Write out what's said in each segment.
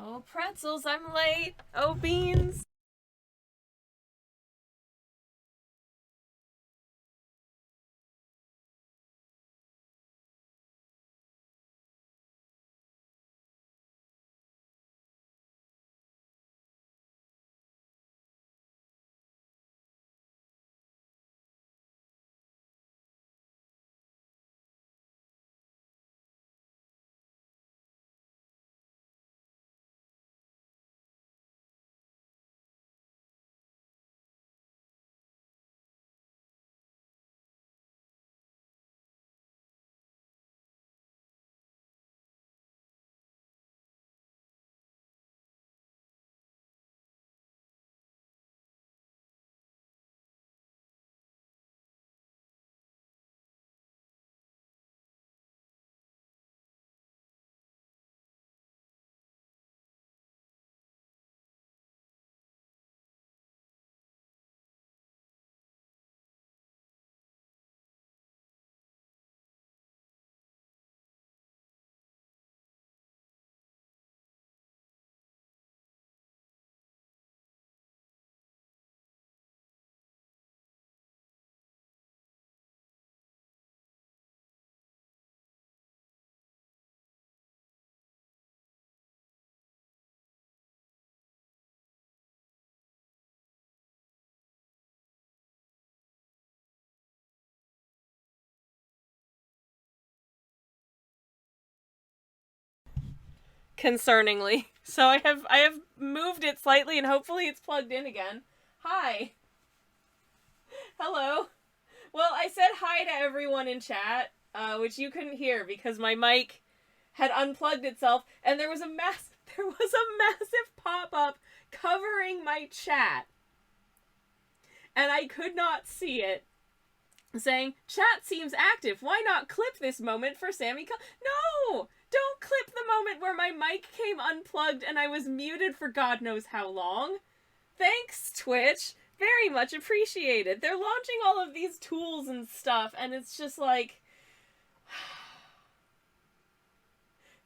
Oh, pretzels, I'm late. Oh, beans. Concerningly. So I have moved it slightly and hopefully it's plugged in again. Hi. Hello. Well, I said hi to everyone in chat, which you couldn't hear because my mic had unplugged itself and there was a massive pop-up covering my chat and I could not see it, saying, "Chat seems active. Why not clip this moment for Sammy?" No! Don't clip the moment where my mic came unplugged and I was muted for God knows how long. Thanks, Twitch. Very much appreciated. They're launching all of these tools and stuff, and it's just like...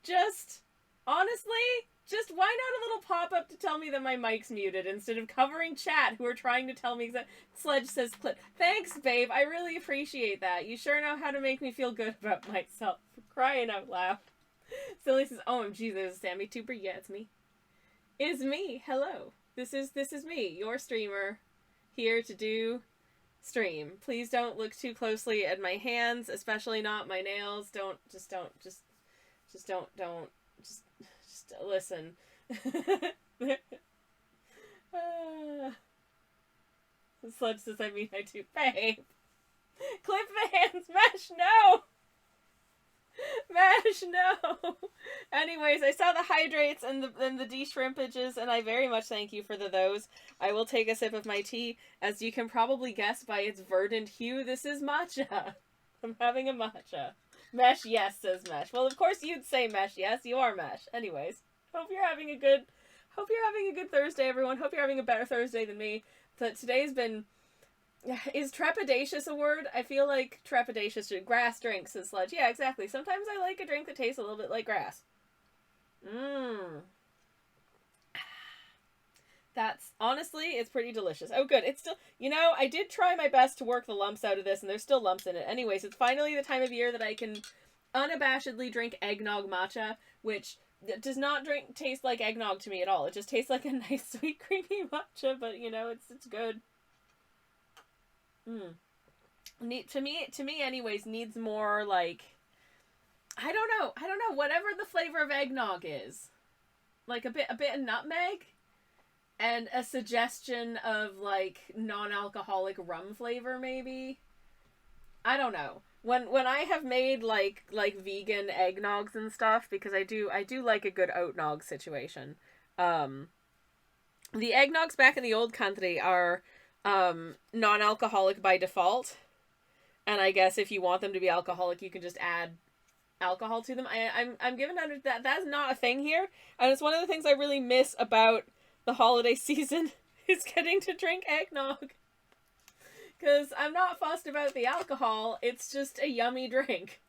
just... honestly, just why not a little pop-up to tell me that my mic's muted instead of covering chat who are trying to tell me that Sledge says clip. Thanks, babe. I really appreciate that. You sure know how to make me feel good about myself. Crying out loud. Silly says, OMG, there's a Sammy Tuber. Yeah, it's me. It's me. Hello. This is me, your streamer, here to do stream. Please don't look too closely at my hands, especially not my nails. Just listen. Sludge says, I mean, I do. Babe. Clip the hands, Mesh, no! Mesh, no! Anyways, I saw the hydrates and the de-shrimpages, and I very much thank you for those. I will take a sip of my tea. As you can probably guess by its verdant hue, this is matcha. I'm having a matcha. Mesh, yes, says Mesh. Well, of course you'd say Mesh, yes, you are Mesh. Anyways, hope you're having a good Thursday, everyone. Hope you're having a better Thursday than me. But today's been... Is trepidatious a word? I feel like trepidatious. Grass drinks is Sludge. Yeah, exactly. Sometimes I like a drink that tastes a little bit like grass. Mmm. That's, honestly, it's pretty delicious. Oh, good. It's still, I did try my best to work the lumps out of this, and there's still lumps in it. Anyways, it's finally the time of year that I can unabashedly drink eggnog matcha, which does not taste like eggnog to me at all. It just tastes like a nice, sweet, creamy matcha, but, it's good. To me anyways, needs more like, I don't know, whatever the flavor of eggnog is, like a bit of nutmeg and a suggestion of like non-alcoholic rum flavor, maybe. I don't know. When I have made like vegan eggnogs and stuff, because I do like a good oatnog situation. The eggnogs back in the old country are non-alcoholic by default, and I guess if you want them to be alcoholic, you can just add alcohol to them. I'm given under that's not a thing here, and it's one of the things I really miss about the holiday season is getting to drink eggnog, because I'm not fussed about the alcohol. It's just a yummy drink,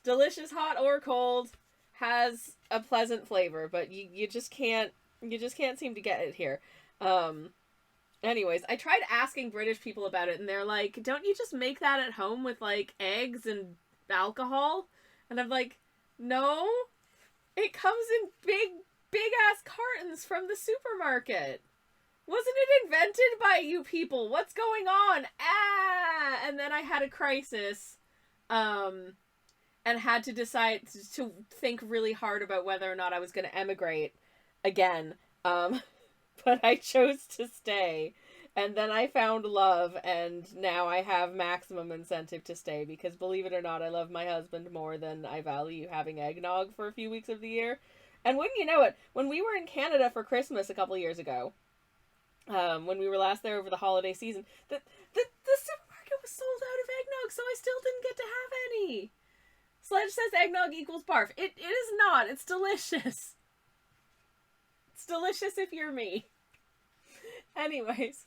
delicious hot or cold, has a pleasant flavor, but you just can't seem to get it here. Um, Anyways, I tried asking British people about it, and they're like, "Don't you just make that at home with like eggs and alcohol?" And I'm like, "No, it comes in big ass cartons from the supermarket. Wasn't it invented by you people? What's going on?" Ah! And then I had a crisis, um, and had to decide to think really hard about whether or not I was going to emigrate again. Um, but I chose to stay. And then I found love, and now I have maximum incentive to stay because, believe it or not, I love my husband more than I value having eggnog for a few weeks of the year. And wouldn't you know it, when we were in Canada for Christmas a couple years ago, when we were last there over the holiday season, the supermarket was sold out of eggnog, so I still didn't get to have any. Sledge says eggnog equals barf. It is not. It's delicious. It's delicious if you're me. Anyways,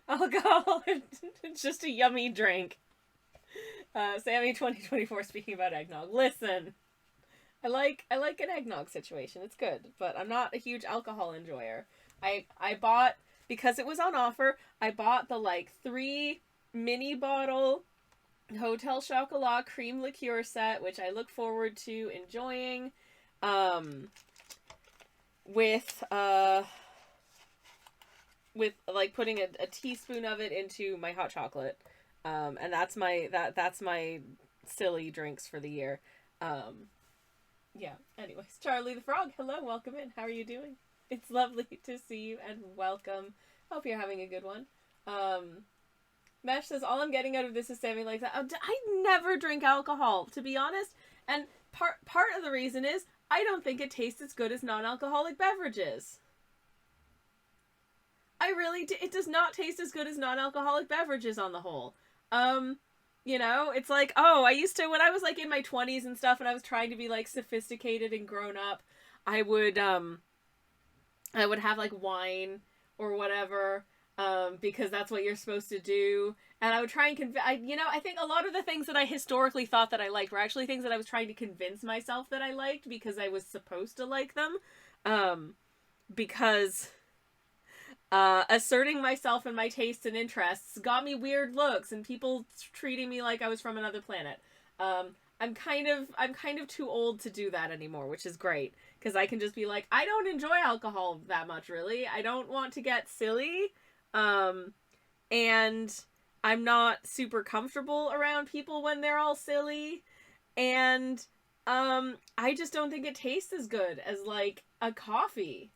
alcohol, it's just a yummy drink. Sammy 2024 speaking about eggnog. Listen, I like an eggnog situation. It's good, but I'm not a huge alcohol enjoyer. I bought, because it was on offer, I bought the like 3 mini bottle Hotel Chocolat cream liqueur set, which I look forward to enjoying. With like putting a teaspoon of it into my hot chocolate. And that's my silly drinks for the year. Yeah. Anyways, Charlie the Frog, hello, welcome in. How are you doing? It's lovely to see you and welcome. Hope you're having a good one. Mesh says, all I'm getting out of this is Sammy like that. I never drink alcohol, to be honest. And part of the reason is I don't think it tastes as good as non-alcoholic beverages. It does not taste as good as non-alcoholic beverages on the whole. You know, it's like, oh, I used to, when I was like in my 20s and stuff and I was trying to be like sophisticated and grown up, I would have like wine or whatever, because that's what you're supposed to do. And I would try and I think a lot of the things that I historically thought that I liked were actually things that I was trying to convince myself that I liked because I was supposed to like them. Because asserting myself and my tastes and interests got me weird looks and people treating me like I was from another planet. I'm kind of too old to do that anymore, which is great because I can just be like, I don't enjoy alcohol that much, really. I don't want to get silly. And I'm not super comfortable around people when they're all silly. And I just don't think it tastes as good as like a coffee.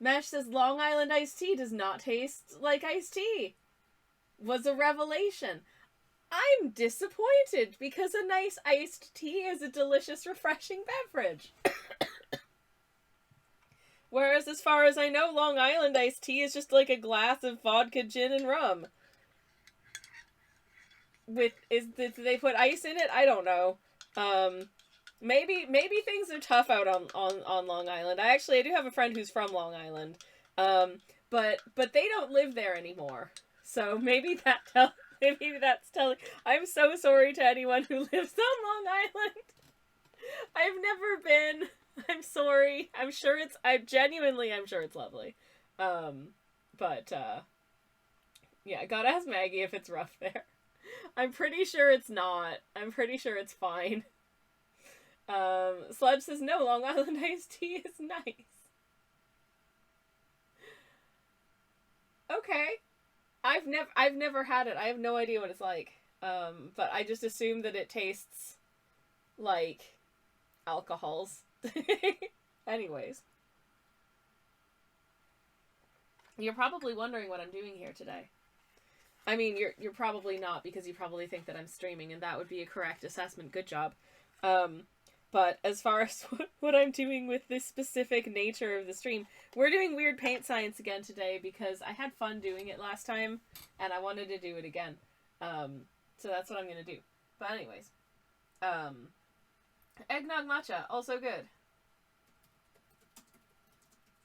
Mesh says Long Island iced tea does not taste like iced tea. Was a revelation. I'm disappointed because a nice iced tea is a delicious, refreshing beverage. Whereas as far as I know, Long Island iced tea is just like a glass of vodka, gin, and rum. Did they put ice in it? I don't know. Maybe things are tough out on Long Island. I do have a friend who's from Long Island. But they don't live there anymore. So maybe that's telling. I'm so sorry to anyone who lives on Long Island. I've never been. I'm sorry. I'm sure it's lovely. Yeah, gotta ask Maggie if it's rough there. I'm pretty sure it's not. I'm pretty sure it's fine. Sludge says no, Long Island iced tea is nice. Okay. I've never had it. I have no idea what it's like. But I just assume that it tastes like alcohols. Anyways. You're probably wondering what I'm doing here today. I mean, you're probably not, because you probably think that I'm streaming, and that would be a correct assessment. Good job. But as far as what I'm doing with this specific nature of the stream, we're doing weird paint science again today because I had fun doing it last time, and I wanted to do it again. So that's what I'm going to do. But anyways. Eggnog matcha, also good.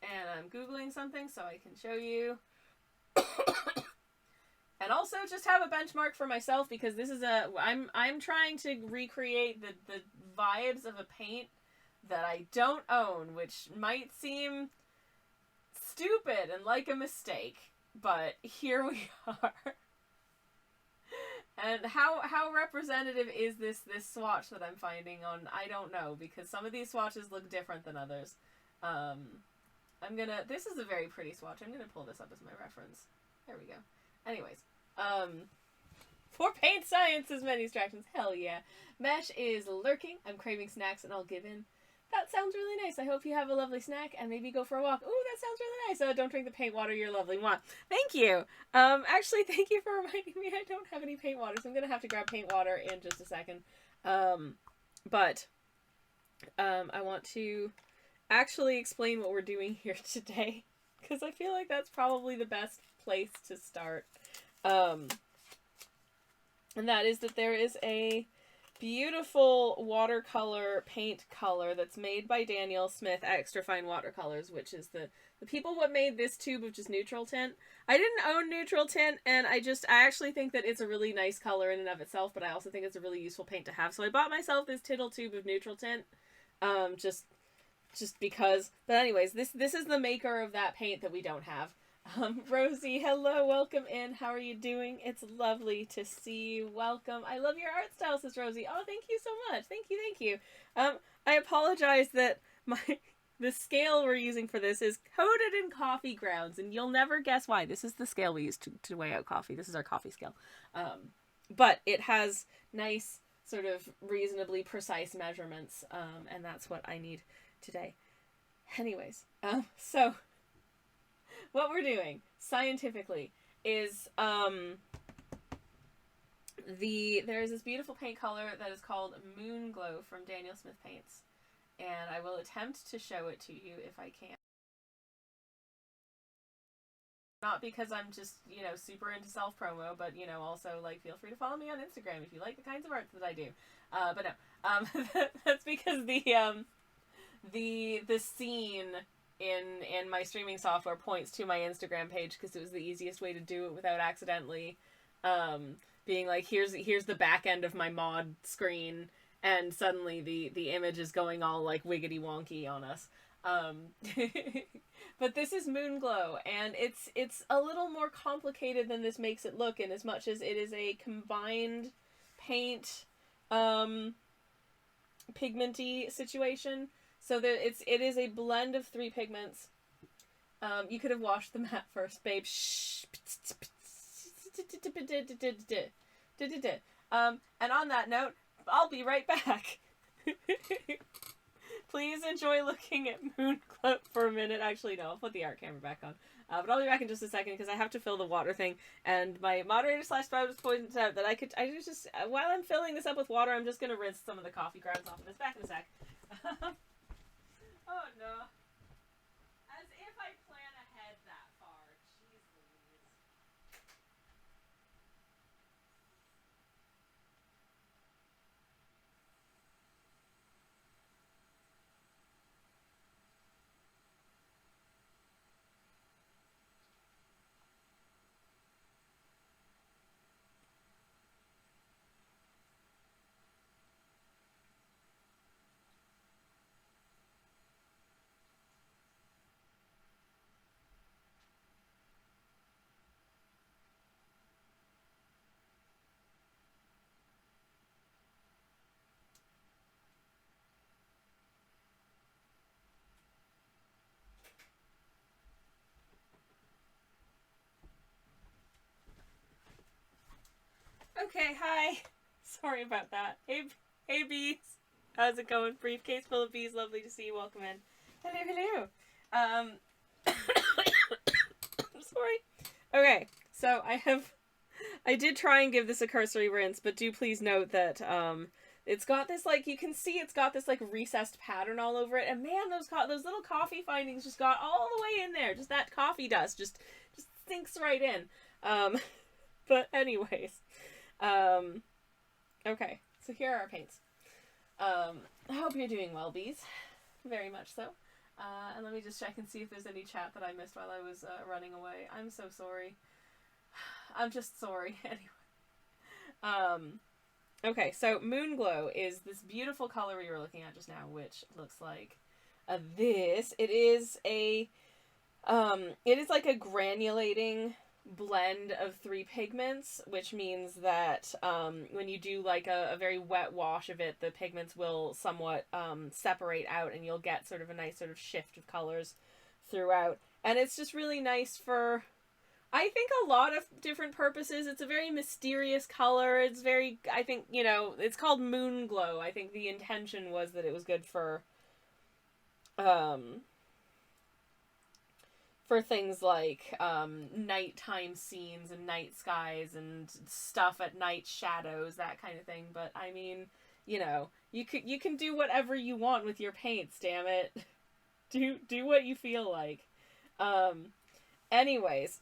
And I'm Googling something so I can show you. And also just have a benchmark for myself, because this is I'm trying to recreate the vibes of a paint that I don't own, which might seem stupid and like a mistake, but here we are. And how representative is this swatch that I'm finding on? I don't know, because some of these swatches look different than others. This is a very pretty swatch. I'm gonna pull this up as my reference. There we go. Anyways, for paint science as many distractions, hell yeah. Mesh is lurking. I'm craving snacks and I'll give in. That sounds really nice. I hope you have a lovely snack and maybe go for a walk. Ooh, that sounds really nice. Don't drink the paint water. You're lovely. Mwah. Thank you. Actually, thank you for reminding me I don't have any paint water, so I'm gonna have to grab paint water in just a second. But I want to actually explain what we're doing here today, because I feel like that's probably the best place to start. And that is that there is a beautiful watercolor paint color that's made by Daniel Smith Extra Fine Watercolors, which is the people what made this tube of just neutral tint. I didn't own neutral tint, and I actually think that it's a really nice color in and of itself, but I also think it's a really useful paint to have. So I bought myself this tittle tube of neutral tint, just because. But anyways, this is the maker of that paint that we don't have. Rosie, hello, welcome in. How are you doing? It's lovely to see you. Welcome. I love your art style, says Rosie. Oh, thank you so much. Thank you. I apologize that the scale we're using for this is coated in coffee grounds, and you'll never guess why. This is the scale we use to weigh out coffee. This is our coffee scale. But it has nice, sort of reasonably precise measurements, and that's what I need today. Anyways, so what we're doing scientifically is there's this beautiful paint color that is called Moon Glow from Daniel Smith Paints, and I will attempt to show it to you if I can. Not because I'm just, super into self-promo, but, also, feel free to follow me on Instagram if you like the kinds of art that I do. But no, that's because the scene in my streaming software points to my Instagram page, because it was the easiest way to do it without accidentally being like, here's the back end of my mod screen, and suddenly the image is going all like wiggity wonky on us. But this is Moon Glow, and it's a little more complicated than this makes it look, in as much as it is a combined paint pigmenty situation. So it is a blend of 3 pigments. You could have washed the mat first, babe. Shh. And on that note, I'll be right back. Please enjoy looking at Moon Glow for a minute. Actually, no, I'll put the art camera back on. But I'll be back in just a second, because I have to fill the water thing. And my moderator / spouse pointed out that I just, while I'm filling this up with water, I'm just going to rinse some of the coffee grounds off of this. Back in a sec. Oh no. As if I plan ahead that far. Jeez Louise. Okay, hi. Sorry about that. Hey bees. How's it going? Briefcase full of bees. Lovely to see you. Welcome in. Hello. I'm sorry. Okay, so I did try and give this a cursory rinse, but do please note that it's got this, you can see it's got this recessed pattern all over it, and man, those little coffee findings just got all the way in there. Just that coffee dust just sinks right in. But anyways, okay, so here are our paints. I hope you're doing well, bees. Very much so. And let me just check and see if there's any chat that I missed while I was running away. I'm so sorry. I'm just sorry. Anyway. Okay, so Moonglow is this beautiful color we were looking at just now, which looks like this. It is like a granulating blend of 3 pigments, which means that when you do like a very wet wash of it, the pigments will somewhat separate out, and you'll get sort of a nice sort of shift of colors throughout. And it's just really nice for, I think, a lot of different purposes. It's a very mysterious color. It's very, I think, you know, it's called Moonglow. I think the intention was that it was good for things like nighttime scenes and night skies and stuff at night, shadows, that kind of thing. But I mean, you know, you can do whatever you want with your paints, damn it. Do what you feel like. Anyways,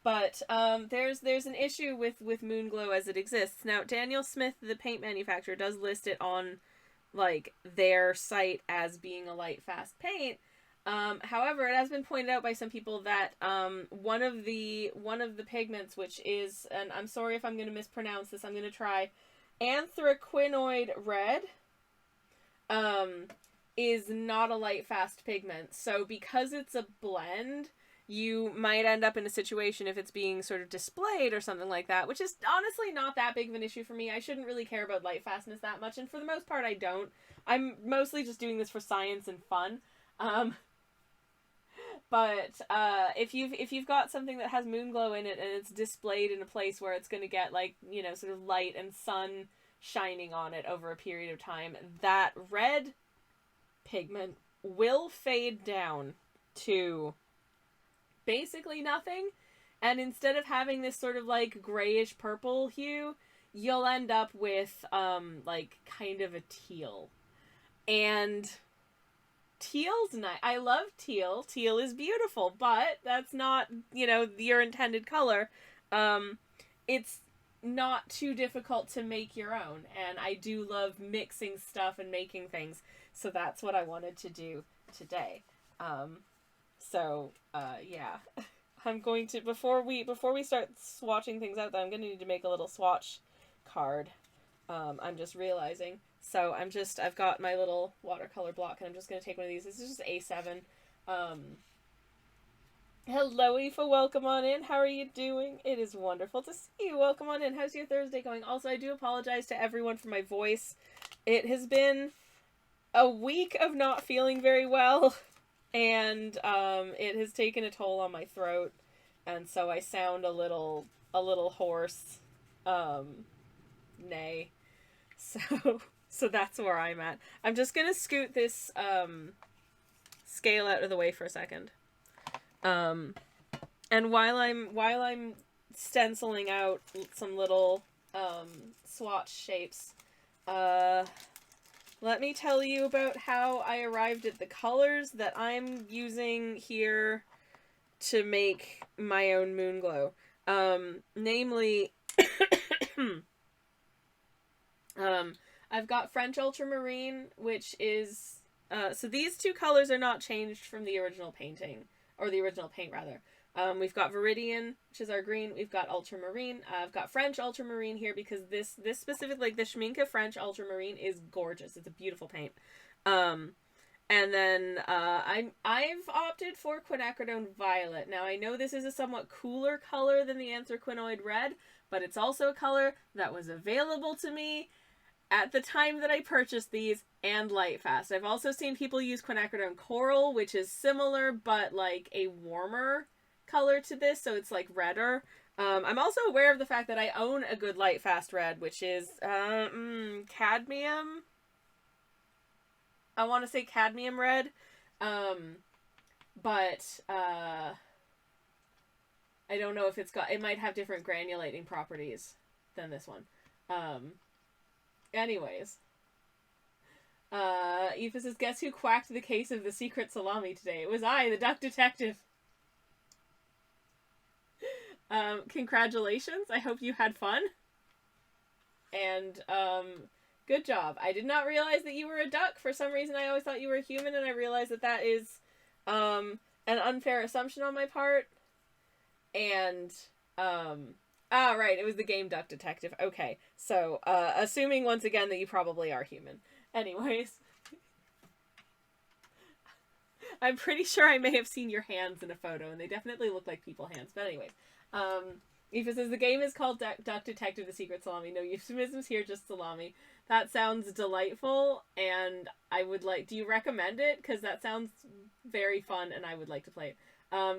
but there's an issue with Moonglow as it exists. Now, Daniel Smith, the paint manufacturer, does list it on like their site as being a light fast paint. However, it has been pointed out by some people that one of the pigments, which is, and I'm sorry if I'm going to mispronounce this, I'm going to try, anthraquinoid red, is not a light fast pigment. So because it's a blend, you might end up in a situation, if it's being sort of displayed or something like that, which is honestly not that big of an issue for me. I shouldn't really care about light fastness that much, and for the most part I don't. I'm mostly just doing this for science and fun. But if you've got something that has Moonglow in it and it's displayed in a place where it's going to get, like, you know, sort of light and sun shining on it over a period of time, that red pigment will fade down to basically nothing, and instead of having this sort of like grayish purple hue, you'll end up with like kind of a teal. And teal's nice. I love teal. Teal is beautiful, but that's not, you know, your intended color. It's not too difficult to make your own, and I do love mixing stuff and making things, so that's what I wanted to do today. Yeah. I'm going to, before we start swatching things out, though, I'm going to need to make a little swatch card. I'm just realizing. So I've got my little watercolor block, and I'm just going to take one of these. This is just A7. Hello, Aoife. Welcome on in. How are you doing? It is wonderful to see you. Welcome on in. How's your Thursday going? Also, I do apologize to everyone for my voice. It has been a week of not feeling very well, and it has taken a toll on my throat, and so I sound a little hoarse. Nay. So that's where I'm at. I'm just gonna scoot this scale out of the way for a second. And while I'm stenciling out some little swatch shapes, let me tell you about how I arrived at the colors that I'm using here to make my own Moonglow. Namely, I've got French Ultramarine, which is, so these two colors are not changed from the original painting, or the original paint rather. We've got Viridian, which is our green. We've got Ultramarine. I've got French Ultramarine here because this specific, like the Schmincke French Ultramarine is gorgeous. It's a beautiful paint. And then I've opted for Quinacridone Violet. Now I know this is a somewhat cooler color than the Anthraquinoid Red, but it's also a color that was available to me at the time that I purchased these, and light fast. I've also seen people use Quinacridone Coral, which is similar but like a warmer color to this, so it's like redder. I'm also aware of the fact that I own a good light fast red, which is cadmium. I want to say cadmium red, but I don't know if it might have different granulating properties than this one. Anyways, Aoife says, guess who quacked the case of the secret salami today? It was I, the duck detective. Congratulations. I hope you had fun. And, good job. I did not realize that you were a duck. For some reason, I always thought you were a human, and I realized that is, an unfair assumption on my part. And, right, it was the game Duck Detective. Okay, so, assuming once again that you probably are human. Anyways. I'm pretty sure I may have seen your hands in a photo, and they definitely look like people hands. But anyways, Aoife says, the game is called Duck Detective: The Secret Salami. No euphemisms here, just salami. That sounds delightful, and I would like... Do you recommend it? Because that sounds very fun, and I would like to play it.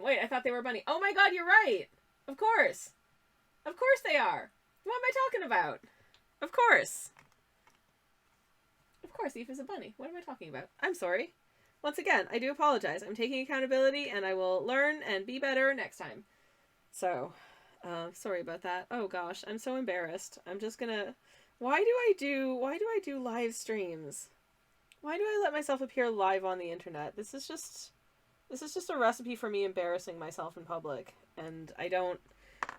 Wait, I thought they were a bunny. Oh my god, you're right! Of course! Of course they are! What am I talking about? Of course! Of course, Eve is a bunny. What am I talking about? I'm sorry. Once again, I do apologize. I'm taking accountability, and I will learn and be better next time. So, sorry about that. Oh gosh, I'm so embarrassed. I'm just gonna... Why do I do live streams? Why do I let myself appear live on the internet? This is just a recipe for me embarrassing myself in public, and I don't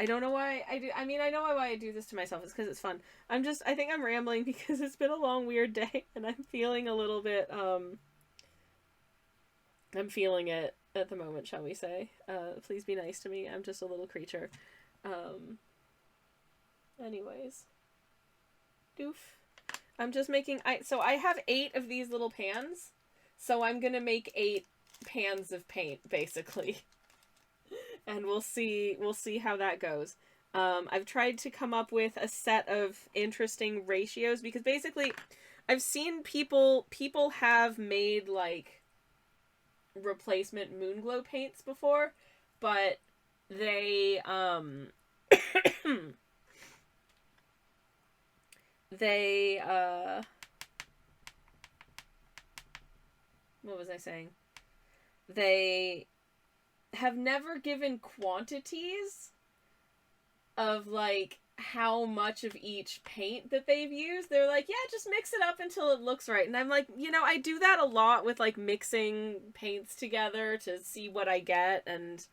know why I do... I mean, I know why I do this to myself. It's because it's fun. I think I'm rambling because it's been a long, weird day, and I'm feeling a little bit, I'm feeling it at the moment, shall we say. Please be nice to me. I'm just a little creature. Anyways. Doof. I'm just making... So I have 8 of these little pans. So I'm gonna make 8 pans of paint, basically. And we'll see how that goes. I've tried to come up with a set of interesting ratios, because basically I've seen people have made, like, replacement Moonglow paints before, but they what was I saying? They have never given quantities of, like, how much of each paint that they've used. They're like, yeah, just mix it up until it looks right. And I'm like, you know, I do that a lot with, like, mixing paints together to see what I get and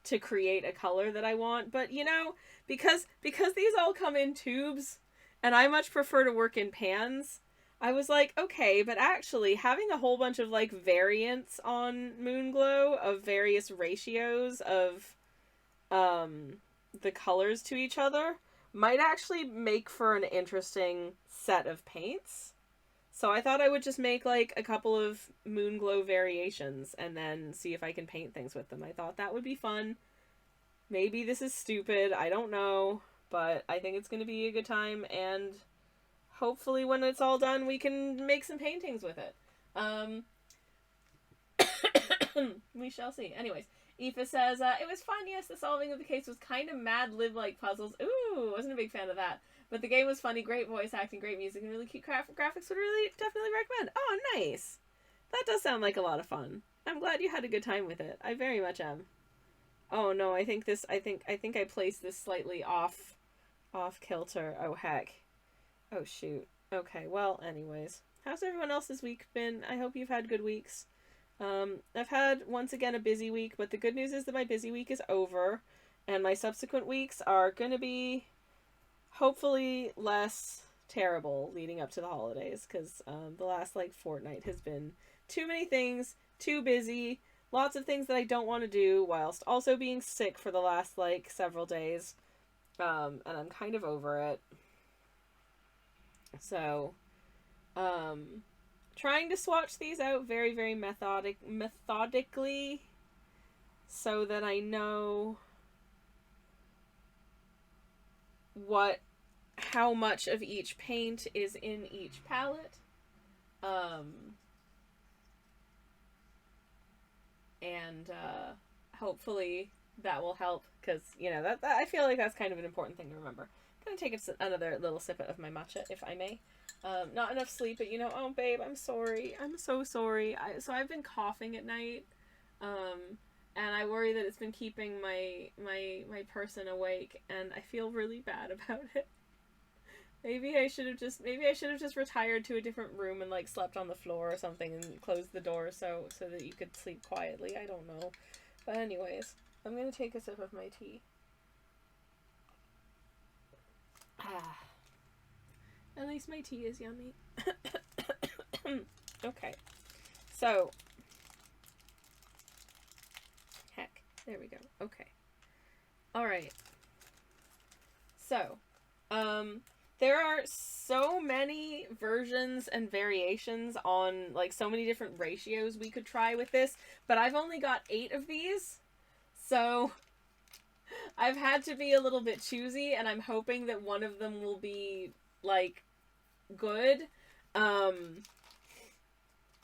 to create a color that I want. But, you know, because these all come in tubes and I much prefer to work in pans, I was like, okay, but actually having a whole bunch of, like, variants on Moonglow of various ratios of the colors to each other might actually make for an interesting set of paints. So I thought I would just make, like, a couple of Moonglow variations and then see if I can paint things with them. I thought that would be fun. Maybe this is stupid, I don't know, but I think it's going to be a good time, and hopefully when it's all done we can make some paintings with it. We shall see. Anyways, Aoife says, it was fun, yes, the solving of the case was kind of Mad Lib-like puzzles. Ooh, wasn't a big fan of that. But the game was funny, great voice acting, great music, and really cute graphics. Would really definitely recommend. Oh, nice. That does sound like a lot of fun. I'm glad you had a good time with it. I very much am. Oh no, I think I placed this slightly off kilter. Oh heck. Oh shoot. Okay, well, anyways. How's everyone else's week been? I hope you've had good weeks. I've had, once again, a busy week, but the good news is that my busy week is over, and my subsequent weeks are going to be hopefully less terrible leading up to the holidays, because the last, like, fortnight has been too many things, too busy, lots of things that I don't want to do, whilst also being sick for the last, like, several days, and I'm kind of over it. So, trying to swatch these out very, very methodically so that I know how much of each paint is in each palette. And hopefully that will help, because, you know, that I feel like that's kind of an important thing to remember. I'm gonna take another little sip of my matcha, if I may. Not enough sleep, but, you know, oh babe, I'm sorry. I'm so sorry. So I've been coughing at night, and I worry that it's been keeping my person awake, and I feel really bad about it. Maybe I should have just retired to a different room and, like, slept on the floor or something and closed the door so that you could sleep quietly. I don't know. But anyways, I'm gonna take a sip of my tea. At least my tea is yummy. Okay. So. Heck. There we go. Okay. Alright. So, um, there are so many versions and variations on, like, so many different ratios we could try with this, but I've only got 8 of these, so I've had to be a little bit choosy, and I'm hoping that one of them will be, like, good. Um,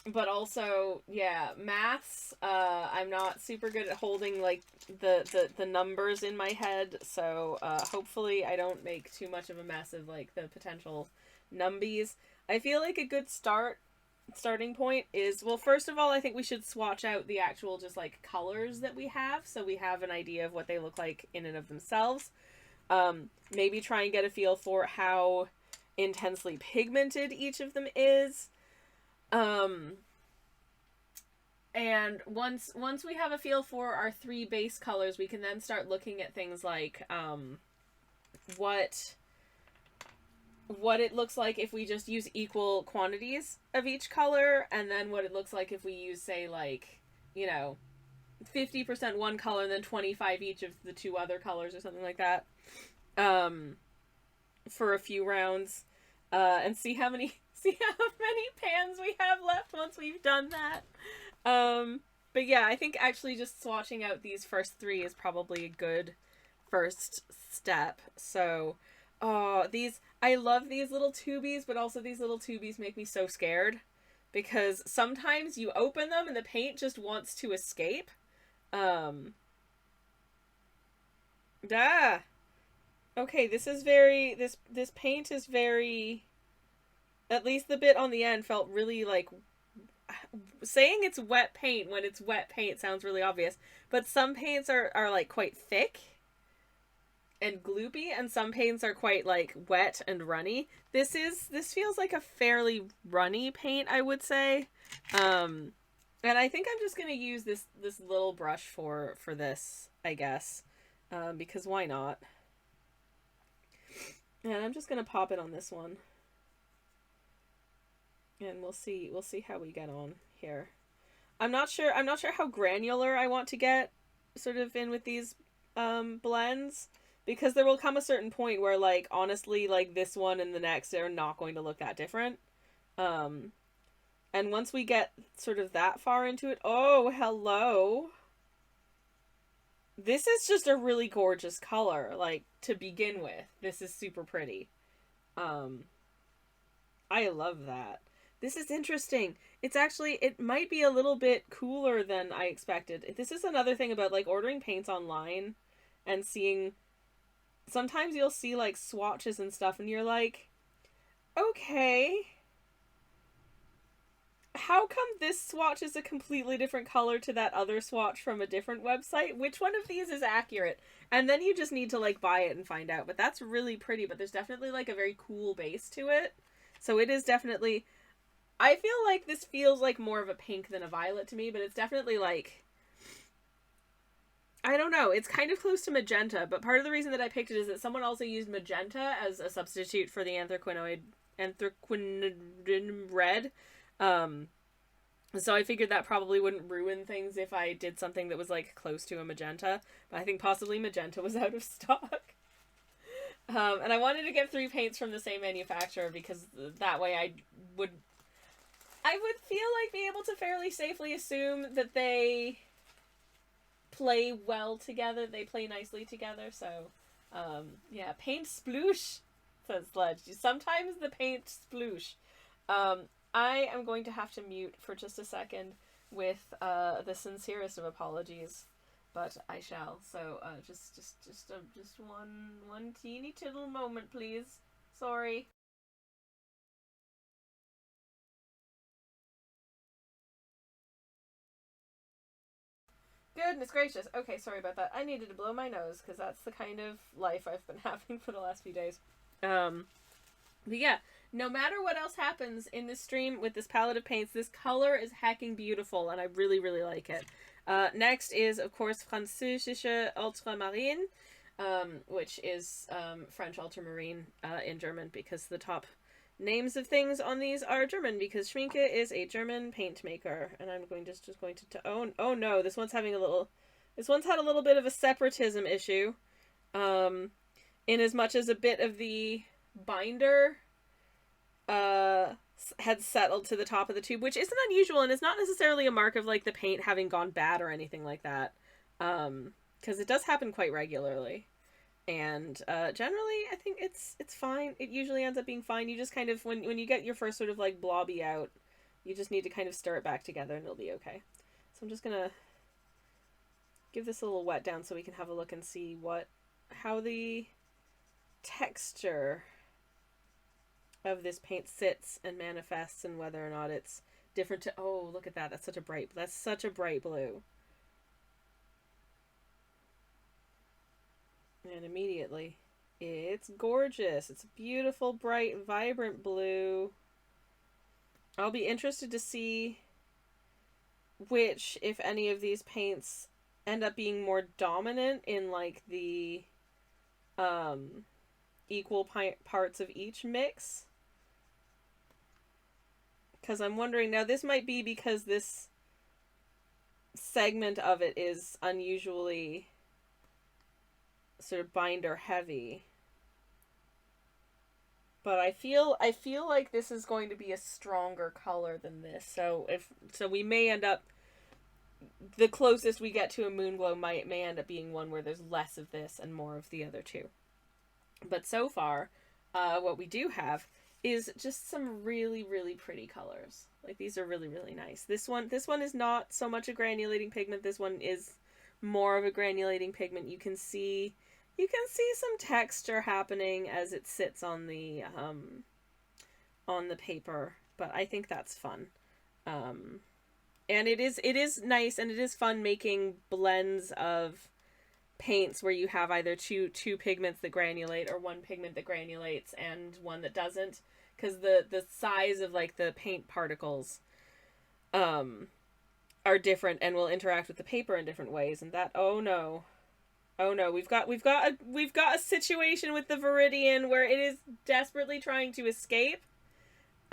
but also, yeah, maths, I'm not super good at holding, like, the numbers in my head, so hopefully I don't make too much of a mess of, like, the potential numbies. I feel like a good starting point is, well, first of all, I think we should swatch out the actual just, like, colors that we have, so we have an idea of what they look like in and of themselves. Maybe try and get a feel for how intensely pigmented each of them is. And once we have a feel for our 3 base colors, we can then start looking at things like what it looks like if we just use equal quantities of each color, and then what it looks like if we use, say, like, 50% one color and then 25 each of the 2 other colors or something like that, for a few rounds, and see how many pans we have left once we've done that. But yeah, I think actually just swatching out these first 3 is probably a good first step. So, I love these little tubies, but also these little tubies make me so scared, because sometimes you open them and the paint just wants to escape. Okay, this is very, this paint is very, at least the bit on the end felt really, like, saying it's wet paint when it's wet paint sounds really obvious, but some paints are like quite thick and gloopy, and some paints are quite, like, wet and runny. This feels like a fairly runny paint, I would say. And I think I'm just gonna use this little brush for this, I guess, because why not? And I'm just gonna pop it on this one, and we'll see how we get on here. I'm not sure how granular I want to get sort of in with these blends, because there will come a certain point where, like, honestly, like, this one and the next are not going to look that different. And once we get sort of that far into it, oh, hello. This is just a really gorgeous color, like, to begin with. This is super pretty. I love that. This is interesting. It's actually, it might be a little bit cooler than I expected. This is another thing about, like, ordering paints online and seeing, sometimes you'll see, like, swatches and stuff, and you're like, okay, how come this swatch is a completely different color to that other swatch from a different website? Which one of these is accurate? And then you just need to, like, buy it and find out. But that's really pretty, but there's definitely, like, a very cool base to it. So it is definitely, I feel like this feels like more of a pink than a violet to me, but it's definitely, like, I don't know, it's kind of close to magenta, but part of the reason that I picked it is that someone also used magenta as a substitute for the anthraquinone red. So I figured that probably wouldn't ruin things if I did something that was, like, close to a magenta, but I think possibly magenta was out of stock. And I wanted to get 3 paints from the same manufacturer, because that way I would feel like be able to fairly safely assume that they play well together, they play nicely together. So, yeah, paint sploosh, says Sledge. Sometimes the paint sploosh. I am going to have to mute for just a second with the sincerest of apologies, but I shall. So just one teeny tittle moment, please. Sorry. Goodness gracious. Okay, sorry about that. I needed to blow my nose, because that's the kind of life I've been having for the last few days. But yeah, no matter what else happens in this stream with this palette of paints, this color is hecking beautiful, and I really, really like it. Next is, of course, Französische Ultramarine, which is French ultramarine in German, because the top names of things on these are German, because Schminke is a German paint maker. And I'm going just going to oh no, this one's had a little bit of a separatism issue. In as much as a bit of the binder had settled to the top of the tube, which isn't unusual and is not necessarily a mark of like the paint having gone bad or anything like that, because it does happen quite regularly. And generally I think it's fine. It usually ends up being fine. You just kind of, when you get your first sort of like blobby out, you just need to kind of stir it back together and it'll be okay. So I'm just gonna give this a little wet down so we can have a look and see how the texture of this paint sits and manifests, and whether or not it's different to, oh, look at that, that's such a bright blue. And immediately, it's gorgeous. It's a beautiful, bright, vibrant blue. I'll be interested to see which, if any of these paints end up being more dominant in like the equal parts of each mix. Because I'm wondering, now this might be because this segment of it is unusually sort of binder heavy. But I feel like this is going to be a stronger color than this. So we may end up, the closest we get to a Moonglow may end up being one where there's less of this and more of the other two. But so far, what we do have is just some really, really pretty colors. Like, these are really, really nice. This one is not so much a granulating pigment. This one is more of a granulating pigment. You can see some texture happening as it sits on the paper, but I think that's fun. And it is nice, and it is fun making blends of paints where you have either two pigments that granulate or one pigment that granulates and one that doesn't, because the size of like the paint particles are different and will interact with the paper in different ways. And that, oh no, we've got a situation with the Viridian where it is desperately trying to escape.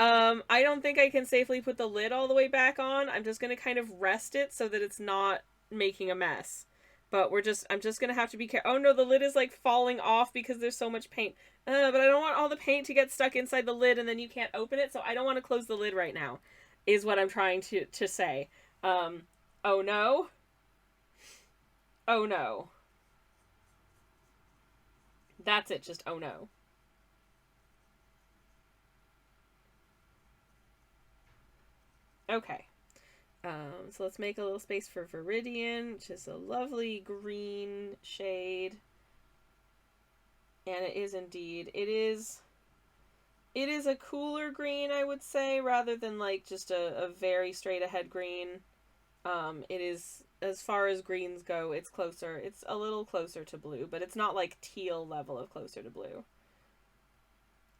I don't think I can safely put the lid all the way back on. I'm just going to kind of rest it so that it's not making a mess. But I'm just going to have to be careful. Oh no, the lid is like falling off because there's so much paint. But I don't want all the paint to get stuck inside the lid and then you can't open it, so I don't want to close the lid right now, is what I'm trying to say. Oh no. Oh no. That's it, just oh no. Okay. So let's make a little space for Viridian, which is a lovely green shade. And it is indeed, it is a cooler green, I would say, rather than like just a very straight ahead green. It is, as far as greens go, it's a little closer to blue, but it's not like teal level of closer to blue.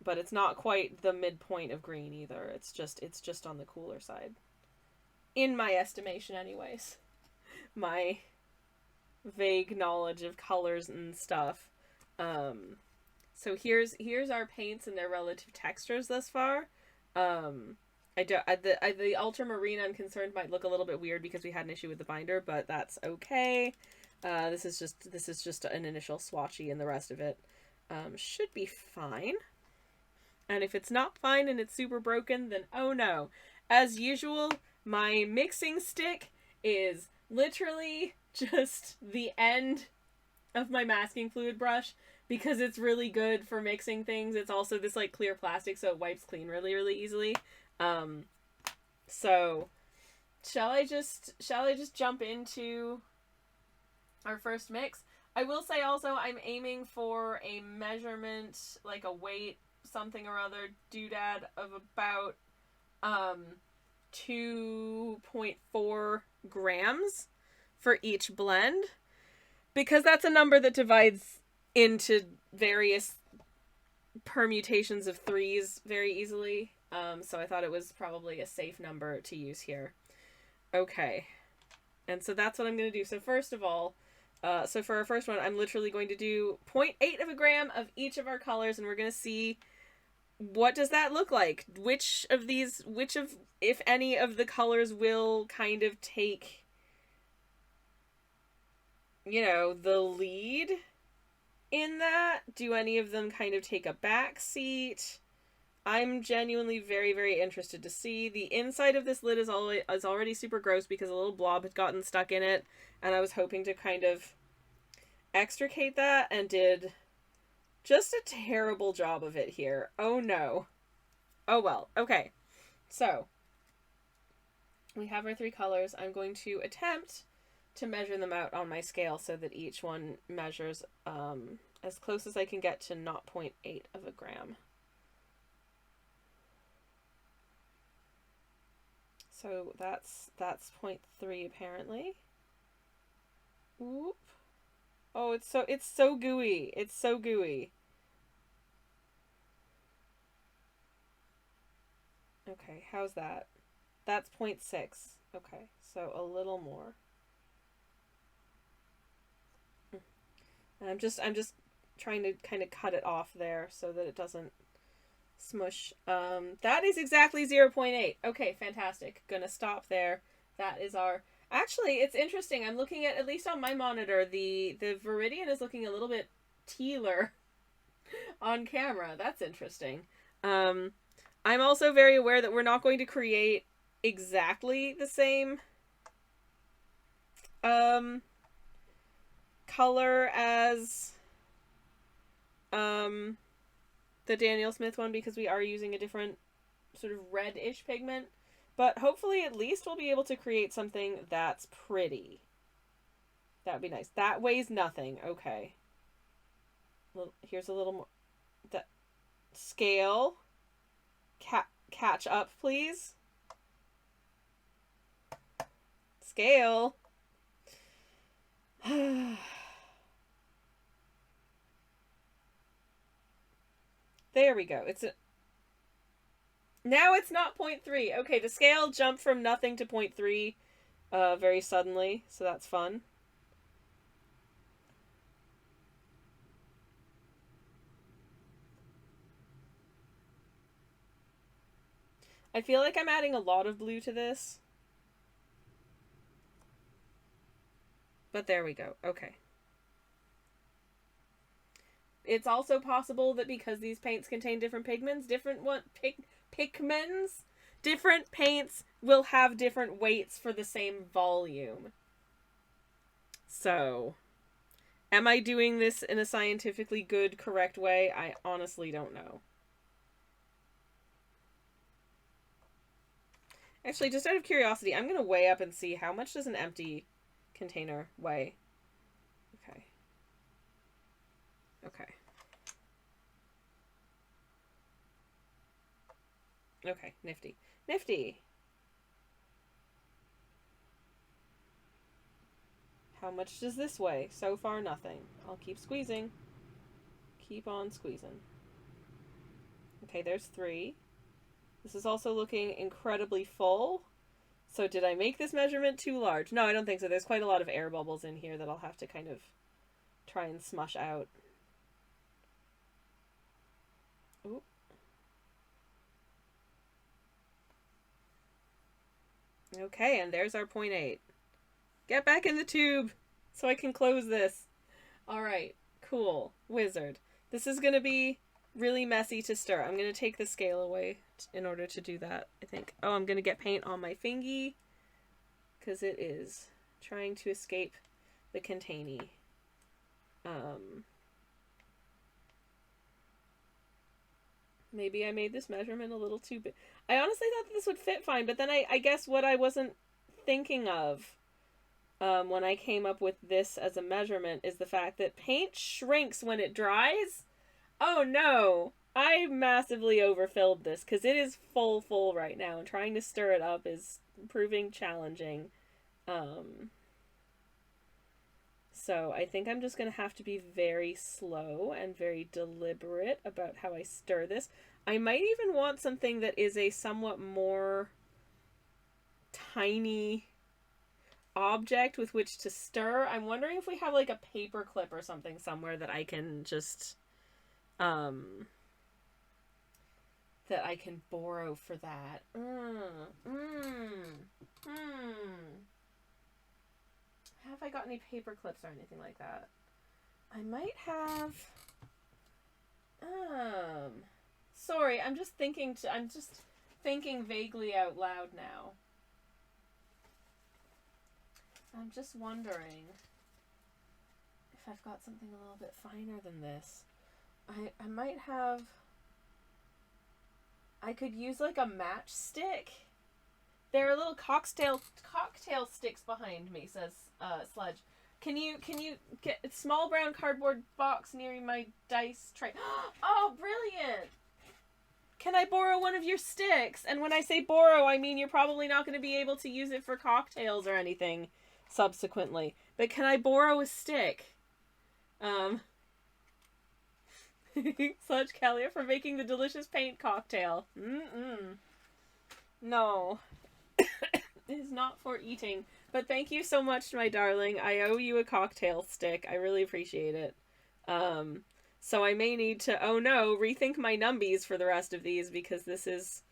But it's not quite the midpoint of green either. It's just on the cooler side. In my estimation, anyways. My vague knowledge of colors and stuff. So here's our paints and their relative textures thus far. The ultramarine, I'm concerned, might look a little bit weird because we had an issue with the binder, but that's okay. This is just an initial swatchy, and the rest of it should be fine. And if it's not fine and it's super broken, then oh no. As usual, my mixing stick is literally just the end of my masking fluid brush because it's really good for mixing things. It's also this like clear plastic, so it wipes clean really, really easily. So shall I just jump into our first mix? I will say also I'm aiming for a measurement, like a weight something or other doodad of about 2.4 grams for each blend, because that's a number that divides into various permutations of threes very easily. So I thought it was probably a safe number to use here. Okay. And so that's what I'm going to do. So first of all, so for our first one, I'm literally going to do 0.8 of a gram of each of our colors, and we're going to see what does that look like? Which of, if any of the colors will kind of take, the lead in that? Do any of them kind of take a back seat? I'm genuinely very, very interested to see. The inside of this lid is already super gross because a little blob had gotten stuck in it, and I was hoping to kind of extricate that, and did just a terrible job of it here. Oh no. Oh well. Okay. So, we have our 3 colors. I'm going to attempt to measure them out on my scale so that each one measures as close as I can get to 0.8 of a gram. So that's 0.3 apparently. Oop. Oh, it's so gooey. It's so gooey. Okay, how's that? That's 0.6. Okay, so a little more. And I'm just trying to kind of cut it off there so that it doesn't smush. That is exactly 0.8. Okay, fantastic. Gonna stop there. That is our... Actually, it's interesting. I'm looking at least on my monitor, the Viridian is looking a little bit tealer on camera. That's interesting. I'm also very aware that we're not going to create exactly the same color as the Daniel Smith one because we are using a different sort of reddish pigment. But hopefully at least we'll be able to create something that's pretty. That would be nice. That weighs nothing. Okay. Well, here's a little more. That scale. Catch up, please. Scale. There we go. Now it's not 0.3. Okay, the scale jumped from nothing to 0.3 very suddenly, so that's fun. I feel like I'm adding a lot of blue to this. But there we go. Okay. It's also possible that because these paints contain different pigments, different paints will have different weights for the same volume. So, am I doing this in a scientifically good, correct way? I honestly don't know. Actually, just out of curiosity, I'm going to weigh up and see how much does an empty container weigh. Okay. Okay. Okay, nifty. Nifty! How much does this weigh? So far, nothing. I'll keep squeezing. Keep on squeezing. Okay, there's 3. This is also looking incredibly full. So did I make this measurement too large? No, I don't think so. There's quite a lot of air bubbles in here that I'll have to kind of try and smush out. Ooh. Okay, and there's our 0.8. Get back in the tube so I can close this. Alright, cool. Wizard. This is going to be really messy to stir. I'm going to take the scale away in order to do that, I think. Oh, I'm going to get paint on my fingy because it is trying to escape the containee. Maybe I made this measurement a little too big. I honestly thought that this would fit fine, but then I guess what I wasn't thinking of when I came up with this as a measurement is the fact that paint shrinks when it dries. Oh no! I massively overfilled this because it is full right now, and trying to stir it up is proving challenging. So I think I'm just going to have to be very slow and very deliberate about how I stir this. I might even want something that is a somewhat more tiny object with which to stir. I'm wondering if we have like a paper clip or something somewhere that I can just that I can borrow for that. Have I got any paper clips or anything like that? I might have... Sorry, I'm just thinking vaguely out loud now. I'm just wondering if I've got something a little bit finer than this. I might have... I could use like a matchstick. There are little cocktail sticks behind me, says Sludge. Can you get a small brown cardboard box near my dice tray? Oh, brilliant! Can I borrow one of your sticks? And when I say borrow, I mean you're probably not going to be able to use it for cocktails or anything subsequently. But can I borrow a stick? Sludge Kalia for making the delicious paint cocktail. No. It is not for eating. But thank you so much, my darling. I owe you a cocktail stick. I really appreciate it. So I may need to, oh no, rethink my numbies for the rest of these because this is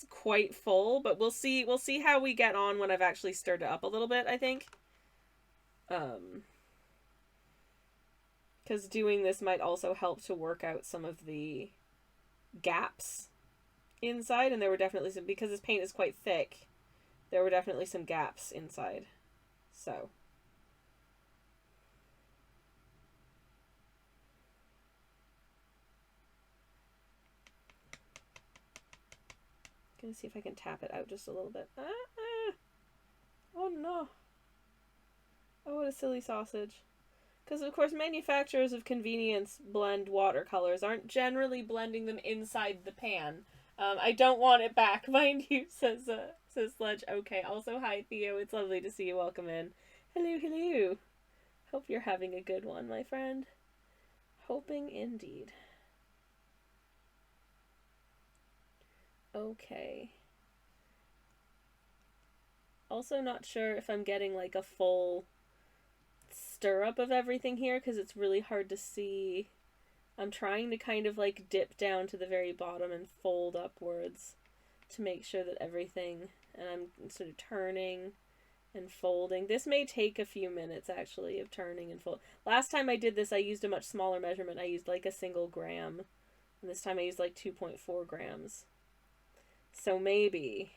quite full, but we'll see how we get on when I've actually stirred it up a little bit, I think. Because doing this might also help to work out some of the gaps inside, and there were definitely some, because this paint is quite thick, there were definitely some gaps inside. So. Gonna see if I can tap it out just a little bit. Oh no. Oh, what a silly sausage. Because, of course, manufacturers of convenience blend watercolors aren't generally blending them inside the pan. I don't want it back, mind you, says Sledge. Okay, also, hi, Theo. It's lovely to see you. Welcome in. Hello, hello. Hope you're having a good one, my friend. Hoping indeed. Okay. Also not sure if I'm getting, like, a full stir up of everything here because it's really hard to see. I'm trying to kind of like dip down to the very bottom and fold upwards to make sure that everything, and I'm sort of turning and folding. This may take a few minutes actually of turning and fold. Last time I did this I used a much smaller measurement. I used like a single gram, and this time I used like 2.4 grams. So maybe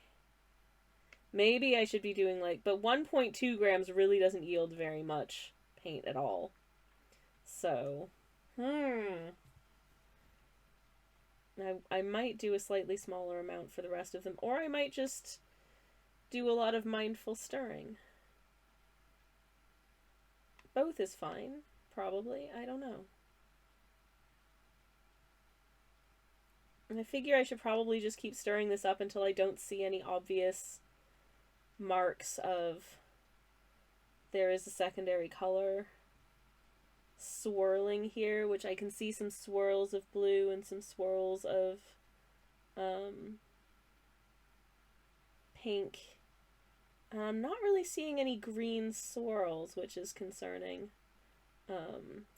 I should be doing like, but 1.2 grams really doesn't yield very much paint at all. So, I might do a slightly smaller amount for the rest of them, or I might just do a lot of mindful stirring. Both is fine, probably. I don't know. And I figure I should probably just keep stirring this up until I don't see any obvious marks of there is a secondary color swirling here, which I can see some swirls of blue and some swirls of pink. I'm not really seeing any green swirls, which is concerning,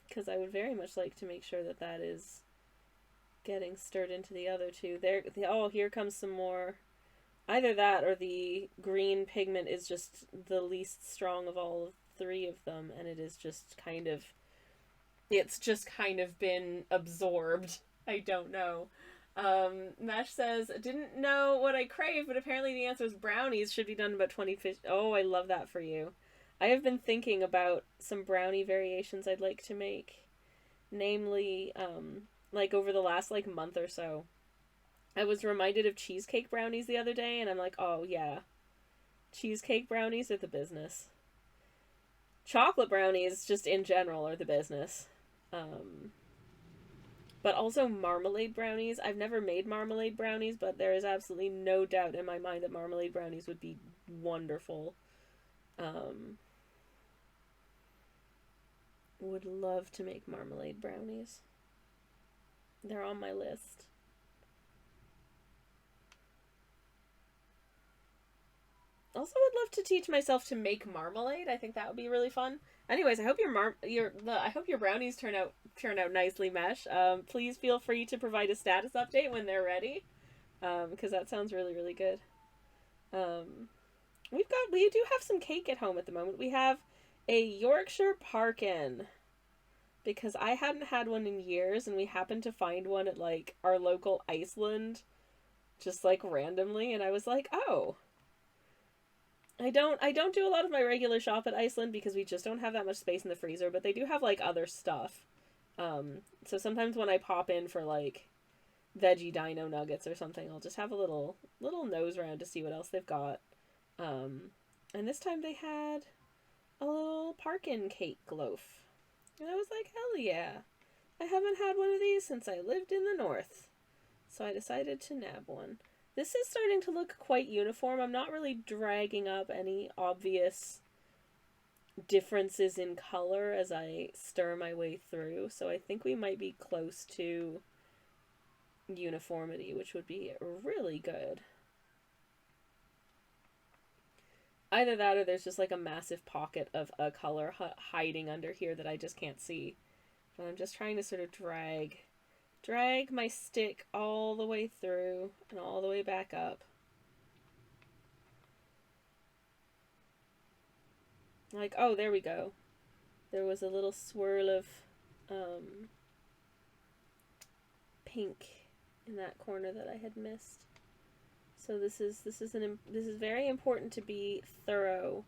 because I would very much like to make sure that that is getting stirred into the other two. Oh, here comes some more. Either that or the green pigment is just the least strong of all three of them, and it is just kind of, it's just kind of been absorbed. I don't know. Mesh says, didn't know what I crave, but apparently the answer is brownies should be done in about 20 fish. Oh, I love that for you. I have been thinking about some brownie variations I'd like to make. Namely, like over the last like month or so. I was reminded of cheesecake brownies the other day, and I'm like, oh yeah. Cheesecake brownies are the business. Chocolate brownies, just in general, are the business. But also marmalade brownies. I've never made marmalade brownies, but there is absolutely no doubt in my mind that marmalade brownies would be wonderful. Would love to make marmalade brownies. They're on my list. Also would love to teach myself to make marmalade. I think that would be really fun. Anyways, I hope your brownies turn out nicely, Mesh. Please feel free to provide a status update when they're ready, because that sounds really, really good. We do have some cake at home at the moment. We have a Yorkshire Parkin, because I hadn't had one in years, and we happened to find one at like our local Iceland, just like randomly, and I was like, oh. I don't do a lot of my regular shop at Iceland because we just don't have that much space in the freezer, but they do have like other stuff. So sometimes when I pop in for like veggie dino nuggets or something, I'll just have a little nose round to see what else they've got. And this time they had a little Parkin cake loaf. And I was like, hell yeah. I haven't had one of these since I lived in the north. So I decided to nab one. This is starting to look quite uniform. I'm not really dragging up any obvious differences in color as I stir my way through. So I think we might be close to uniformity, which would be really good. Either that or there's just like a massive pocket of a color hiding under here that I just can't see. But I'm just trying to sort of drag my stick all the way through and all the way back up. Like, oh, there we go. There was a little swirl of pink in that corner that I had missed. So this is very important to be thorough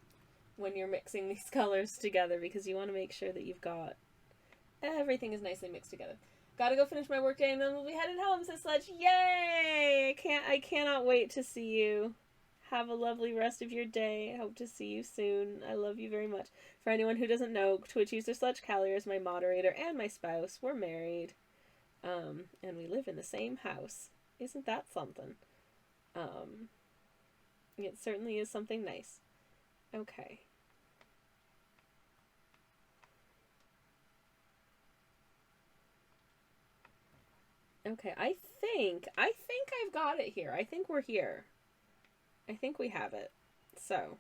when you're mixing these colors together, because you want to make sure that you've got everything is nicely mixed together. Gotta go finish my workday and then we'll be headed home, says Sledge. Yay! I cannot wait to see you. Have a lovely rest of your day. I hope to see you soon. I love you very much. For anyone who doesn't know, Twitch user Sledge Callier is my moderator and my spouse. We're married. And we live in the same house. Isn't that something? It certainly is something nice. Okay. Okay, I think I've got it here. I think we're here. I think we have it. So,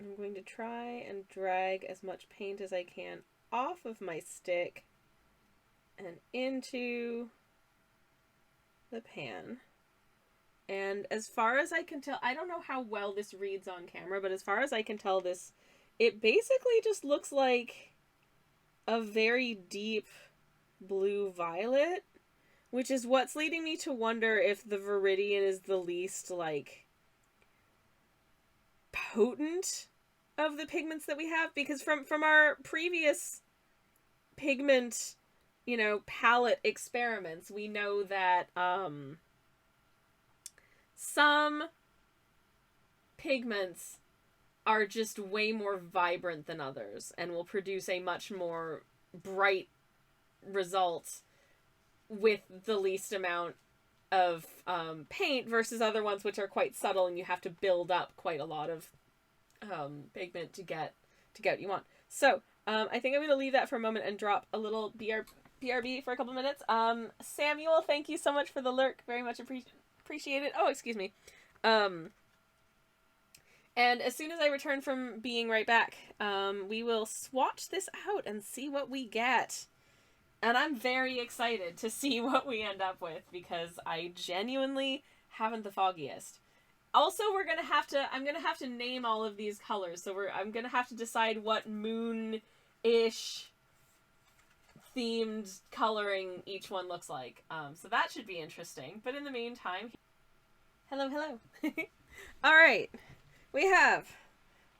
I'm going to try and drag as much paint as I can off of my stick and into the pan. And as far as I can tell, I don't know how well this reads on camera, but as far as I can tell, it basically just looks like a very deep blue violet, which is what's leading me to wonder if the Viridian is the least, like, potent of the pigments that we have, because from our previous pigment, palette experiments, we know that, some pigments are just way more vibrant than others and will produce a much more bright result with the least amount of paint versus other ones which are quite subtle and you have to build up quite a lot of pigment to get what you want. So I think I'm going to leave that for a moment and drop a little BRB for a couple minutes. Samuel, thank you so much for the lurk. Very much appreciate it. Oh, excuse me. And as soon as I return from being right back, we will swatch this out and see what we get. And I'm very excited to see what we end up with, because I genuinely haven't the foggiest. Also, I'm gonna have to name all of these colors, so I'm gonna have to decide what moon-ish themed coloring each one looks like. So that should be interesting. But in the meantime, hello. Alright, we have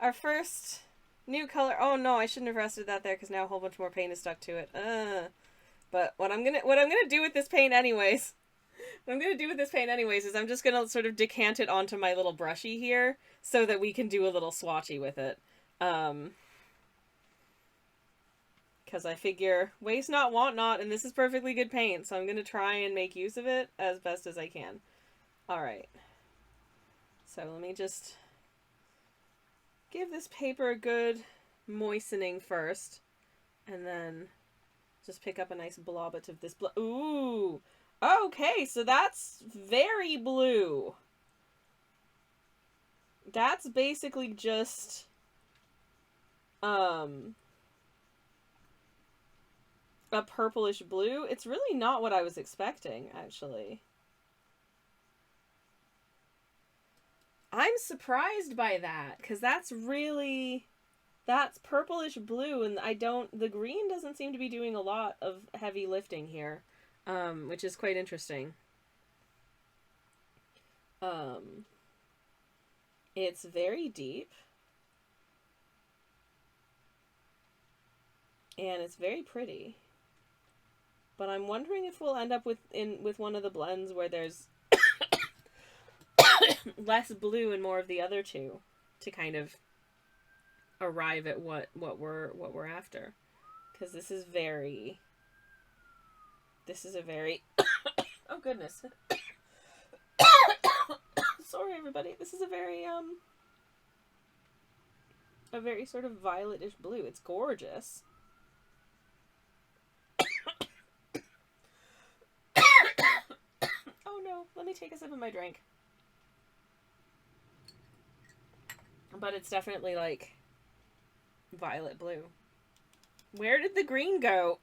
our first new color. Oh no, I shouldn't have rested that there, because now a whole bunch more paint is stuck to it. But what I'm gonna do with this paint anyways, is I'm just gonna sort of decant it onto my little brushy here, so that we can do a little swatchy with it. Because I figure waste not, want not, and this is perfectly good paint, so I'm gonna try and make use of it as best as I can. Alright. So let me just give this paper a good moistening first, and then just pick up a nice blobbit of this blue. Ooh! Okay, so that's very blue. That's basically just, a purplish blue. It's really not what I was expecting, actually. I'm surprised by that, because that's really That's purplish blue, and the green doesn't seem to be doing a lot of heavy lifting here, which is quite interesting. It's very deep. And it's very pretty. But I'm wondering if we'll end up with one of the blends where there's less blue and more of the other two to kind of arrive at what we're after. Because this is a very oh goodness. Sorry everybody. This is a very sort of violetish blue. It's gorgeous. Oh no, let me take a sip of my drink. But it's definitely like violet blue. Where did the green go?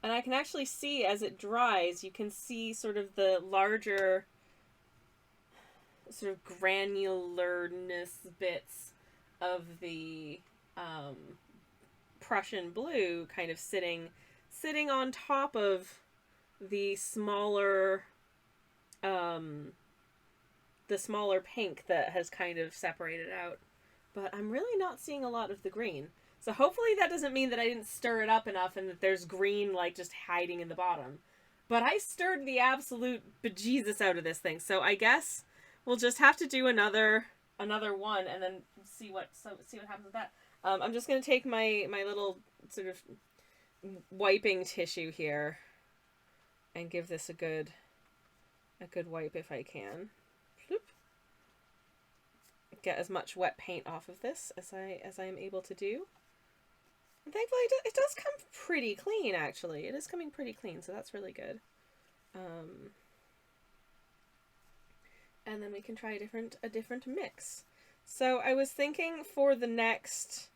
And I can actually see as it dries, you can see sort of the larger sort of granularness bits of the Prussian blue kind of sitting on top of the smaller pink that has kind of separated out. But I'm really not seeing a lot of the green. So hopefully that doesn't mean that I didn't stir it up enough and that there's green like just hiding in the bottom. But I stirred the absolute bejesus out of this thing. So I guess we'll just have to do another one and then see what happens with that. I'm just gonna take my little sort of wiping tissue here and give this a good wipe if I can. Bloop. Get as much wet paint off of this as I am able to do. And thankfully it does come pretty clean, actually. It is coming pretty clean, so that's really good. And then we can try a different mix. So I was thinking for the next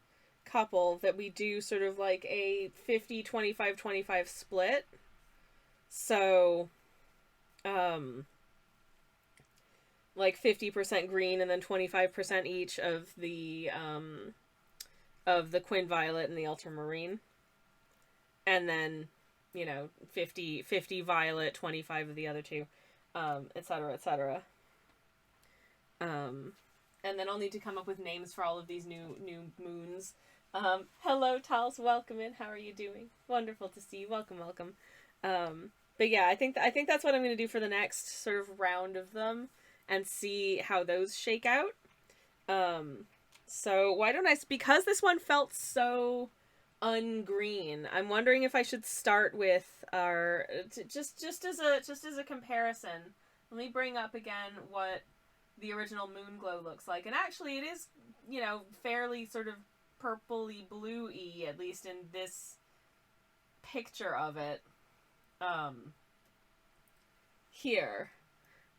couple that we do sort of like a 50-25-25 split. So like 50% green and then 25% each of the Quin Violet and the Ultramarine. And then, 50 violet, 25 of the other two, etc., etc. And then I'll need to come up with names for all of these new moons. Hello, Tals, welcome in. How are you doing? Wonderful to see you. Welcome. But yeah, I think that's what I'm going to do for the next sort of round of them and see how those shake out. So why don't because this one felt so ungreen, I'm wondering if I should start with our just as a comparison. Let me bring up again what the original Moon Glow looks like, and actually it is fairly sort of purpley blue-y, at least in this picture of it here,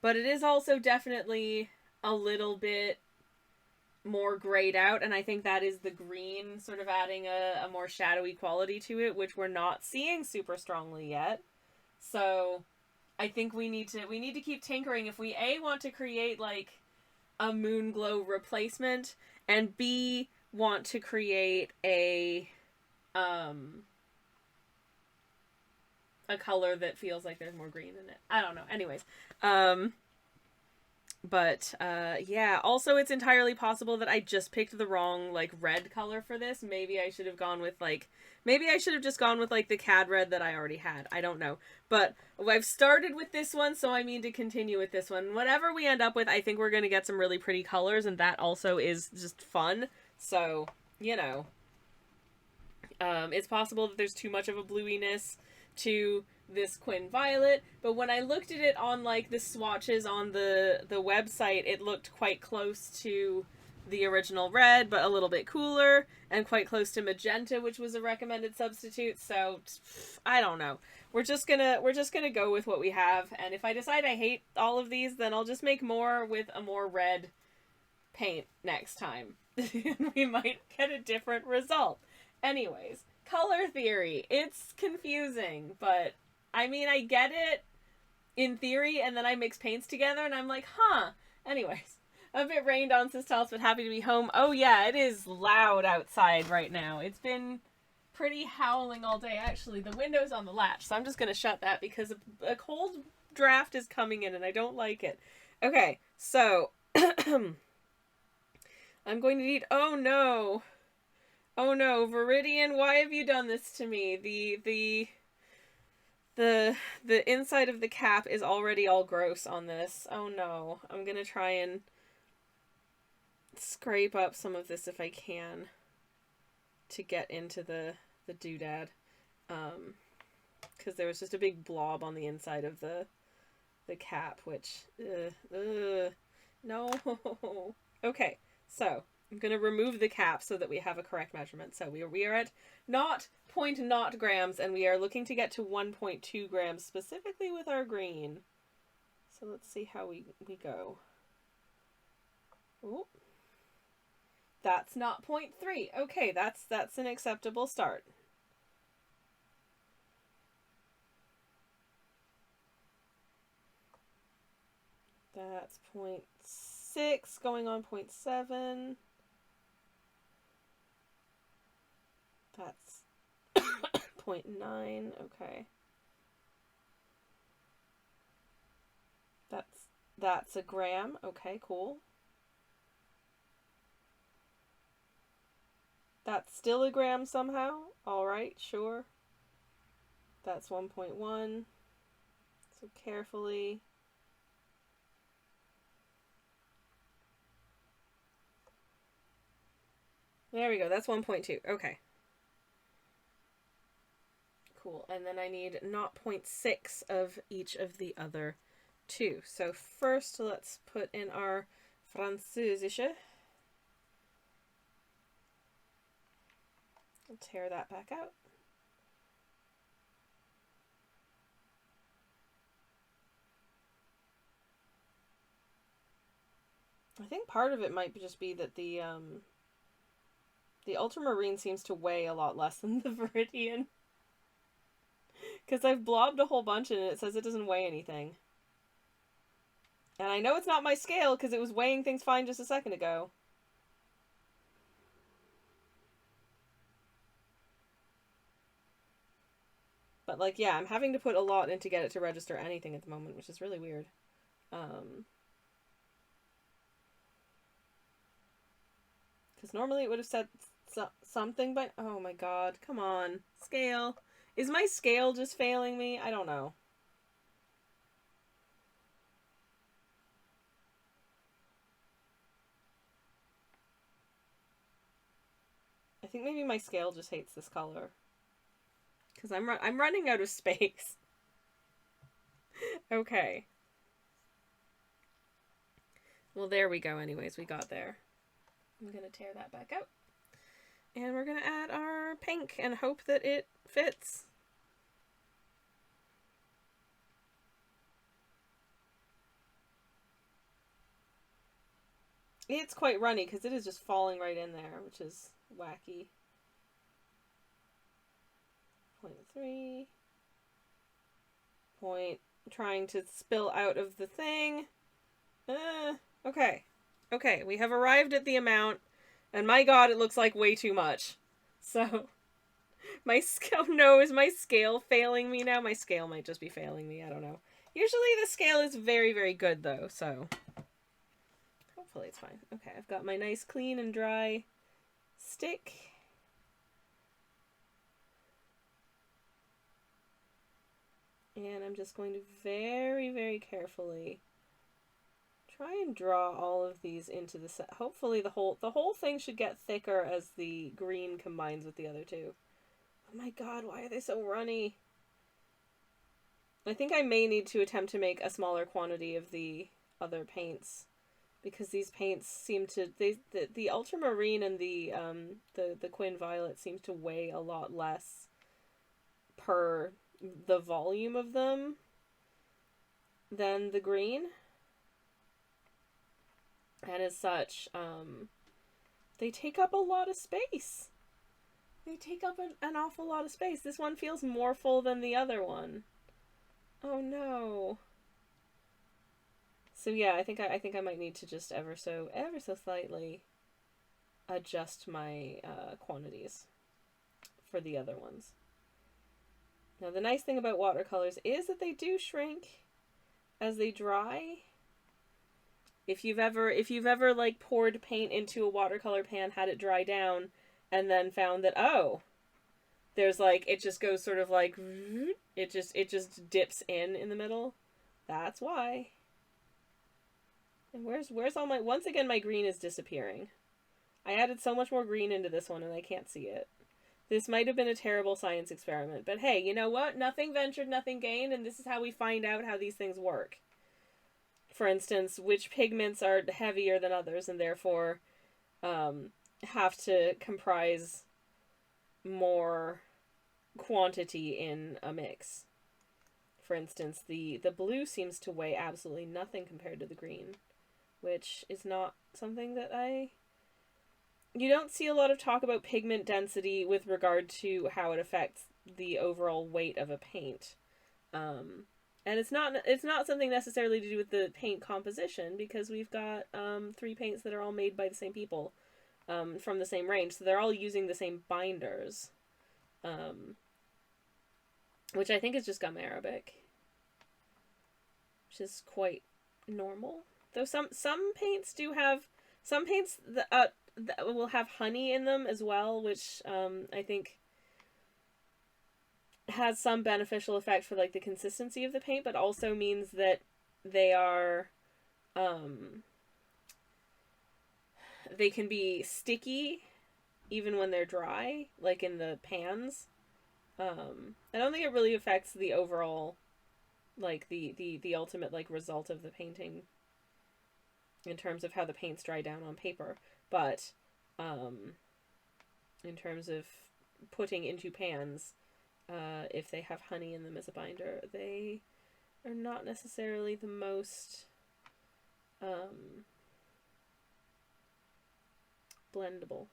but it is also definitely a little bit more grayed out, and I think that is the green sort of adding a more shadowy quality to it, which we're not seeing super strongly yet. So I think we need to keep tinkering if we want to create like a Moon Glow replacement, and B, want to create a color that feels like there's more green in it. I don't know. Anyways, but yeah, also it's entirely possible that I just picked the wrong like red color for this. Maybe I should have just gone with like the cad red that I already had. I don't know. But I've started with this one, so I mean to continue with this one. Whatever we end up with, I think we're going to get some really pretty colors, and that also is just fun. So, it's possible that there's too much of a bluiness to this Quin Violet, but when I looked at it on like the swatches on the website, it looked quite close to the original red, but a little bit cooler, and quite close to magenta, which was a recommended substitute. So I don't know. We're just gonna go with what we have, and if I decide I hate all of these, then I'll just make more with a more red paint next time. We might get a different result. Anyways, color theory. It's confusing, but I mean, I get it in theory, and then I mix paints together, and I'm like, huh. Anyways, A bit rained on, says Tals, but happy to be home. Oh yeah, it is loud outside right now. It's been pretty howling all day. Actually, the window's on the latch, so I'm just gonna shut that because a cold draft is coming in and I don't like it. Okay, so I'm going to need. Oh no! Oh no, Viridian, why have you done this to me? The inside of the cap is already all gross on this. Oh no. I'm gonna try and scrape up some of this if I can to get into the doodad. Because there was just a big blob on the inside of the cap, which no. Okay, so I'm gonna remove the cap so that we have a correct measurement. So we are at 0.0 grams, and we are looking to get to 1.2 grams specifically with our green. So let's see how we go. Ooh. That's not 0.3. Okay, that's an acceptable start. That's 0.6 going on 0.7. That's 0.9. Okay. That's a gram. Okay, cool. That's still a gram somehow. All right, sure. That's 1.1. So carefully. There we go. That's 1.2. Okay. Cool. And then I need 0.6 of each of the other two. So first, let's put in our Französische. I'll tear that back out. I think part of it might just be that the ultramarine seems to weigh a lot less than the Viridian. Because I've blobbed a whole bunch and it says it doesn't weigh anything. And I know it's not my scale because it was weighing things fine just a second ago. But like, yeah, I'm having to put a lot in to get it to register anything at the moment, which is really weird. Because normally it would have said something, but oh my god, come on. Scale. Is my scale just failing me? I don't know. I think maybe my scale just hates this color. Because I'm running out of space. Okay. Well, there we go anyways. We got there. I'm going to tear that back out. And we're going to add our pink and hope that it fits. It's quite runny because it is just falling right in there, which is wacky. 0.3. Trying to spill out of the thing. Okay. Okay, we have arrived at the amount, and my god, it looks like way too much. So, my scale, no, is my scale failing me now? My scale might just be failing me, I don't know. Usually the scale is very, very good, though, so hopefully it's fine. Okay, I've got my nice clean and dry stick. And I'm just going to very, very carefully try and draw all of these into the set. Hopefully the whole thing should get thicker as the green combines with the other two. Oh my god, why are they so runny? I think I may need to attempt to make a smaller quantity of the other paints, because these paints seem to the ultramarine and the Quinn Violet seems to weigh a lot less per the volume of them than the green. And as such, they take up a lot of space. They take up an awful lot of space. This one feels more full than the other one. Oh no. So yeah, I think I might need to just ever so slightly adjust my quantities for the other ones. Now the nice thing about watercolors is that they do shrink as they dry. If you've ever like poured paint into a watercolor pan, had it dry down, and then found that, oh, there's like, it just goes sort of like, it just dips in the middle. That's why. And where's all my, once again my green is disappearing. I added so much more green into this one and I can't see it. This might have been a terrible science experiment, but hey, you know what? Nothing ventured, nothing gained, and this is how we find out how these things work. For instance, which pigments are heavier than others and therefore have to comprise more quantity in a mix. For instance, the blue seems to weigh absolutely nothing compared to the green, which is not something that you don't see a lot of talk about pigment density with regard to how it affects the overall weight of a paint. And it's not something necessarily to do with the paint composition, because we've got 3 paints that are all made by the same people from the same range, so they're all using the same binders, which I think is just gum arabic, which is quite normal. Though some paints do have that will have honey in them as well, which I think has some beneficial effect for like the consistency of the paint, but also means that they are they can be sticky even when they're dry, like in the pans. I don't think it really affects the overall, like the ultimate like result of the painting in terms of how the paints dry down on paper, but in terms of putting into pans, if they have honey in them as a binder, they are not necessarily the most blendable.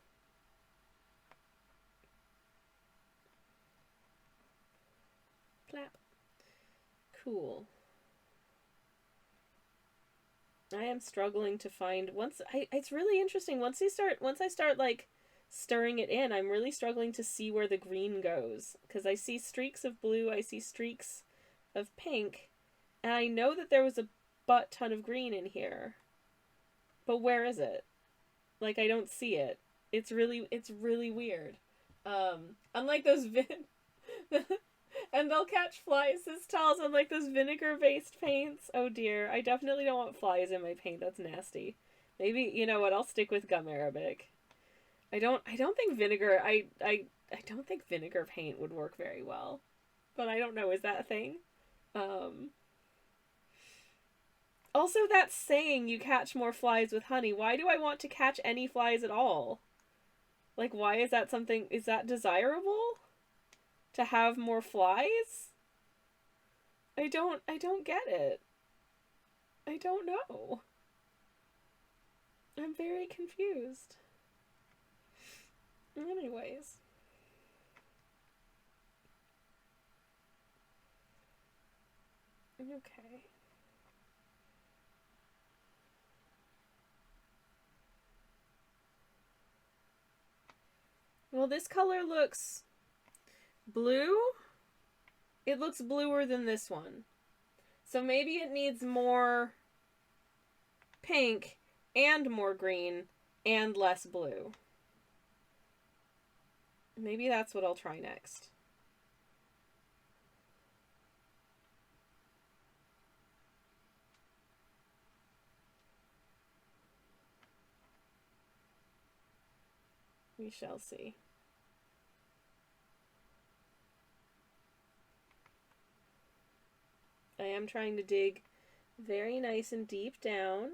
Clap. Cool. I am struggling to find it's really interesting once I start like stirring it in, I'm really struggling to see where the green goes, because I see streaks of blue, I see streaks of pink, and I know that there was a butt ton of green in here. But where is it? Like, I don't see it. It's really weird. Unlike those and they'll catch flies, this tells, unlike those vinegar-based paints. Oh dear, I definitely don't want flies in my paint. That's nasty. Maybe, you know what, I'll stick with gum arabic. I don't think vinegar, I don't think vinegar paint would work very well. But I don't know, is that a thing? Also, that saying, you catch more flies with honey. Why do I want to catch any flies at all? Like, why is that something, is that desirable? To have more flies? I don't get it. I don't know. I'm very confused. Anyways. Okay. Well, this color looks blue. It looks bluer than this one. So maybe it needs more pink and more green and less blue. Maybe that's what I'll try next. We shall see. I am trying to dig very nice and deep down.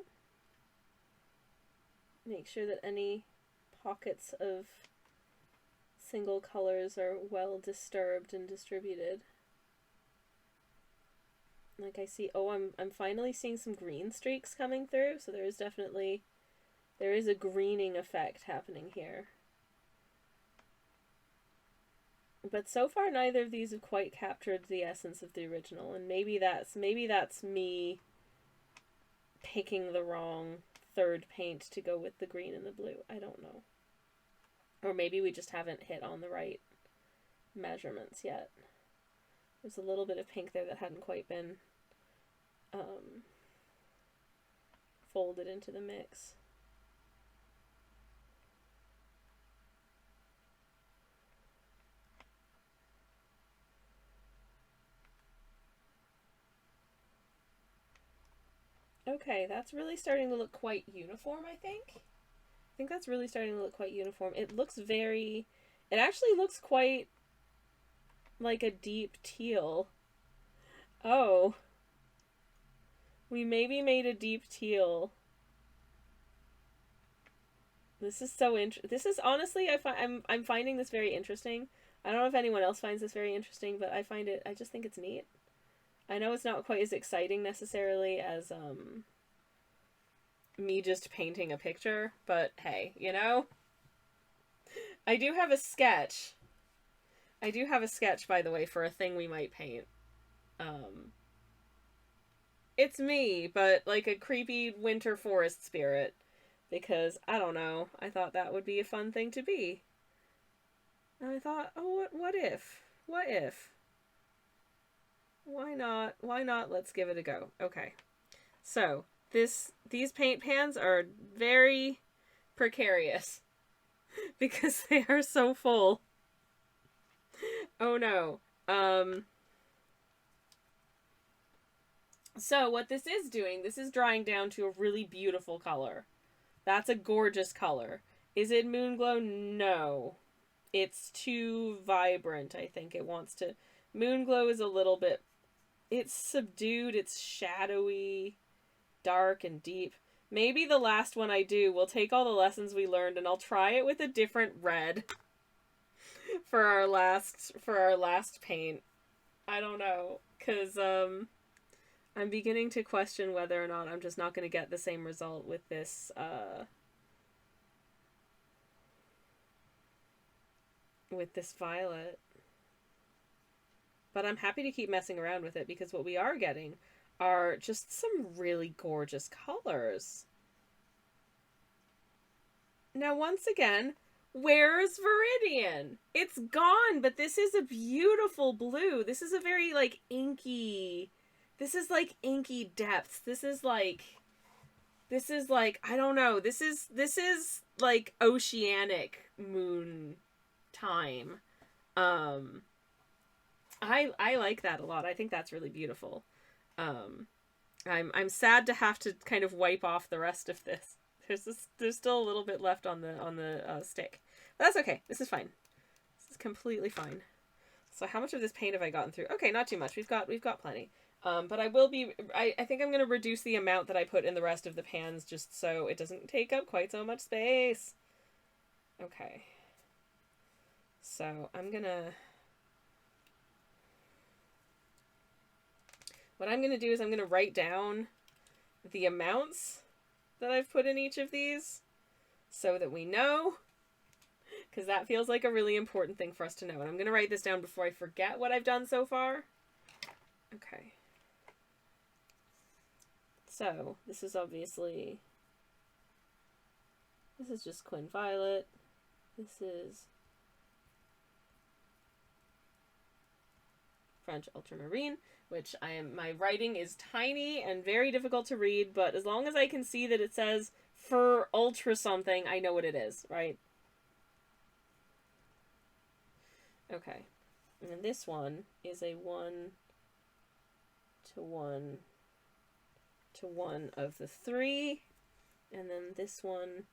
Make sure that any pockets of single colors are well disturbed and distributed. Like I see, oh, I'm finally seeing some green streaks coming through, so there is a greening effect happening here. But so far neither of these have quite captured the essence of the original, and maybe that's me picking the wrong third paint to go with the green and the blue. I don't know. Or maybe we just haven't hit on the right measurements yet. There's a little bit of pink there that hadn't quite been folded into the mix. Okay, that's really starting to look quite uniform, I think. I think that's really starting to look quite uniform. It looks very... It actually looks quite like a deep teal. Oh. We maybe made a deep teal. This is so this is honestly, I'm finding this very interesting. I don't know if anyone else finds this very interesting, but I just think it's neat. I know it's not quite as exciting necessarily as me just painting a picture, but hey, you know? I do have a sketch. I do have a sketch, by the way, for a thing we might paint. It's me, but like a creepy winter forest spirit. Because, I don't know, I thought that would be a fun thing to be. And I thought, oh, what if? What if? Why not? Why not? Let's give it a go. Okay. So, these paint pans are very precarious. Because they are so full. Oh no. So what this is doing, this is drying down to a really beautiful color. That's a gorgeous color. Is it Moonglow? No. It's too vibrant, I think. It wants to... Moonglow is a little bit... It's subdued, it's shadowy, dark and deep. Maybe the last one I do will take all the lessons we learned and I'll try it with a different red for our last paint. I don't know, because I'm beginning to question whether or not I'm just not going to get the same result with this violet. But I'm happy to keep messing around with it because what we are getting are just some really gorgeous colors. Now, once again, where's Viridian? It's gone, but this is a beautiful blue. This is a very, like, inky... This is, like, inky depths. This is, like, I don't know. This is, like, oceanic moon time. I like that a lot. I think that's really beautiful. I'm sad to have to kind of wipe off the rest of this. There's still a little bit left on the stick. But that's okay. This is fine. This is completely fine. So how much of this paint have I gotten through? Okay, not too much. We've got plenty. But I think I'm going to reduce the amount that I put in the rest of the pans just so it doesn't take up quite so much space. Okay. So what I'm going to do is I'm going to write down the amounts that I've put in each of these so that we know, because that feels like a really important thing for us to know. And I'm going to write this down before I forget what I've done so far. Okay. So, this is just Quinn Violet. This is French Ultramarine, which my writing is tiny and very difficult to read, but as long as I can see that it says for ultra something, I know what it is, right? Okay. And then this one is a 1-to-1 of the 3. And then this one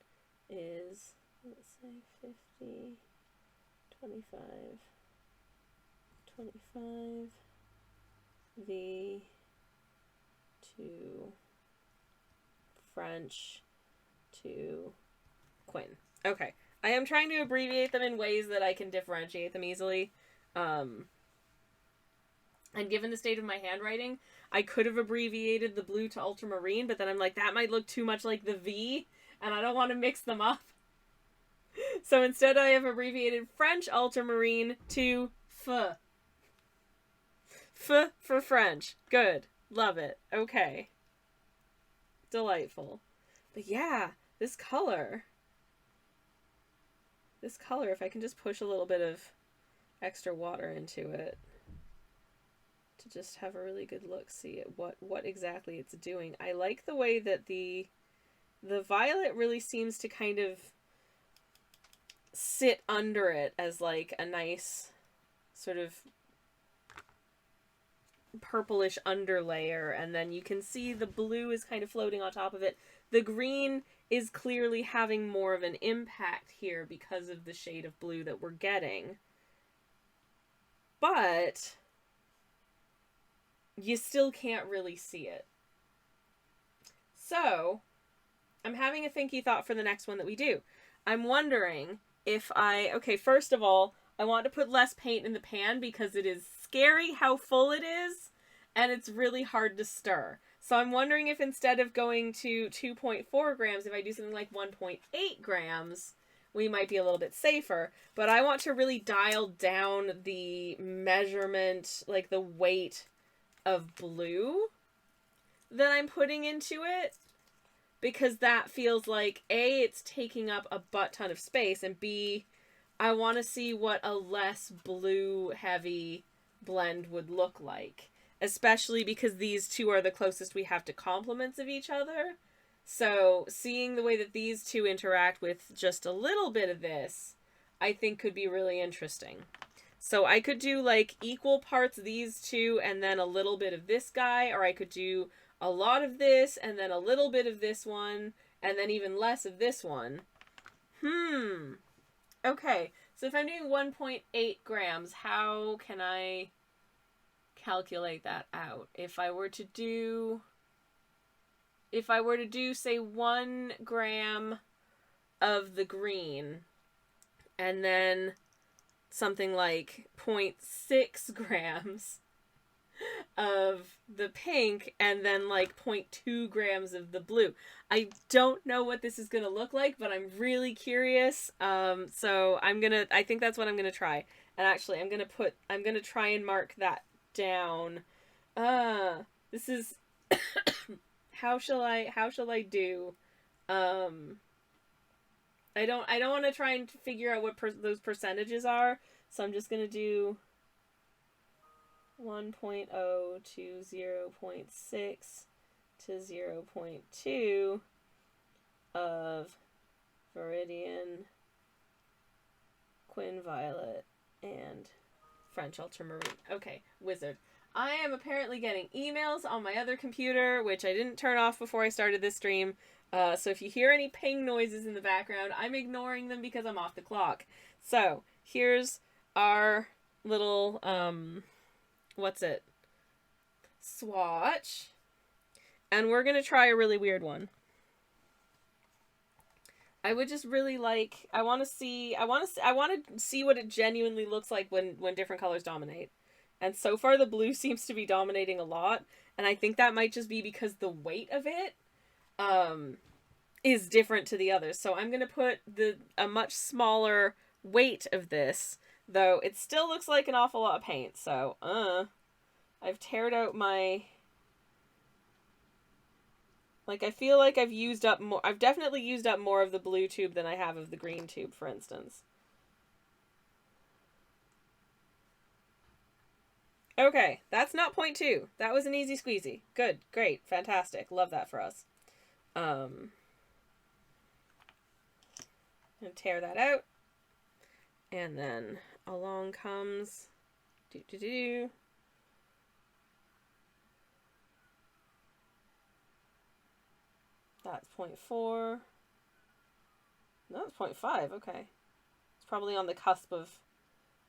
is, let's say, 50, 25, 25, V, 2, French, 2, Quinn. Okay. I am trying to abbreviate them in ways that I can differentiate them easily. And given the state of my handwriting, I could have abbreviated the blue to ultramarine, but then I'm like, that might look too much like the V, and I don't want to mix them up. So instead I have abbreviated French ultramarine to F. F for French. Good. Love it. Okay. Delightful. But yeah, this color, if I can just push a little bit of extra water into it to just have a really good look, see at what exactly it's doing. I like the way that the violet really seems to kind of sit under it as like a nice sort of purplish underlayer, and then you can see the blue is kind of floating on top of it. The green is clearly having more of an impact here because of the shade of blue that we're getting. But you still can't really see it. So, I'm having a thinky thought for the next one that we do. I'm wondering if okay, first of all, I want to put less paint in the pan because it is scary how full it is, and it's really hard to stir. So I'm wondering if instead of going to 2.4 grams, if I do something like 1.8 grams, we might be a little bit safer. But I want to really dial down the measurement, like the weight of blue that I'm putting into it, because that feels like, A, it's taking up a butt ton of space, and B, I want to see what a less blue heavy blend would look like, especially because these two are the closest we have to complements of each other. So seeing the way that these two interact with just a little bit of this, I think could be really interesting. So I could do like equal parts these two and then a little bit of this guy, or I could do a lot of this and then a little bit of this one and then even less of this one. Okay, so if I'm doing 1.8 grams, how can I calculate that out? If I were to do, say 1 gram of the green and then something like 0.6 grams of the pink and then like 0.2 grams of the blue. I don't know what this is going to look like, but I'm really curious. So I think that's what I'm going to try. And actually I'm going to try and mark that down. This is, how shall I do? I don't want to try and figure out what those percentages are. So I'm just going to do 1.0 to 0.6 to 0.2 of Viridian, Quin Violet, and French Ultramarine. Okay, wizard. I am apparently getting emails on my other computer, which I didn't turn off before I started this stream. So if you hear any ping noises in the background, I'm ignoring them because I'm off the clock. So here's our little, swatch. And we're going to try a really weird one. I would just really like, I want to see what it genuinely looks like when different colors dominate. And so far the blue seems to be dominating a lot, and I think that might just be because the weight of it is different to the others. So I'm going to put a much smaller weight of this, though it still looks like an awful lot of paint. So, I've teared out my, like, I feel like I've definitely used up more of the blue tube than I have of the green tube, for instance. Okay, that's not 0.2. That was an easy squeezy. Good, great, fantastic. Love that for us. I'm gonna tear that out. And then along comes That's 0.4. No, it's 0.5. Okay. It's probably on the cusp of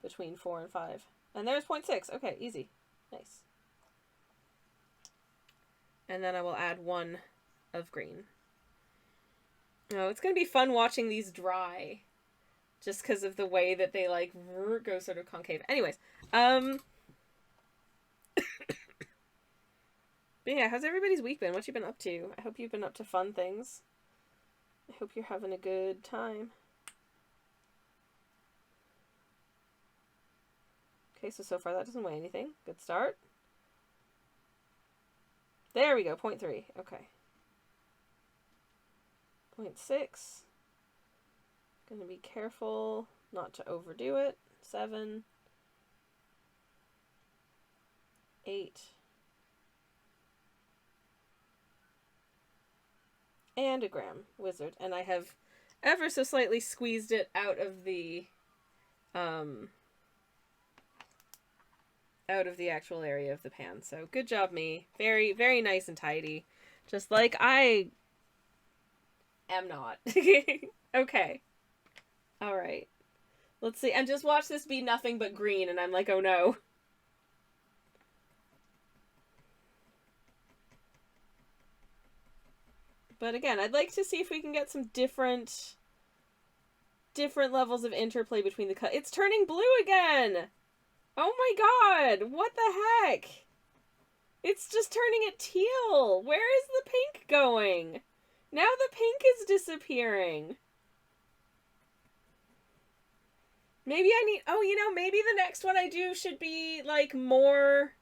between 4 and 5. And there's 0.6. Okay, easy. Nice. And then I will add 1 of green. Oh, it's going to be fun watching these dry. Just because of the way that they, like, go sort of concave. Anyways. But yeah, how's everybody's week been? What you been up to? I hope you've been up to fun things. I hope you're having a good time. Okay, so far that doesn't weigh anything. Good start. There we go, 0.3. Okay. 6.6. Gonna be careful not to overdo it. 7, 8, and a gram wizard. And I have ever so slightly squeezed it out of the actual area of the pan. So good job, me. Very, very nice and tidy. Just like I am not. Okay. All right. Let's see. And just watch this be nothing but green, and I'm like, oh no. But again, I'd like to see if we can get some different levels of interplay between the colors. It's turning blue again! Oh my god! What the heck? It's just turning it teal! Where is the pink going? Now the pink is disappearing. Maybe I need... Oh, you know, maybe the next one I do should be, like, more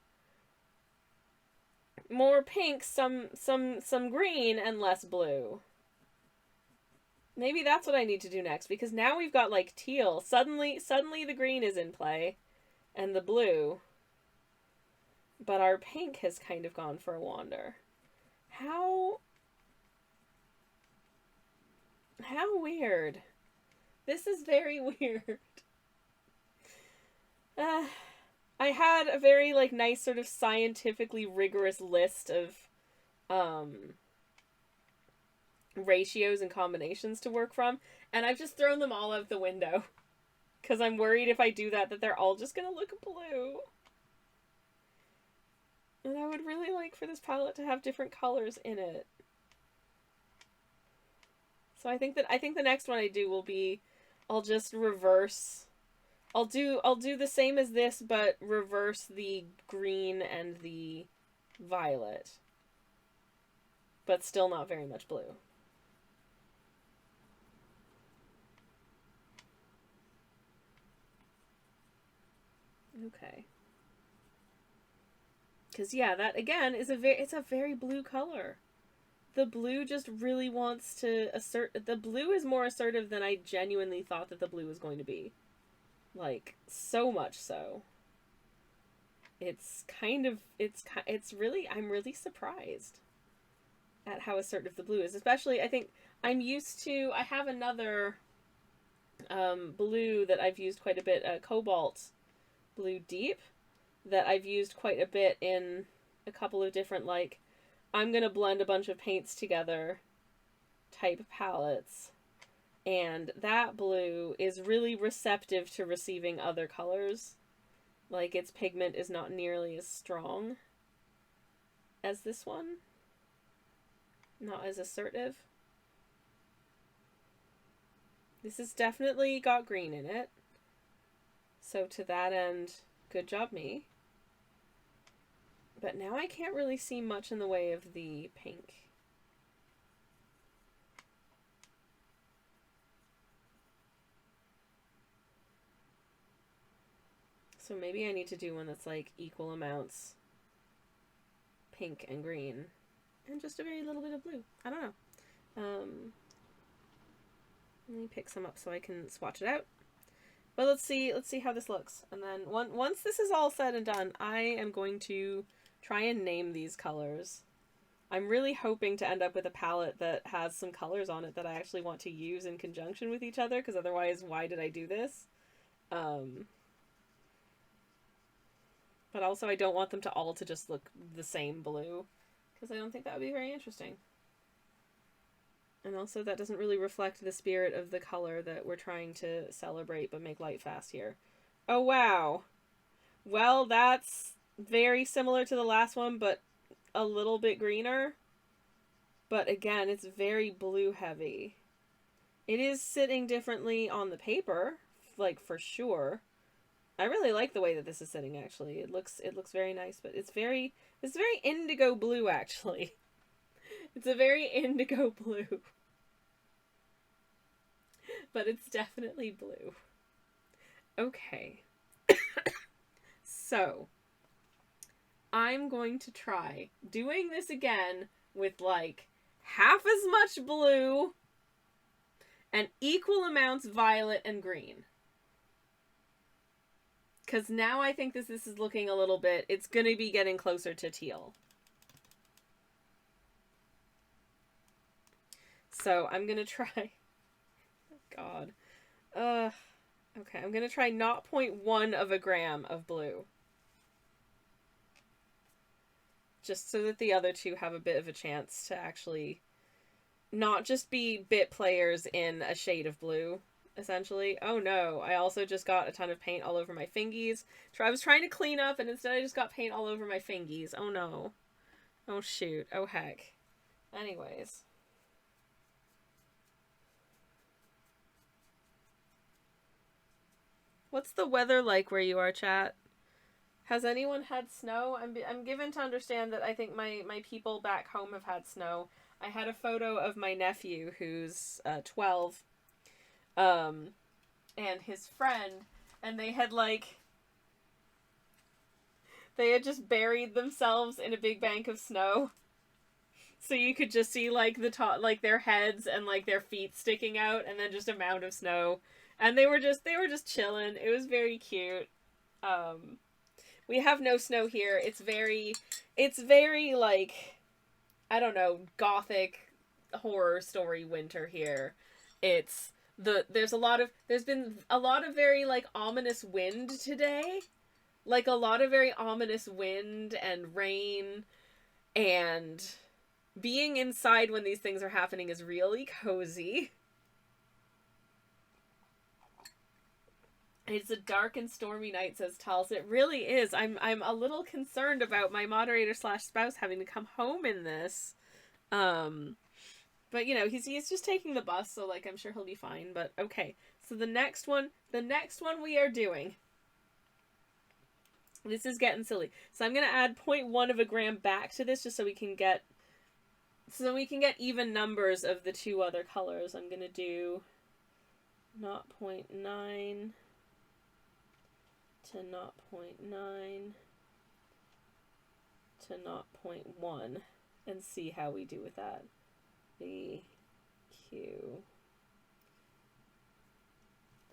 pink, some green, and less blue. Maybe that's what I need to do next, because now we've got, like, teal. Suddenly the green is in play, and the blue. But our pink has kind of gone for a wander. How weird. This is very weird. I had a very, like, nice sort of scientifically rigorous list of, ratios and combinations to work from, and I've just thrown them all out the window. Because I'm worried if I do that they're all just gonna look blue. And I would really like for this palette to have different colors in it. So I think the next one I do will be, I'll just reverse... I'll do the same as this, but reverse the green and the violet. But still not very much blue. Okay. Because, yeah, that, again, is it's a very blue color. The blue just really wants to assert... The blue is more assertive than I genuinely thought that the blue was going to be. Like, so much so. It's kind of... It's really... I'm really surprised at how assertive the blue is. Especially, I think, I'm used to... I have another blue that I've used quite a bit, Cobalt Blue Deep, that I've used quite a bit in a couple of different, like, I'm gonna blend a bunch of paints together type palettes. And that blue is really receptive to receiving other colors. Like, its pigment is not nearly as strong as this one. Not as assertive. This has definitely got green in it. So to that end, good job, me. But now I can't really see much in the way of the pink. So maybe I need to do one that's like equal amounts pink and green. And just a very little bit of blue. I don't know. Let me pick some up so I can swatch it out. But let's see how this looks. And then once this is all said and done, I am going to try and name these colors. I'm really hoping to end up with a palette that has some colors on it that I actually want to use in conjunction with each other, because otherwise, why did I do this? But also I don't want them to all just look the same blue, because I don't think that would be very interesting. And also that doesn't really reflect the spirit of the color that we're trying to celebrate but make light fast here. Oh wow! Well, that's very similar to the last one, but a little bit greener. But again, it's very blue heavy. It is sitting differently on the paper, like, for sure. I really like the way that this is sitting, actually. It looks very nice, but it's very indigo blue, actually. It's a very indigo blue. But it's definitely blue. Okay. So, I'm going to try doing this again with, like, half as much blue and equal amounts violet and green. Because now I think this is looking a little bit, it's going to be getting closer to teal. So I'm going to try, God. Okay, I'm going to try 0.1 of a gram of blue. Just so that the other two have a bit of a chance to actually not just be bit players in a shade of blue, essentially. Oh no, I also just got a ton of paint all over my fingies. I was trying to clean up and instead I just got paint all over my fingies. Oh no. Oh shoot. Oh heck. Anyways. What's the weather like where you are, chat? Has anyone had snow? I'm given to understand that I think my people back home have had snow. I had a photo of my nephew who's 12 and his friend, and they had just buried themselves in a big bank of snow. So you could just see the top, their heads and their feet sticking out, and then just a mound of snow. And they were just chilling. It was very cute. We have no snow here. It's very I don't know, gothic horror story winter here. There's been a lot of very ominous wind today. A lot of very ominous wind and rain, and being inside when these things are happening is really cozy. It's a dark and stormy night, says Tals. It really is. I'm a little concerned about my moderator / spouse having to come home in this. But he's just taking the bus, so I'm sure he'll be fine. But okay. So the next one we are doing. This is getting silly. So I'm gonna add 0.1 of a gram back to this just so we can get even numbers of the two other colors. I'm gonna do 0.9 to 0.9 to 0.1 and see how we do with that. B, Q,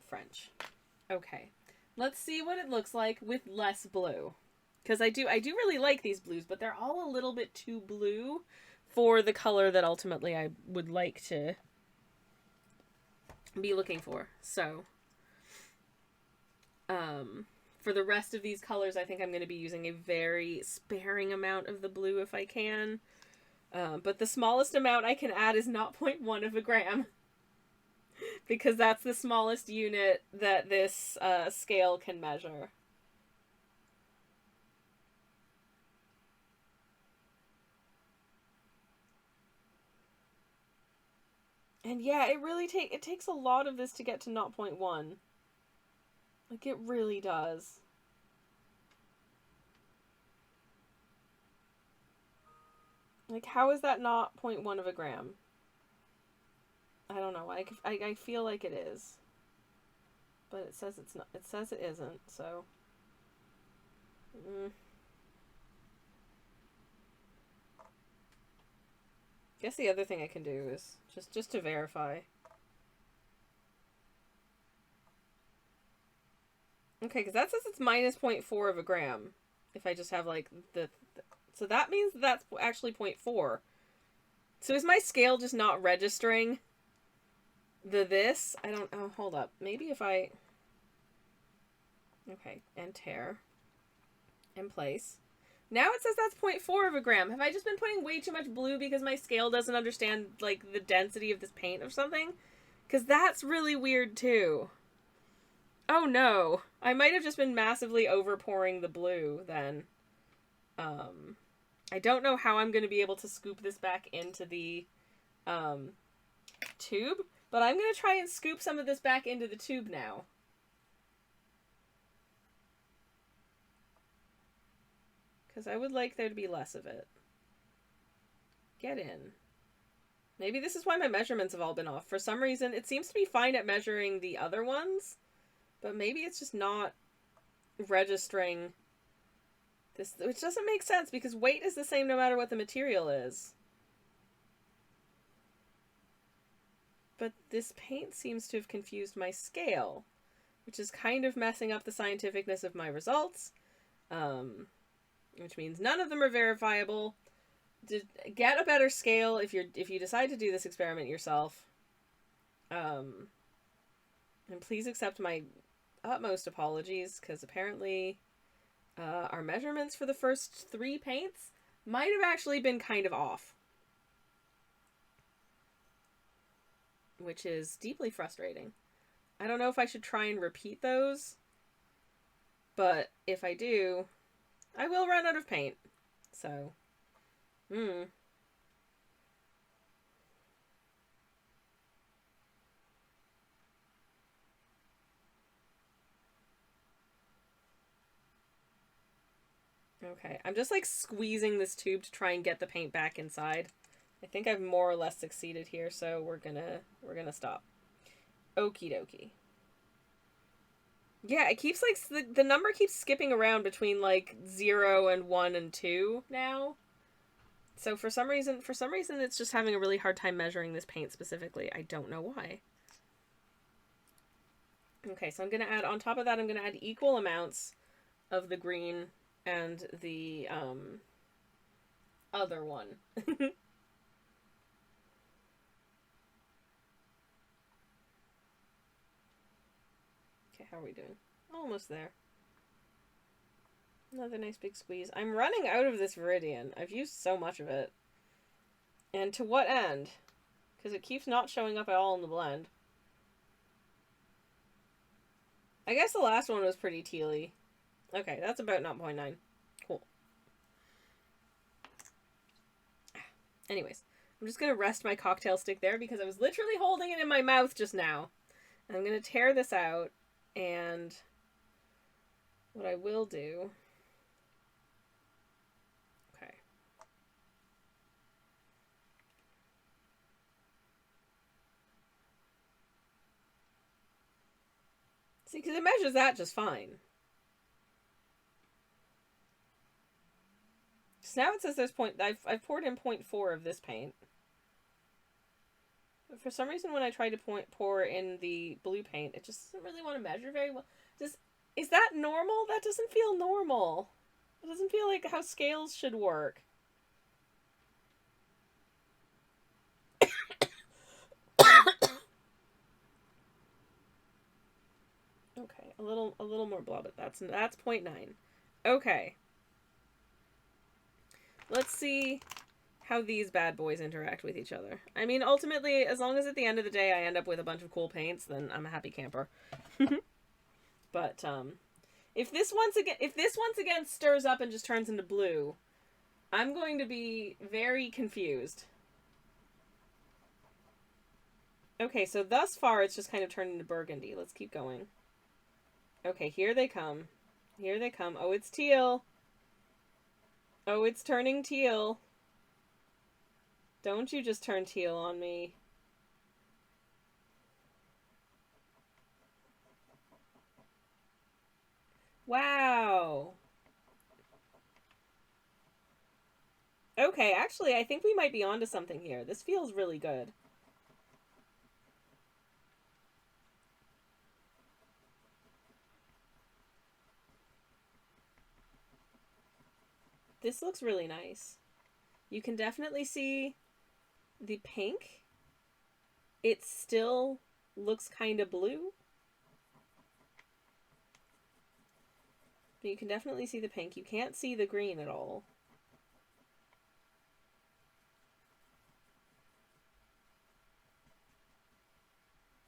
French. Okay. Let's see what it looks like with less blue. Because I do really like these blues, but they're all a little bit too blue for the color that ultimately I would like to be looking for. So, for the rest of these colors, I think I'm going to be using a very sparing amount of the blue if I can. But the smallest amount I can add is 0.1 of a gram. Because that's the smallest unit that this scale can measure. And yeah, it takes a lot of this to get to 0.1. It really does. How is that not 0.1 of a gram? I don't know. I feel like it is. But it says it's not. It says it isn't, so. Guess the other thing I can do is just to verify. Okay, because that says it's minus 0.4 of a gram. If I just have so that means that's actually 0.4. So is my scale just not registering this? I don't, oh, hold up. Maybe if I, okay, and tear, and place. Now it says that's 0.4 of a gram. Have I just been putting way too much blue because my scale doesn't understand, the density of this paint or something? Because that's really weird, too. Oh, no. I might have just been massively overpouring the blue, then. I don't know how I'm going to be able to scoop this back into the, tube, but I'm going to try and scoop some of this back into the tube now. Because I would like there to be less of it. Get in. Maybe this is why my measurements have all been off. For some reason, it seems to be fine at measuring the other ones, but maybe it's just not registering this, which doesn't make sense because weight is the same no matter what the material is. But this paint seems to have confused my scale, which is kind of messing up the scientificness of my results. Which means none of them are verifiable. Get a better scale if you decide to do this experiment yourself. And please accept my utmost apologies, because apparently our measurements for the first 3 paints might have actually been kind of off. Which is deeply frustrating. I don't know if I should try and repeat those, but if I do, I will run out of paint. So, Okay, I'm just like squeezing this tube to try and get the paint back inside. I think I've more or less succeeded here, so we're gonna stop. Okie dokie. Yeah, it keeps like the number keeps skipping around between like 0 and 1 and 2 now. So for some reason it's just having a really hard time measuring this paint specifically. I don't know why. Okay, so I'm gonna add, on top of that, I'm gonna add equal amounts of the green and the other one. Okay, how are we doing? Almost there. Another nice big squeeze. I'm running out of this Viridian. I've used so much of it. And to what end? Because it keeps not showing up at all in the blend. I guess the last one was pretty tealy. Okay, that's about 0.9. Cool. Anyways, I'm just going to rest my cocktail stick there because I was literally holding it in my mouth just now. I'm going to tear this out, and what I will do... Okay. See, because it measures that just fine. So now it says there's I've poured in 0.4 of this paint. But for some reason when I try to pour in the blue paint, it just doesn't really want to measure very well. Is that normal? That doesn't feel normal. It doesn't feel like how scales should work. Okay, a little more blah, but that's 0.9. Okay. Let's see how these bad boys interact with each other. I mean, ultimately, as long as at the end of the day I end up with a bunch of cool paints, then I'm a happy camper. But if this once again stirs up and just turns into blue, I'm going to be very confused. Okay, so thus far it's just kind of turned into burgundy. Let's keep going. Okay, here they come. Here they come. Oh, it's teal. Oh, it's turning teal. Don't you just turn teal on me. Wow. Okay, actually, I think we might be onto something here. This feels really good. This looks really nice. You can definitely see the pink. It still looks kind of blue. But you can definitely see the pink. You can't see the green at all.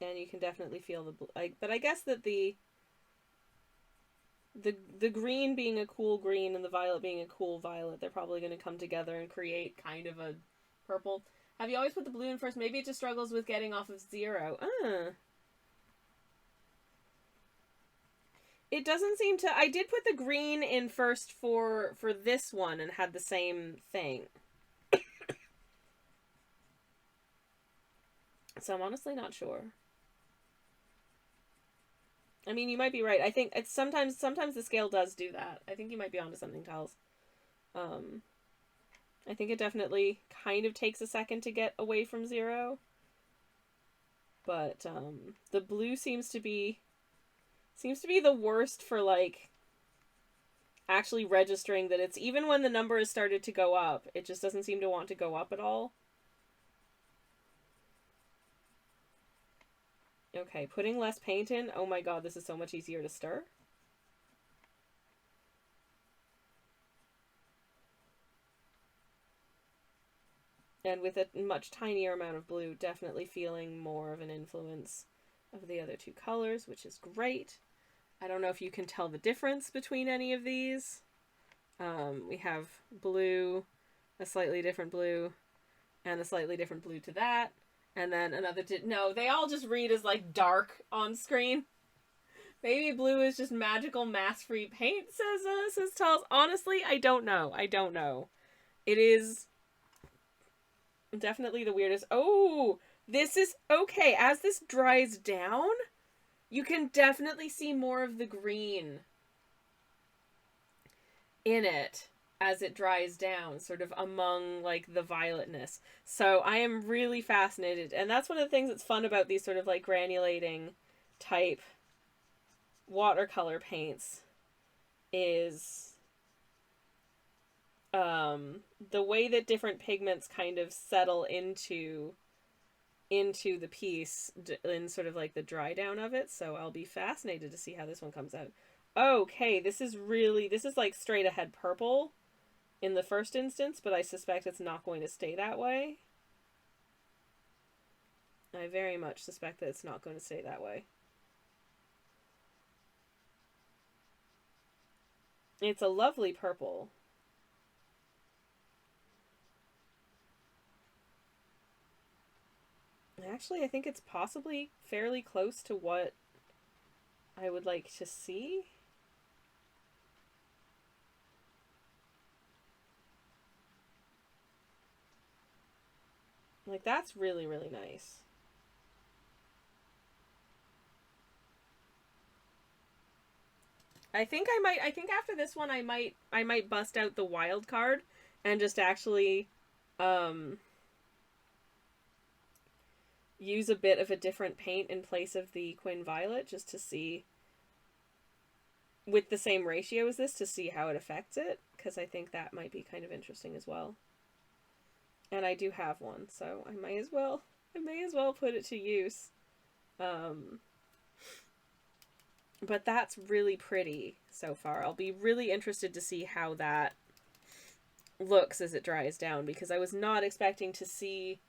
And you can definitely feel the blue. But I guess that the green being a cool green and the violet being a cool violet, they're probably going to come together and create kind of a purple. Have you always put the blue in first? Maybe it just struggles with getting off of 0. It doesn't seem to... I did put the green in first for this one and had the same thing. So I'm honestly not sure. I mean, you might be right. I think it's sometimes the scale does do that. I think you might be onto something, Tals. I think it definitely kind of takes a second to get away from 0. But the blue seems to be the worst for like actually registering that it's, even when the number has started to go up, it just doesn't seem to want to go up at all. Okay, putting less paint in. Oh my god, this is so much easier to stir. And with a much tinier amount of blue, definitely feeling more of an influence of the other two colors, which is great. I don't know if you can tell the difference between any of these. We have blue, a slightly different blue, and a slightly different blue to that. And then another no, they all just read as like dark on screen. Maybe blue is just magical mass-free paint, says Tells. Honestly, I don't know. It is definitely the weirdest. Oh, this is okay. As this dries down, you can definitely see more of the green in it as it dries down, sort of among like the violetness. So I am really fascinated, and that's one of the things that's fun about these sort of like granulating type watercolor paints is the way that different pigments kind of settle into the piece in sort of like the dry down of it. So I'll be fascinated to see how this one comes out. Okay, this is like straight ahead purple in the first instance, but I suspect it's not going to stay that way. I very much suspect that it's not going to stay that way. It's a lovely purple. Actually, I think it's possibly fairly close to what I would like to see. Like, that's really, really nice. I think after this one I might bust out the wild card and just actually use a bit of a different paint in place of the Quin Violet, just to see, with the same ratio as this, to see how it affects it, because I think that might be kind of interesting as well. And I do have one, so I may as well put it to use. But that's really pretty so far. I'll be really interested to see how that looks as it dries down, because I was not expecting to see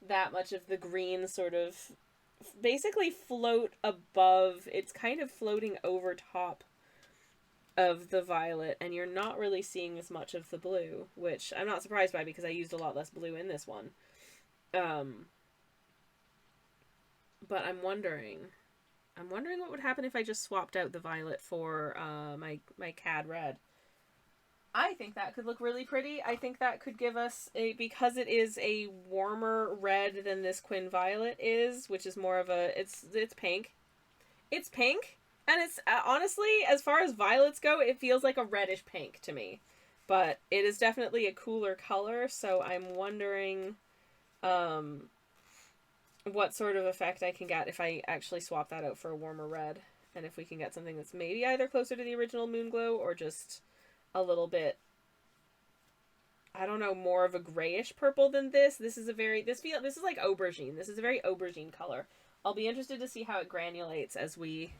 that much of the green sort of basically float above. It's kind of floating over top of the violet, and you're not really seeing as much of the blue, which I'm not surprised by because I used a lot less blue in this one. But I'm wondering what would happen if I just swapped out the violet for my cad red. I think that could look really pretty. I think that could give us because it is a warmer red than this Quin Violet is, which is more of a, it's pink. It's pink, and it's honestly, as far as violets go, it feels like a reddish pink to me. But it is definitely a cooler color, so I'm wondering what sort of effect I can get if I actually swap that out for a warmer red, and if we can get something that's maybe either closer to the original Moonglow or just a little bit, I don't know, more of a grayish purple than this. This is like aubergine. This is a very aubergine color. I'll be interested to see how it granulates as we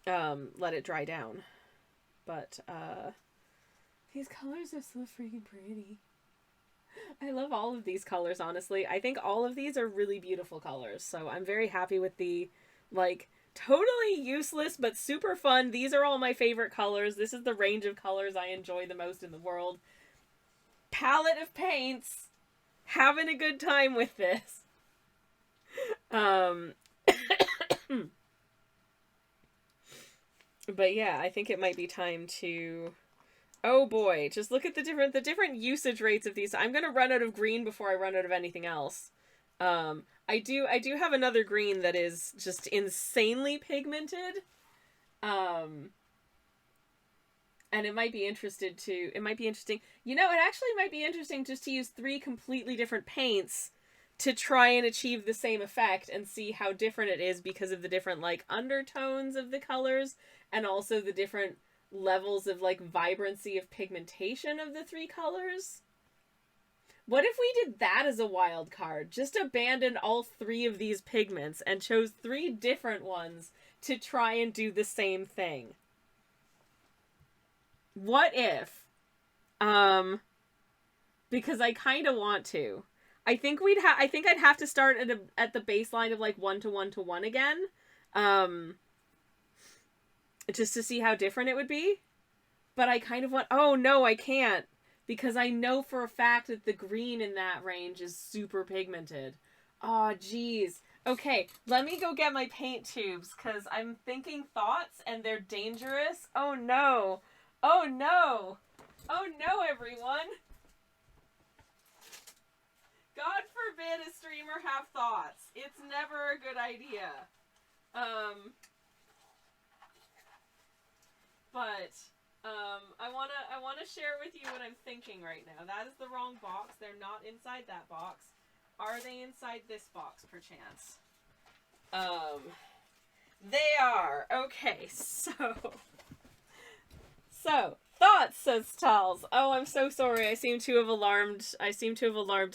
let it dry down. But these colors are so freaking pretty. I love all of these colors, honestly. I think all of these are really beautiful colors. So I'm very happy with the, like, totally useless but super fun. These are all my favorite colors. This is the range of colors I enjoy the most in the world. Palette of paints. Having a good time with this. But yeah, I think it might be time to... Oh boy, just look at the different usage rates of these. I'm gonna run out of green before I run out of anything else. I do have another green that is just insanely pigmented. And it might be interesting. You know, it actually might be interesting just to use 3 completely different paints to try and achieve the same effect and see how different it is because of the different, like, undertones of the colors and also the different levels of, like, vibrancy of pigmentation of the three colors. What if we did that as a wild card? Just abandoned all three of these pigments and chose three different ones to try and do the same thing. What if? Because I kind of want to. I think I'd have to start at the baseline of like 1 to 1 to 1 again. Just to see how different it would be. But I kind of want... Oh, no, I can't. Because I know for a fact that the green in that range is super pigmented. Oh, jeez. Okay, let me go get my paint tubes, because I'm thinking thoughts, and they're dangerous. Oh, no. Oh, no. Oh, no, everyone. God forbid a streamer have thoughts. It's never a good idea. I wanna share with you what I'm thinking right now. That is the wrong box. They're not inside that box. Are they inside this box, perchance? They are. Okay, so thoughts, says Talz. Oh, I'm so sorry. I seem to have alarmed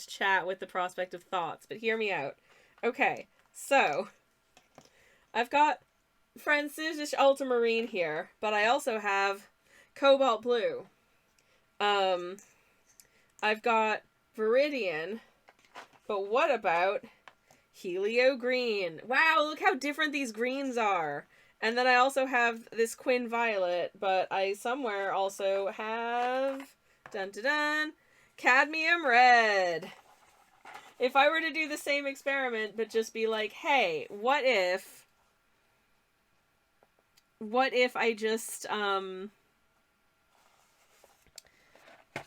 chat with the prospect of thoughts, but hear me out. Okay, so I've got Französisch Ultramarine here, but I also have Cobalt Blue. I've got Viridian, but what about Helio Green? Wow, look how different these greens are. And then I also have this Quin Violet, but I somewhere also have... Dun dun dun! Cadmium Red! If I were to do the same experiment, but just be like, hey, what if I just,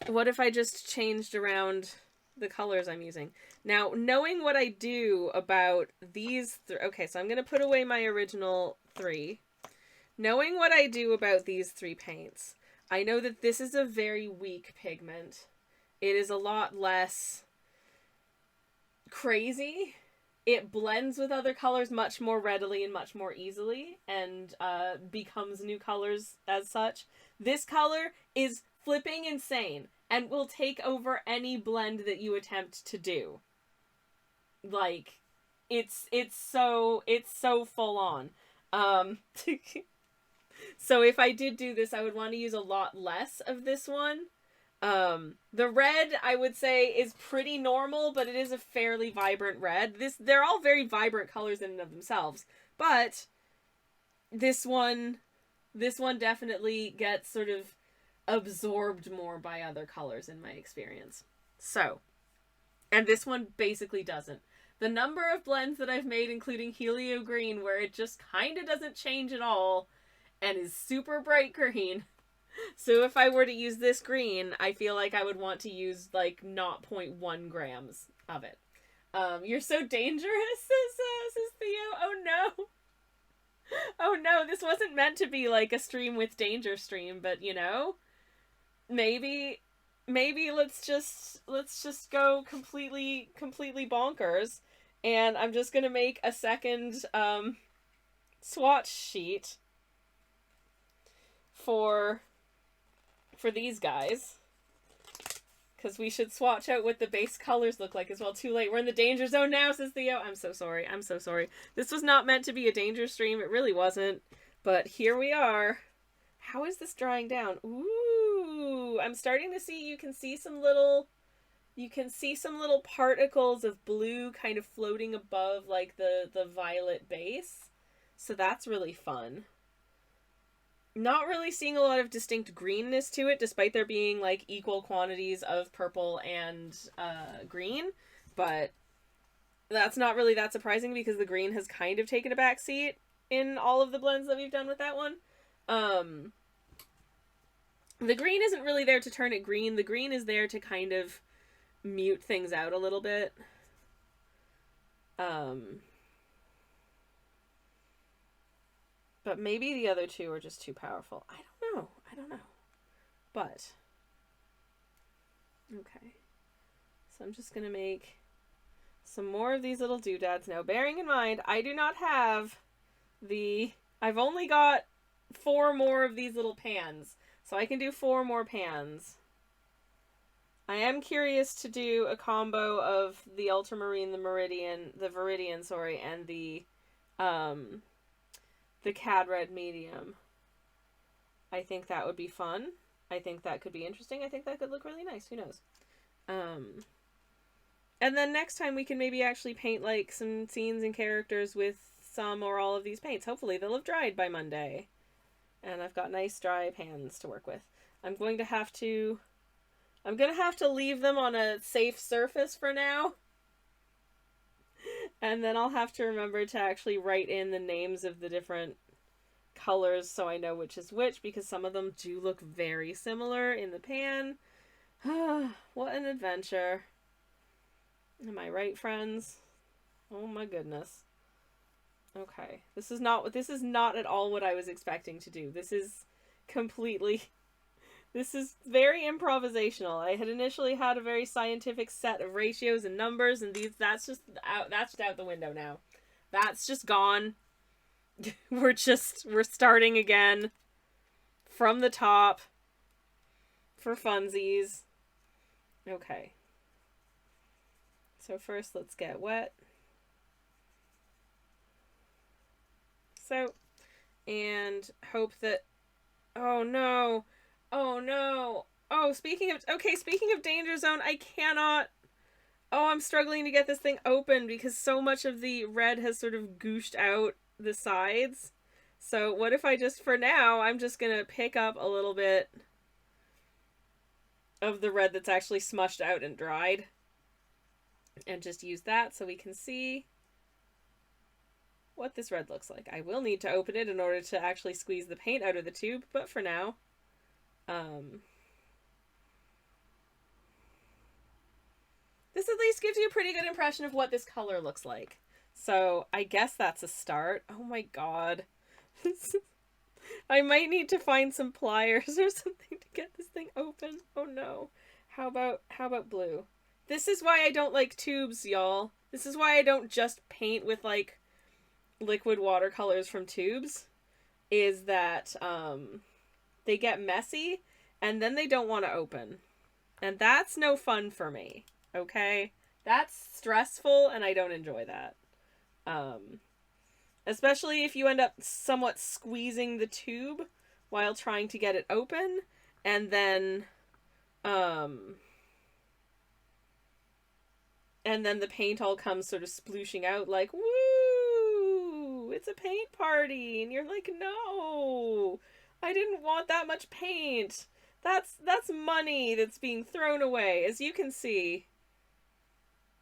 what if I just changed around the colors I'm using? Now, knowing what I do about these... Okay, so I'm going to put away my original 3. Knowing what I do about these 3 paints, I know that this is a very weak pigment. It is a lot less crazy. It blends with other colors much more readily and much more easily, and becomes new colors as such. This color is flipping insane and will take over any blend that you attempt to do. Like, it's so full on. So if I did do this, I would want to use a lot less of this one. The red, I would say, is pretty normal, but it is a fairly vibrant red. They're all very vibrant colors in and of themselves, but this one definitely gets sort of absorbed more by other colors in my experience. So, and this one basically doesn't. The number of blends that I've made, including Helio Green, where it just kind of doesn't change at all and is super bright green. So if I were to use this green, I feel like I would want to use like 0.1 grams of it. You're so dangerous, says Theo. Oh no. Oh no, this wasn't meant to be like a stream with danger stream, but you know, maybe let's just go completely bonkers, and I'm just gonna make a second swatch sheet for these guys, because we should swatch out what the base colors look like as well. Too late, we're in the danger zone now, says Theo. I'm so sorry. This was not meant to be a danger stream. It really wasn't, but here we are. How is this drying down? Ooh, I'm starting to see, you can see some little particles of blue kind of floating above like the violet base. So that's really fun. Not really seeing a lot of distinct greenness to it, despite there being like equal quantities of purple and green, but that's not really that surprising because the green has kind of taken a back seat in all of the blends that we've done with that one. The green isn't really there to turn it green. The green is there to kind of mute things out a little bit. But maybe the other two are just too powerful. I don't know. But, okay. So I'm just going to make some more of these little doodads. Now, bearing in mind, I do not have I've only got 4 more of these little pans. So I can do 4 more pans. I am curious to do a combo of the ultramarine, the viridian, sorry, and the cad red medium. I think that would be fun. I think that could be interesting. I think that could look really nice. Who knows? And then next time we can maybe actually paint like some scenes and characters with some or all of these paints. Hopefully they'll have dried by Monday. And I've got nice dry pans to work with. I'm going to have to leave them on a safe surface for now. And then I'll have to remember to actually write in the names of the different colors so I know which is which, because some of them do look very similar in the pan. What an adventure. Am I right, friends? Oh my goodness. Okay. This is not at all what I was expecting to do. This is very improvisational. I had initially had a very scientific set of ratios and numbers, and that's just out the window now. That's just gone. We're starting again from the top for funsies. Okay. So first let's get wet. So, and hope that, oh no, speaking of danger zone, I cannot, I'm struggling to get this thing open because so much of the red has sort of gooshed out the sides. So what if I just, for now, I'm just gonna pick up a little bit of the red that's actually smushed out and dried and just use that so we can see what this red looks like. I will need to open it in order to actually squeeze the paint out of the tube, but for now, this at least gives you a pretty good impression of what this color looks like. So I guess that's a start. Oh my god. I might need to find some pliers or something to get this thing open. Oh no. How about blue? This is why I don't like tubes, y'all. This is why I don't just paint with like liquid watercolors from tubes, is that they get messy and then they don't want to open. And that's no fun for me. Okay? That's stressful and I don't enjoy that. Especially if you end up somewhat squeezing the tube while trying to get it open, and then the paint all comes sort of splooshing out like, woo, it's a paint party, and you're like, no, I didn't want that much paint. That's money that's being thrown away. As you can see,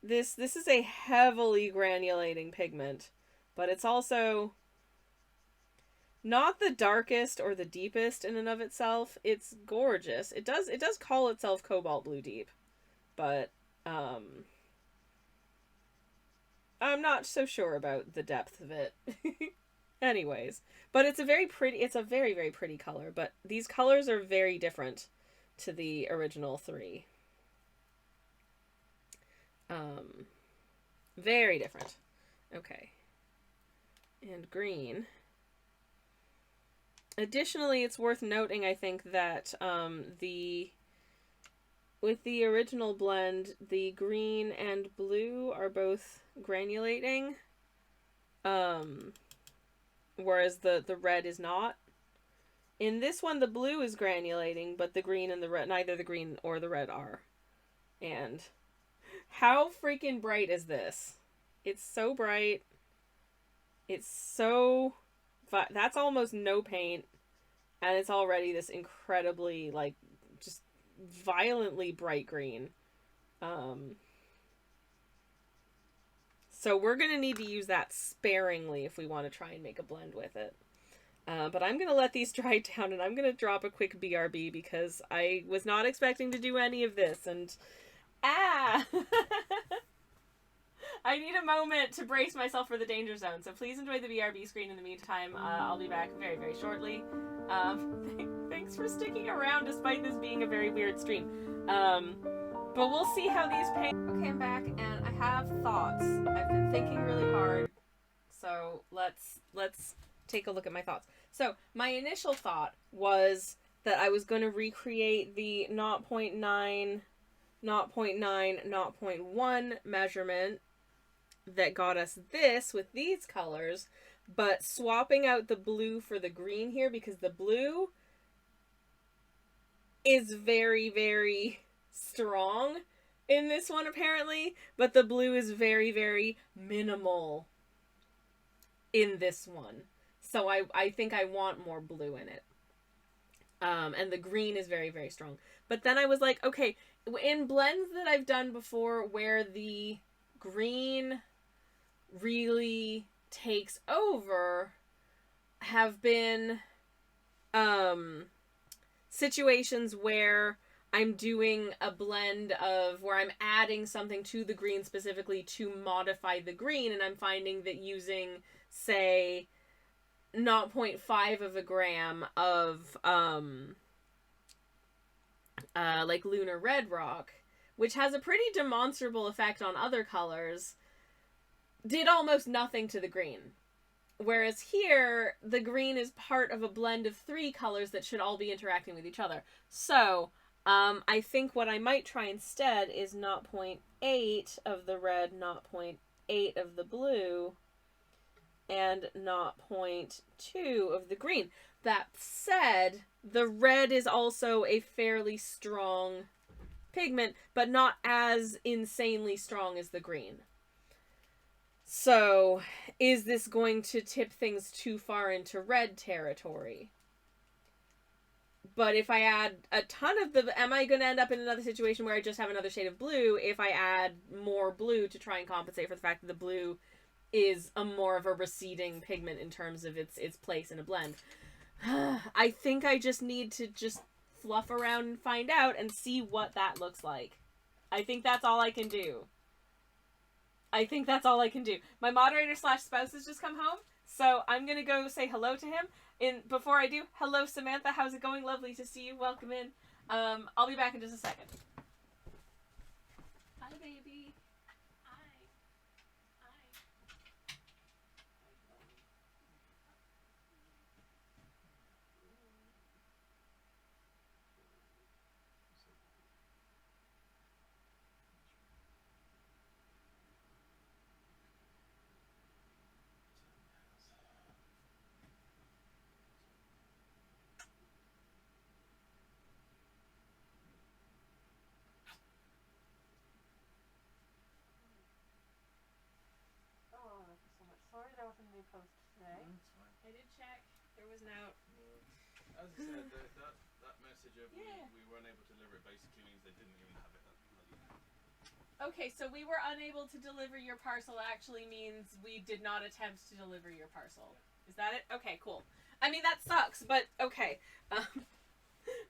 this is a heavily granulating pigment, but it's also not the darkest or the deepest in and of itself. It's gorgeous. It does call itself Cobalt Blue Deep, but I'm not so sure about the depth of it. Anyways, but it's a very, very pretty color, but these colors are very different to the original 3. Very different. Okay. And green. Additionally, it's worth noting, I think, that with the original blend, the green and blue are both granulating, whereas the red is not. In this one, the blue is granulating, but the green and the red, neither the green or the red are. And how freaking bright is this? It's so bright. It's so... That's almost no paint, and it's already this incredibly, like, just violently bright green. So we're going to need to use that sparingly if we want to try and make a blend with it. But I'm going to let these dry down, and I'm going to drop a quick BRB because I was not expecting to do any of this, and... I need a moment to brace myself for the danger zone, so please enjoy the BRB screen in the meantime. I'll be back very, very shortly. Thanks for sticking around despite this being a very weird stream. But we'll see how these paint... Okay, I'm back, and I have thoughts. I've been thinking really hard. So let's take a look at my thoughts. So my initial thought was that I was going to recreate the 0.9, 0.9, 0.1 measurement that got us this with these colors, but swapping out the blue for the green here, because the blue is very, very strong in this one apparently, but the blue is very, very minimal in this one. So I think I want more blue in it. And the green is very, very strong. But then I was like, okay, in blends that I've done before where the green really takes over have been situations where I'm doing a blend of where I'm adding something to the green specifically to modify the green, and I'm finding that using, say, 0.5 of a gram of like lunar red rock, which has a pretty demonstrable effect on other colors, did almost nothing to the green. Whereas here, the green is part of a blend of 3 colors that should all be interacting with each other. So, I think what I might try instead is 0.8 of the red, 0.8 of the blue, and 0.2 of the green. That said, the red is also a fairly strong pigment, but not as insanely strong as the green. So, is this going to tip things too far into red territory? But if I add a ton of the... Am I going to end up in another situation where I just have another shade of blue if I add more blue to try and compensate for the fact that the blue is a more of a receding pigment in terms of its place in a blend? I think I just need to just fluff around and find out and see what that looks like. I think that's all I can do. My moderator / spouse has just come home, so I'm going to go say hello to him. Before I do, hello Samantha, how's it going? Lovely to see you. Welcome in. I'll be back in just a second. Hi, baby. Sorry there wasn't a new post today. No, it's fine. I did check. There was no... As I said, that message of we were unable to deliver it basically means they didn't even have it. Okay, so we were unable to deliver your parcel actually means we did not attempt to deliver your parcel. Is that it? Okay, cool. I mean, that sucks, but okay.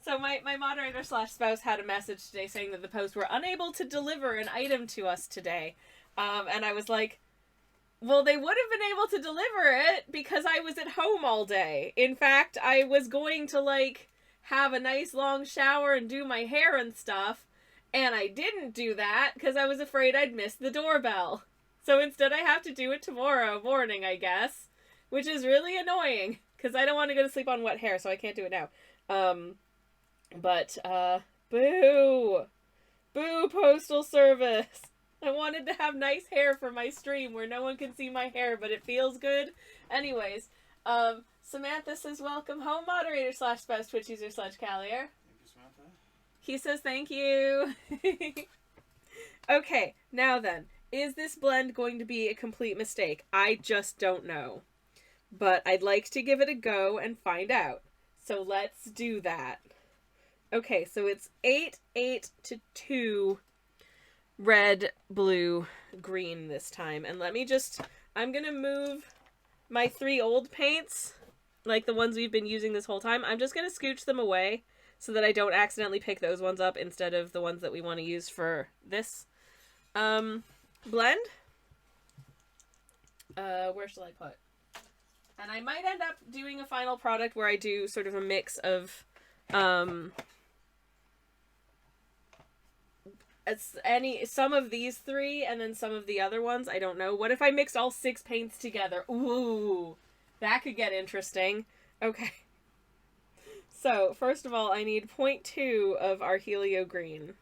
So my moderator / spouse had a message today saying that the post were unable to deliver an item to us today. And I was like, well, they would have been able to deliver it because I was at home all day. In fact, I was going to, like, have a nice long shower and do my hair and stuff, and I didn't do that because I was afraid I'd miss the doorbell. So instead I have to do it tomorrow morning, I guess, which is really annoying because I don't want to go to sleep on wet hair, so I can't do it now. Boo! Boo, Postal Service! I wanted to have nice hair for my stream where no one can see my hair, but it feels good. Anyways, Samantha says, welcome home, moderator / spouse, Twitch user / Callier. Thank you, Samantha. He says, thank you. Okay, now then, is this blend going to be a complete mistake? I just don't know. But I'd like to give it a go and find out. So let's do that. Okay, so it's 8-8-2 red, blue, green this time. And let me just... I'm going to move my 3 old paints, like the ones we've been using this whole time. I'm just going to scooch them away so that I don't accidentally pick those ones up instead of the ones that we want to use for this blend. Where shall I put? And I might end up doing a final product where I do sort of a mix of some of these three and then some of the other ones. I don't know. What if I mixed all 6 paints together? Ooh, that could get interesting. Okay. So, first of all, I need 0.2 of our Helio Green.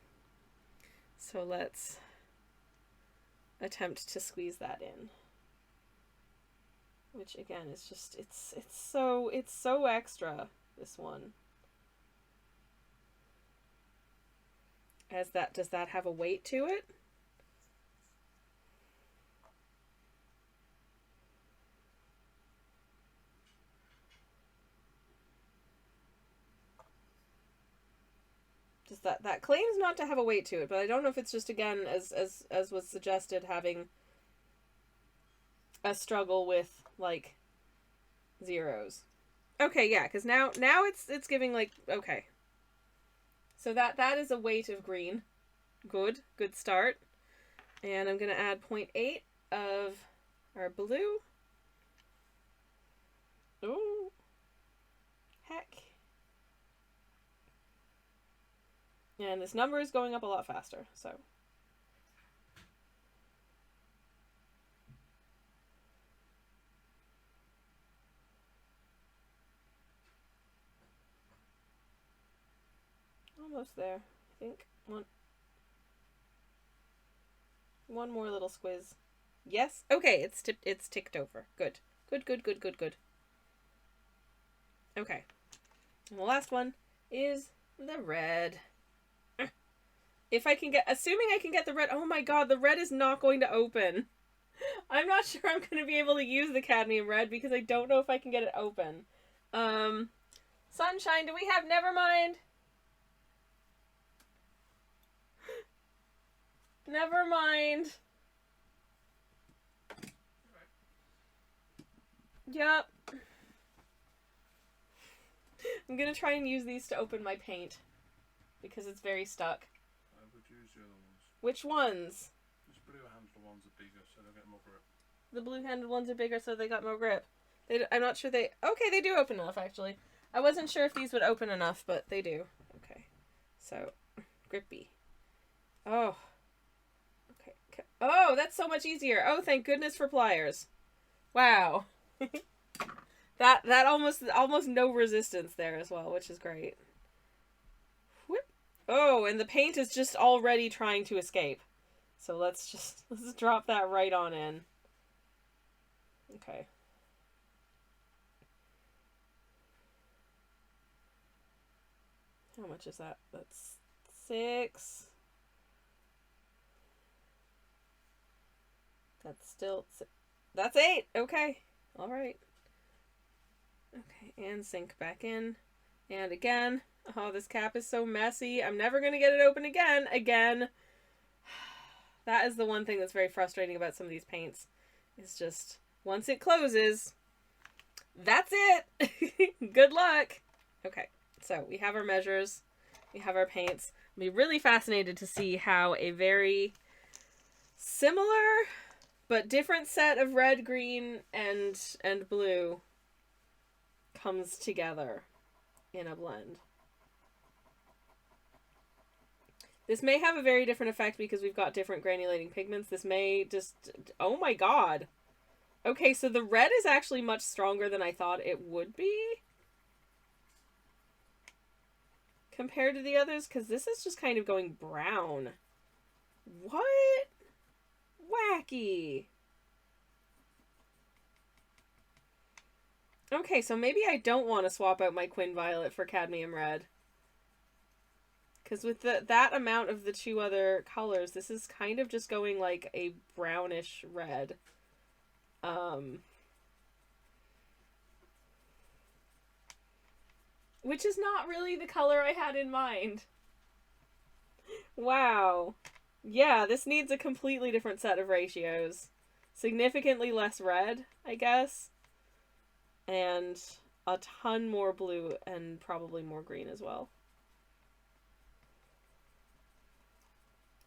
So let's attempt to squeeze that in. Which again is just it's so extra, this one. Does that have a weight to it? Just that claims not to have a weight to it, but I don't know if it's just, again, as was suggested, having a struggle with like zeros. Okay, yeah, because now it's giving like, okay. So that is a weight of green. Good start. And I'm gonna add 0.8 of our blue. Ooh. Heck. And this number is going up a lot faster, so. Almost there, I think. One more little squiz. Yes? Okay, it's ticked over. Good. Good. Okay. And the last one is the red. If I can assuming I can get the red, oh my god, the red is not going to open. I'm not sure I'm going to be able to use the cadmium red because I don't know if I can get it open. Sunshine, do we have Nevermind? Nevermind. Yep. I'm going to try and use these to open my paint because it's very stuck. I would use the other ones. Which ones? These blue-handled ones are bigger, so they'll get more grip. The blue-handled ones are bigger, so they got more grip. I'm not sure they... Okay, they do open enough, actually. I wasn't sure if these would open enough, but they do. Okay. So, grippy. Oh. Okay. Oh, that's so much easier. Oh, thank goodness for pliers. Wow. that almost no resistance there as well, which is great. Whoop. Oh, and the paint is just already trying to escape. So let's drop that right on in. Okay. How much is that? That's 6. That's 8. Okay. All right. Okay, and sink back in. And again. Oh, this cap is so messy. I'm never going to get it open again. Again. That is the one thing that's very frustrating about some of these paints. It's just, once it closes, that's it. Good luck. Okay, so we have our measures. We have our paints. I'll be really fascinated to see how a very similar but different set of red, green, and blue comes together in a blend. This may have a very different effect because we've got different granulating pigments. This may just... Oh my god. Okay, so the red is actually much stronger than I thought it would be. Compared to the others, because this is just kind of going brown. What? Wacky. Okay, so maybe I don't want to swap out my Quin Violet for Cadmium Red. Because with that amount of the 2 other colors, this is kind of just going like a brownish red. Which is not really the color I had in mind. Wow. Yeah, this needs a completely different set of ratios. Significantly less red, I guess. And a ton more blue and probably more green as well.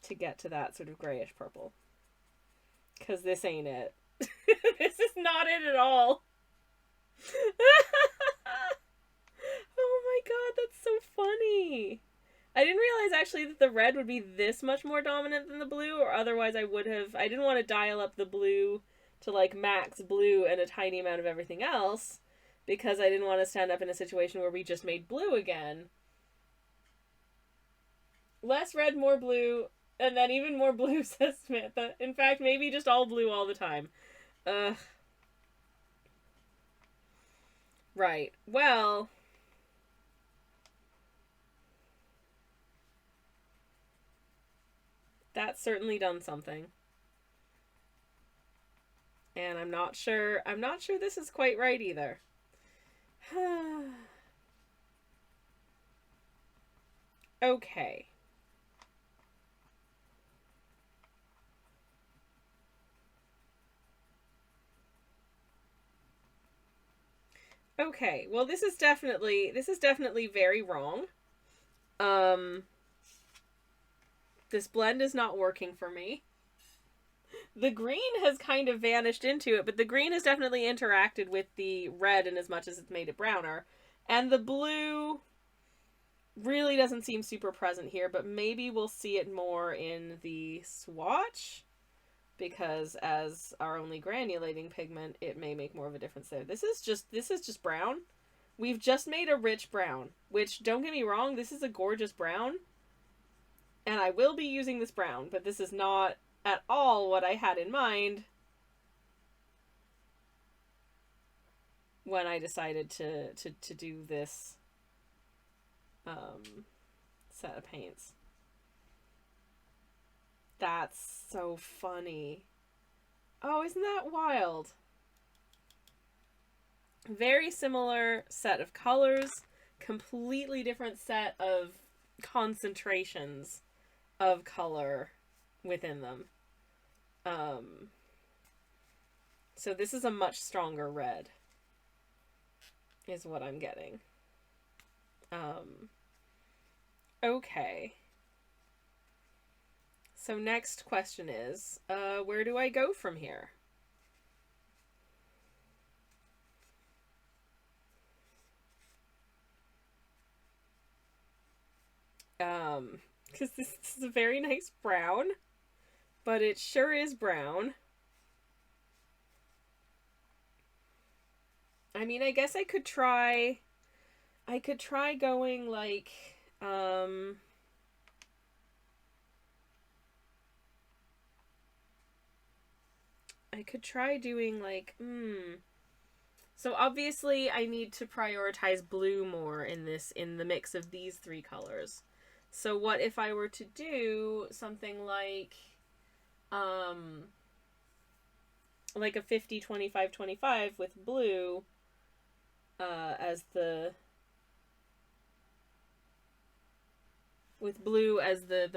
To get to that sort of grayish purple. Because this ain't it. This is not it at all. Oh my god, that's so funny. I didn't realize actually that the red would be this much more dominant than the blue, or otherwise I would have. I didn't want to dial up the blue to like max blue and a tiny amount of everything else because I didn't want to stand up in a situation where we just made blue again. Less red, more blue, and then even more blue, says Samantha. In fact, maybe just all blue all the time. Ugh. Right. Well, that's certainly done something. And I'm not sure this is quite right either. Okay. Okay. Well, this is definitely very wrong. This blend is not working for me. The green has kind of vanished into it, but the green has definitely interacted with the red in as much as it's made it browner. And the blue really doesn't seem super present here, but maybe we'll see it more in the swatch because as our only granulating pigment, it may make more of a difference there. This is just brown. We've just made a rich brown, which, don't get me wrong, this is a gorgeous brown. And I will be using this brown, but this is not at all what I had in mind when I decided to do this set of paints. That's so funny. Oh, isn't that wild? Very similar set of colors, completely different set of concentrations of color within them. So this is a much stronger red, is what I'm getting. Okay. So next question is, where do I go from here? Because this is a very nice brown, but it sure is brown. I mean, I guess I could try going like, I could try doing like, So obviously I need to prioritize blue more in the mix of these three colors. So what if I were to do something like a 50, 25, 25 with blue as the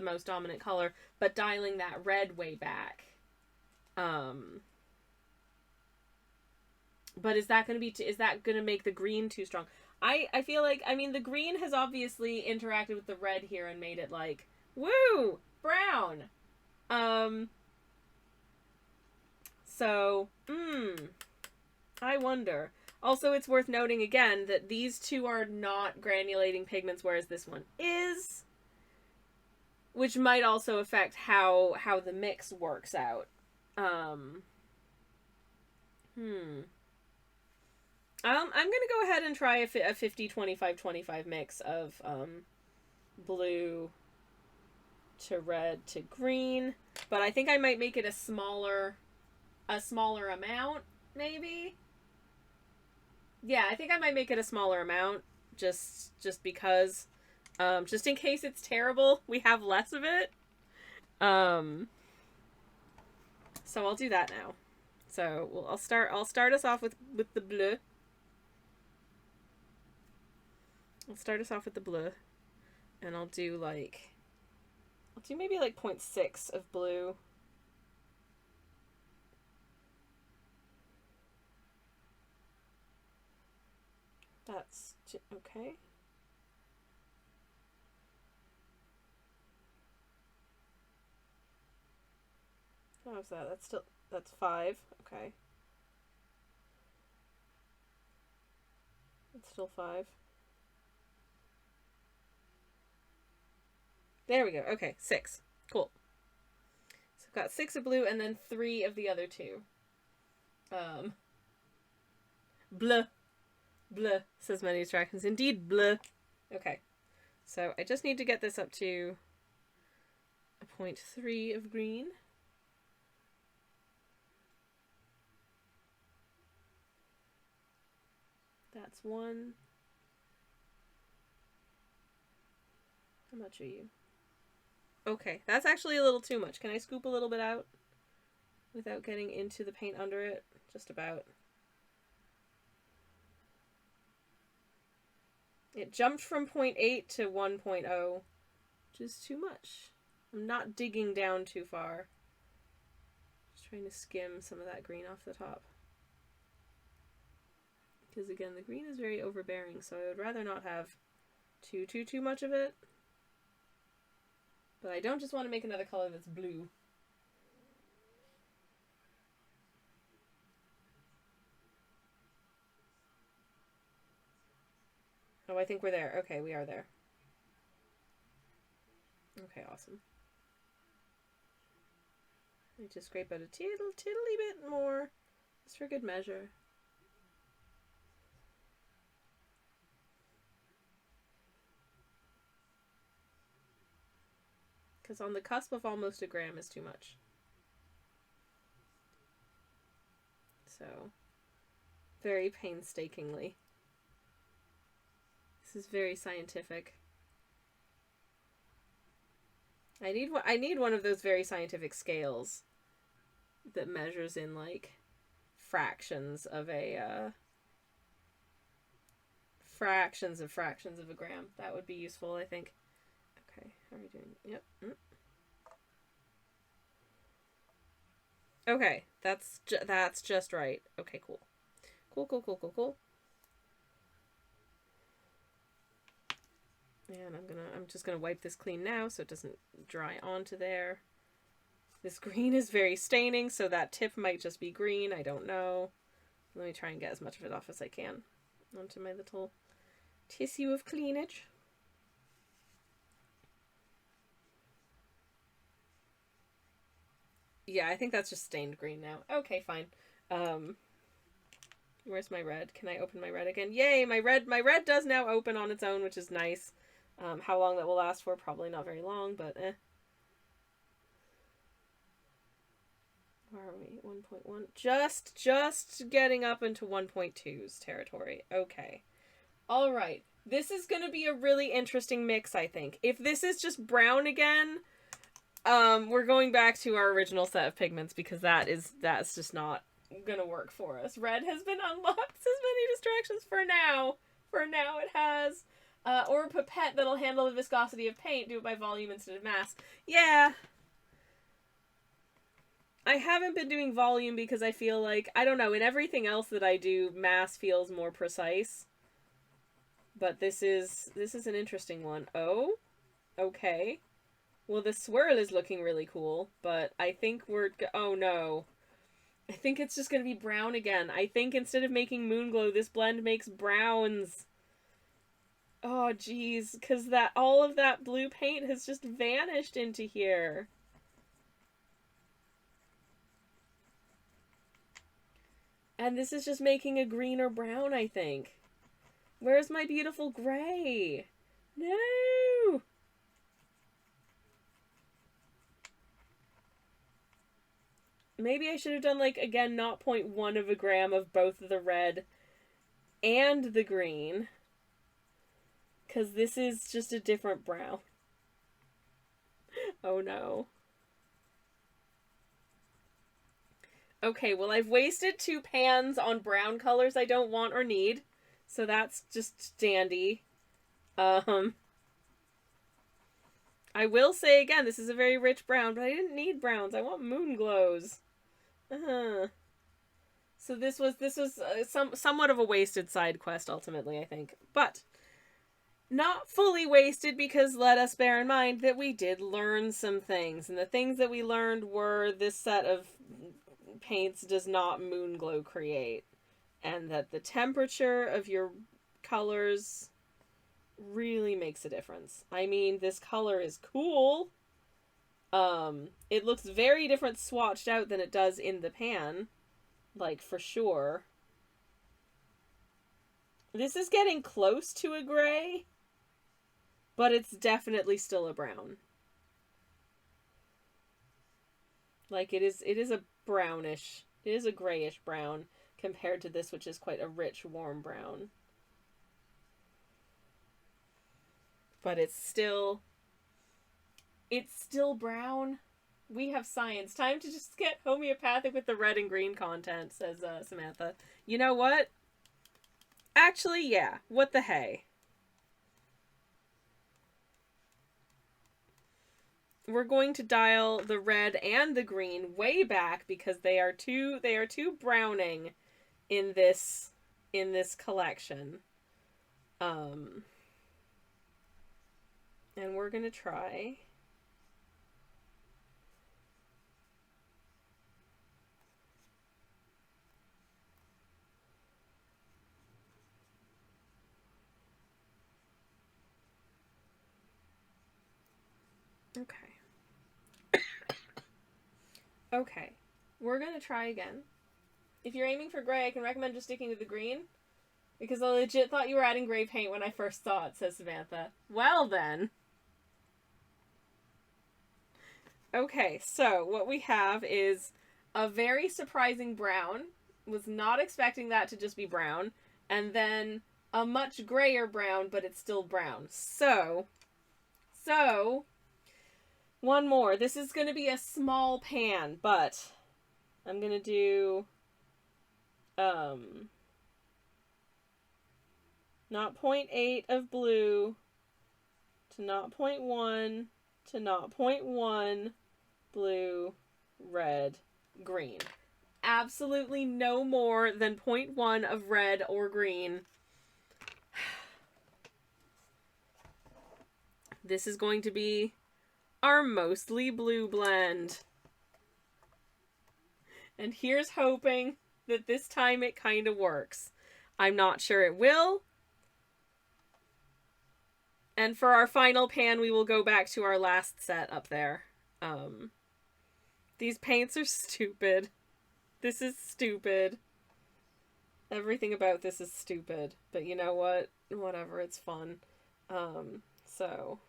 most dominant color, but dialing that red way back. But is that going to make the green too strong? I feel like, I mean, the green has obviously interacted with the red here and made it like, woo, brown. So, I wonder. Also, it's worth noting again that these two are not granulating pigments, whereas this one is, which might also affect how the mix works out. I'm going to go ahead and try a 50, 25, 25 mix of blue to red to green. But I think I might make it a smaller amount, maybe. Yeah, I think I might make it a smaller amount just because. Just in case it's terrible, we have less of it. So I'll do that now. So I'll start us off with the bleu. I'll start us off with the bleu, and I'll do maybe like 0.6 of blue. That's okay. How's that? That's 5. Okay. It's still 5. There we go. Okay, 6. Cool. So I've got 6 of blue and then 3 of the other 2. Bleu. Bleu, says Many Distractions. Indeed, bleu. Okay. So I just need to get this up to a 0.3 of green. That's 1. How much are you? Okay, that's actually a little too much. Can I scoop a little bit out without getting into the paint under it? Just about. It jumped from 0.8 to 1.0, which is too much. I'm not digging down too far. Just trying to skim some of that green off the top. Because again, the green is very overbearing, so I would rather not have too much of it. But I don't just want to make another color that's blue. Oh, I think we're there. Okay, we are there. Okay, awesome. I just scrape out a tiddly bit more, just for good measure. Because on the cusp of almost a gram is too much. So, very painstakingly. This is very scientific. I need one of those very scientific scales that measures in like fractions of a fractions of a gram. That would be useful, I think. Okay, how are we doing? Yep. Okay, that's just right. Okay, cool. Cool. And I'm just gonna wipe this clean now so it doesn't dry onto there. This green is very staining, so that tip might just be green. I don't know. Let me try and get as much of it off as I can onto my little tissue of cleanage. Yeah, I think that's just stained green now. Okay, fine. Where's my red? Can I open my red again? Yay, my red does now open on its own, which is nice. How long that will last for? Probably not very long, but eh. Where are we? 1.1. Just getting up into 1.2's territory. Okay. All right. This is going to be a really interesting mix, I think. If this is just brown again, we're going back to our original set of pigments because that's just not going to work for us. Red has been unlocked, says Many Distractions for now. For now it has. Or a pipette that'll handle the viscosity of paint. Do it by volume instead of mass. Yeah. I haven't been doing volume because I feel like, I don't know, in everything else that I do, mass feels more precise. But this is an interesting one. Oh? Okay. Well, the swirl is looking really cool, but I think oh no. I think it's just going to be brown again. I think instead of making Moonglow, this blend makes browns. Oh, geez, because all of that blue paint has just vanished into here. And this is just making a green or brown, I think. Where's my beautiful gray? No! Maybe I should have done, like, again, not 0.1 of a gram of both the red and the green. Because this is just a different brown. Oh no. Okay, well I've wasted 2 pans on brown colors I don't want or need. So that's just dandy. I will say again, this is a very rich brown, but I didn't need browns. I want Moonglows. So this was somewhat of a wasted side quest ultimately, I think. But not fully wasted because let us bear in mind that we did learn some things. And the things that we learned were this set of paints does not Moonglow create. And that the temperature of your colors really makes a difference. I mean, this color is cool. It looks very different swatched out than it does in the pan. Like, for sure. This is getting close to a gray, but it's definitely still a brown. Like, it is a brownish, it is a grayish brown compared to this, which is quite a rich, warm brown. But it's still brown. We have science. Time to just get homeopathic with the red and green content, says Samantha. You know what? Actually, yeah. What the hey? We're going to dial the red and the green way back because they are too browning in this collection. And we're gonna try. Okay. Okay. We're gonna try again. If you're aiming for gray, I can recommend just sticking to the green. Because I legit thought you were adding gray paint when I first saw it, says Samantha. Well then. Okay, so what we have is a very surprising brown. Was not expecting that to just be brown. And then a much grayer brown, but it's still brown. So, one more. This is going to be a small pan, but I'm going to do, not 0.8 of blue to not 0.1 to not 0.1 blue, red, green. Absolutely no more than 0.1 of red or green. This is going to be our mostly blue blend. And here's hoping that this time it kind of works. I'm not sure it will. And for our final pan, we will go back to our last set up there. These paints are stupid. This is stupid. Everything about this is stupid. But you know what? Whatever, it's fun. So...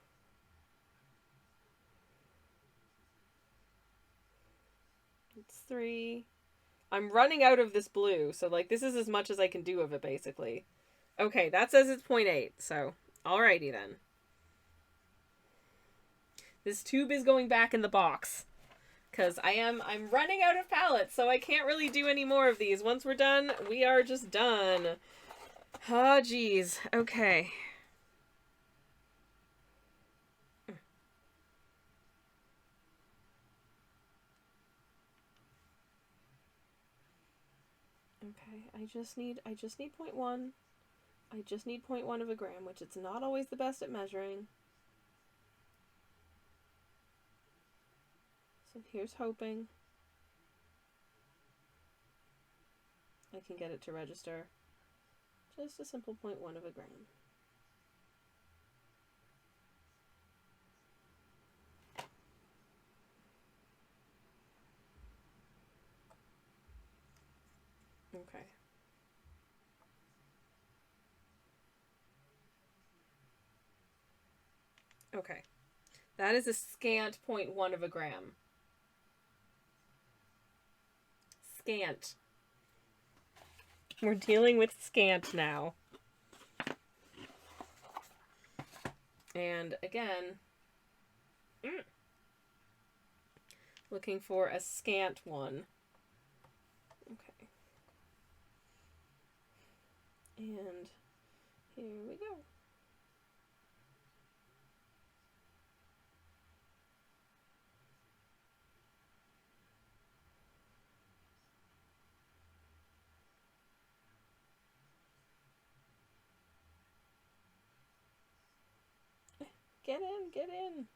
It's 3. I'm running out of this blue, so like this is as much as I can do of it basically. Okay, that says it's 0.8, so alrighty then. This tube is going back in the box. Because I'm running out of palettes, so I can't really do any more of these. Once we're done, we are just done. Oh, geez. Okay. Okay, I just need 0.1. I just need 0.1 of a gram, which it's not always the best at measuring. So here's hoping I can get it to register. Just a simple 0.1 of a gram. Okay. Okay. That is a scant 0.1 of a gram. Scant. We're dealing with scant now. And again, looking for a scant one. Okay. And here we go. Get in, get in.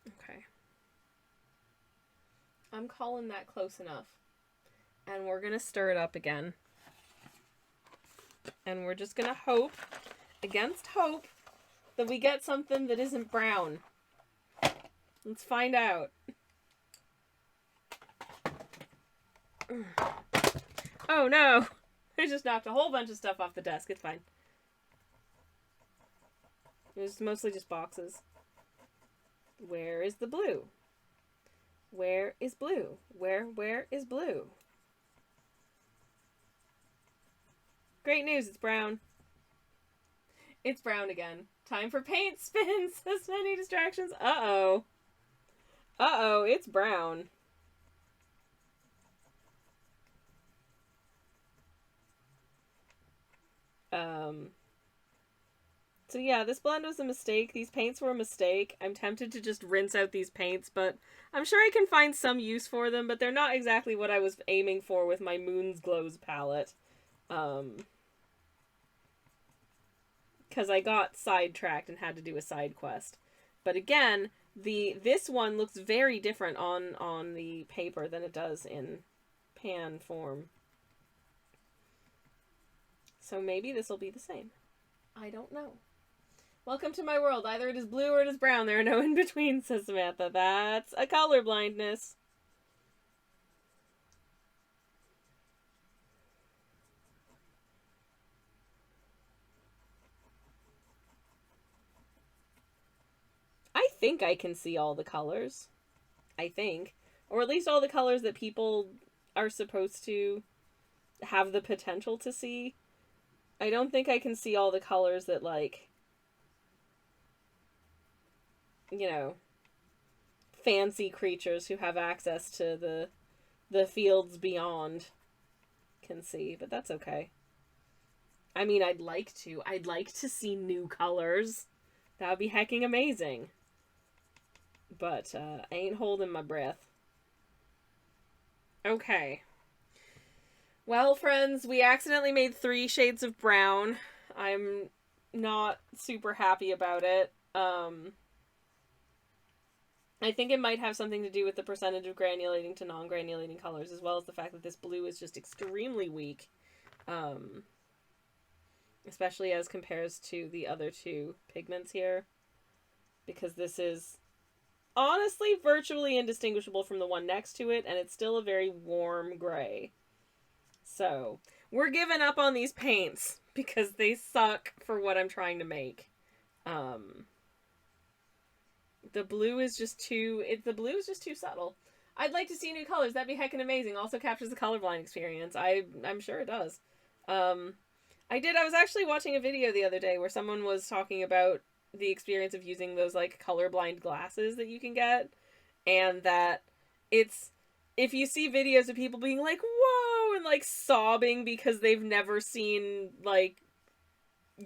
Okay. I'm calling that close enough. And we're going to stir it up again. And we're just gonna hope, against hope, that we get something that isn't brown. Let's find out. Oh no! I just knocked a whole bunch of stuff off the desk. It's fine. It was mostly just boxes. Where is the blue? Where is blue? Where is blue? Great news, it's brown. It's brown again. Time for paint spins. As many distractions. Uh-oh. Uh-oh, it's brown. So yeah, this blend was a mistake. These paints were a mistake. I'm tempted to just rinse out these paints, but I'm sure I can find some use for them, but they're not exactly what I was aiming for with my Moon's Glows palette. Because I got sidetracked and had to do a side quest. But again, this one looks very different on the paper than it does in pan form. So maybe this will be the same. I don't know. Welcome to my world. Either it is blue or it is brown. There are no in-between, says Samantha. That's a color blindness. I think I can see all the colors. I think. Or at least all the colors that people are supposed to have the potential to see. I don't think I can see all the colors that, like, you know, fancy creatures who have access to the fields beyond can see, but that's okay. I mean, I'd like to see new colors. That would be hecking amazing. But, I ain't holding my breath. Okay. Well, friends, we accidentally made 3 shades of brown. I'm not super happy about it. I think it might have something to do with the percentage of granulating to non-granulating colors, as well as the fact that this blue is just extremely weak. Especially as compares to the other 2 pigments here. Because this is honestly virtually indistinguishable from the one next to it, and it's still a very warm gray. So, we're giving up on these paints because they suck for what I'm trying to make. The blue is just too subtle. I'd like to see new colors. That'd be heckin' amazing. Also captures the colorblind experience. I'm sure it does. I was actually watching a video the other day where someone was talking about the experience of using those, like, colorblind glasses that you can get, and that if you see videos of people being like, whoa, and, like, sobbing because they've never seen, like,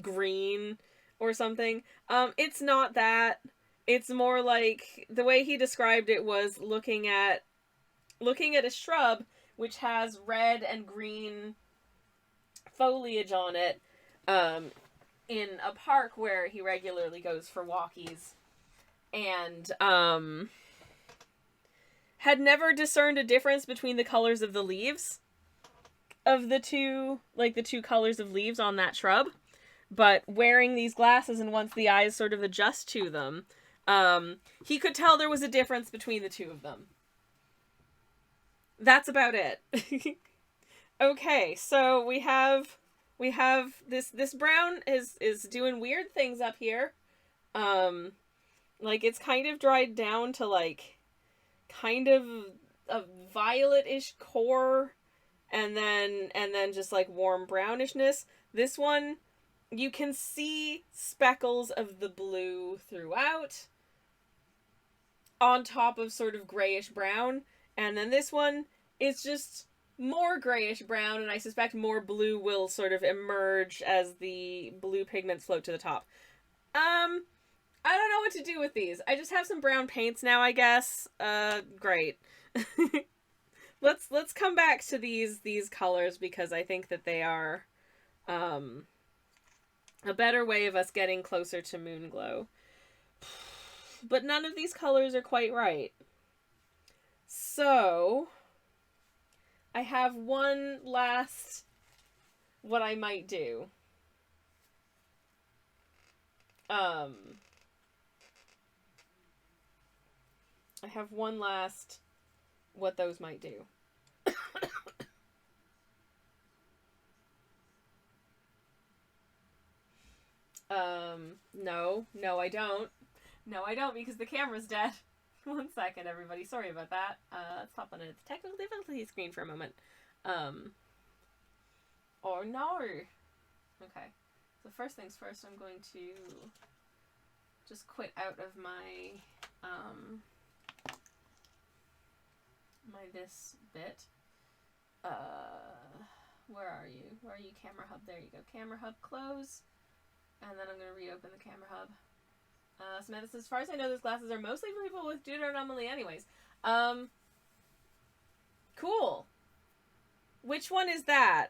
green or something, it's not that. It's more like, the way he described it was looking at a shrub which has red and green foliage on it, in a park where he regularly goes for walkies, and had never discerned a difference between the colors of the leaves of the two colors of leaves on that shrub. But wearing these glasses, and once the eyes sort of adjust to them, he could tell there was a difference between the 2 of them. That's about it. Okay, so we have this brown is doing weird things up here. Like, it's kind of dried down to, like, kind of a violet-ish core, and then just, like, warm brownishness. This one, you can see speckles of the blue throughout, on top of sort of grayish brown, and then this one is just more grayish brown, and I suspect more blue will sort of emerge as the blue pigments float to the top. I don't know what to do with these. I just have some brown paints now, I guess. Great. Let's come back to these colors, because I think that they are a better way of us getting closer to Moonglow. But none of these colors are quite right. So, I have one last what I might do. I have one last what those might do. No, I don't. No, I don't because the camera's dead. 1 second, everybody. Sorry about that. Let's pop on a technical difficulty screen for a moment. Oh no. Okay. So first things first, I'm going to just quit out of my, this bit. Where are you? Where are you, Camera Hub? There you go. Camera Hub, close. And then I'm going to reopen the Camera Hub. Samantha, as far as I know, those glasses are mostly for people with deuteronomy anyways. Cool. Which one is that?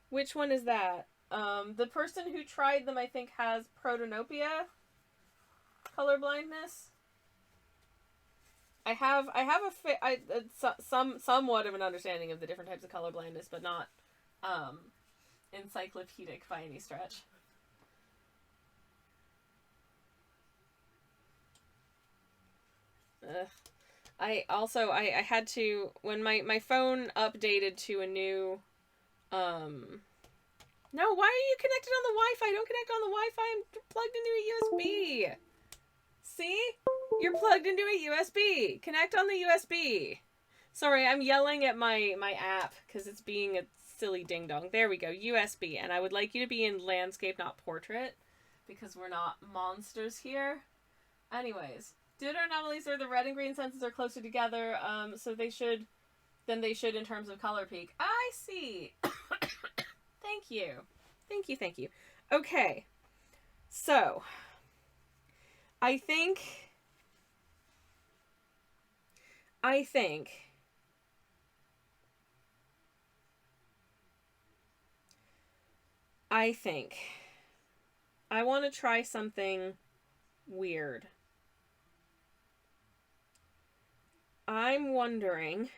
Which one is that? The person who tried them, I think, has protanopia, color blindness. I have somewhat of an understanding of the different types of color blindness, but not encyclopedic by any stretch. I had to, when my phone updated to a new no, why are you connected on the Wi-Fi? Don't connect on the Wi-Fi. I'm plugged into a USB. See? You're plugged into a USB. Connect on the USB. Sorry, I'm yelling at my app because it's being a silly ding-dong. There we go, USB. And I would like you to be in landscape, not portrait, because we're not monsters here. Anyways, deuteranomalies are the red and green senses are closer together, so they should in terms of color peak. I see. Thank you. Thank you. Okay. So, I think I want to try something weird. I'm wondering,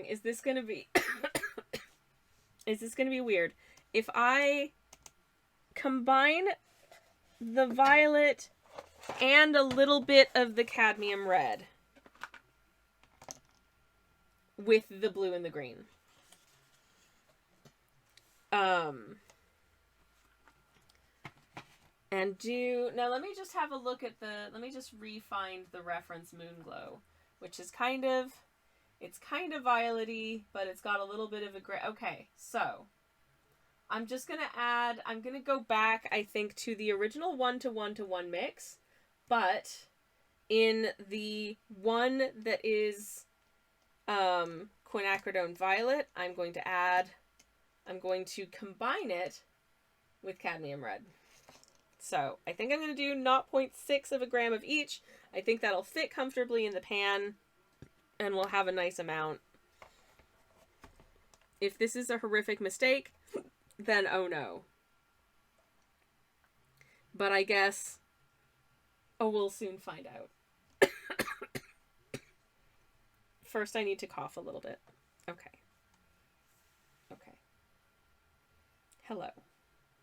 is this going to be weird if I combine the violet and a little bit of the cadmium red with the blue and the green? And now let me just have a look at let me just re-find the reference Moonglow, which is it's kind of violet-y, but it's got a little bit of a gray. Okay, so I'm just going to I'm going to go back, I think, to the original 1-to-1-to-1 mix, but in the one that is quinacridone violet, I'm going to combine it with cadmium red. So I think I'm going to do 0.6 of a gram of each. I think that'll fit comfortably in the pan, and we'll have a nice amount. If this is a horrific mistake, then oh no. But I guess, we'll soon find out. First, I need to cough a little bit. Okay. Hello.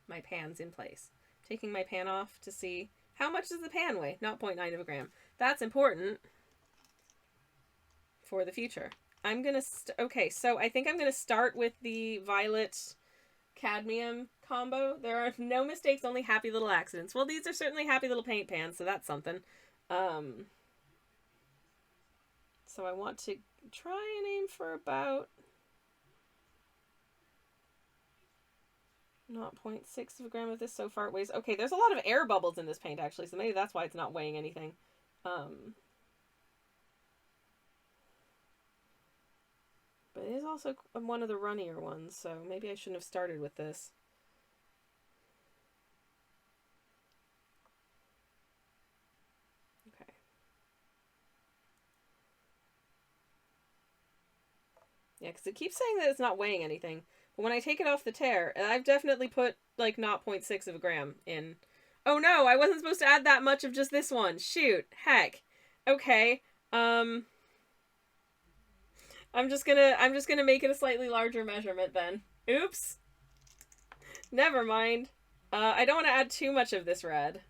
My pan's in place. Taking my pan off to see how much does the pan weigh? 0.9 of a gram. That's important for the future. I'm gonna okay, so I think I'm gonna start with the violet cadmium combo. There are no mistakes, only happy little accidents. Well, these are certainly happy little paint pans, so that's something. So I want to try and aim for about 0.6 of a gram of this. So far it weighs, okay, there's a lot of air bubbles in this paint actually, so maybe that's why it's not weighing anything. But it is also one of the runnier ones, so maybe I shouldn't have started with this. Okay. Yeah, because it keeps saying that it's not weighing anything. But when I take it off the tear, and I've definitely put like 0.6 of a gram in. Oh no, I wasn't supposed to add that much of just this one. Shoot. Heck. Okay. I'm just gonna make it a slightly larger measurement then. Oops. Never mind. I don't want to add too much of this red.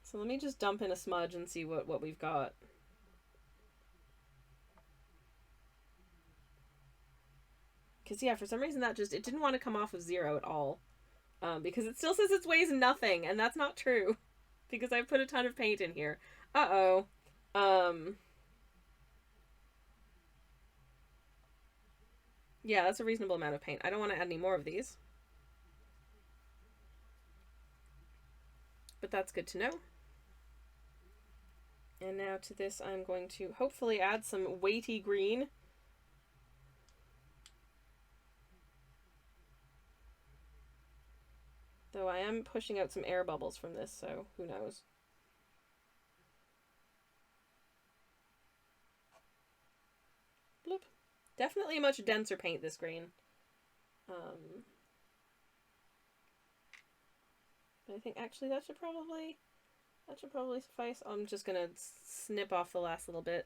So let me just dump in a smudge and see what we've got. Because, yeah, for some reason that just, it didn't want to come off of 0 at all. Because it still says it weighs nothing, and that's not true. Because I put a ton of paint in here. Uh-oh. Yeah, that's a reasonable amount of paint. I don't want to add any more of these. But that's good to know. And now to this I'm going to hopefully add some weighty green. Though I am pushing out some air bubbles from this, so who knows. Bloop. Definitely a much denser paint, this green. I think actually that should probably suffice. I'm just gonna snip off the last little bit.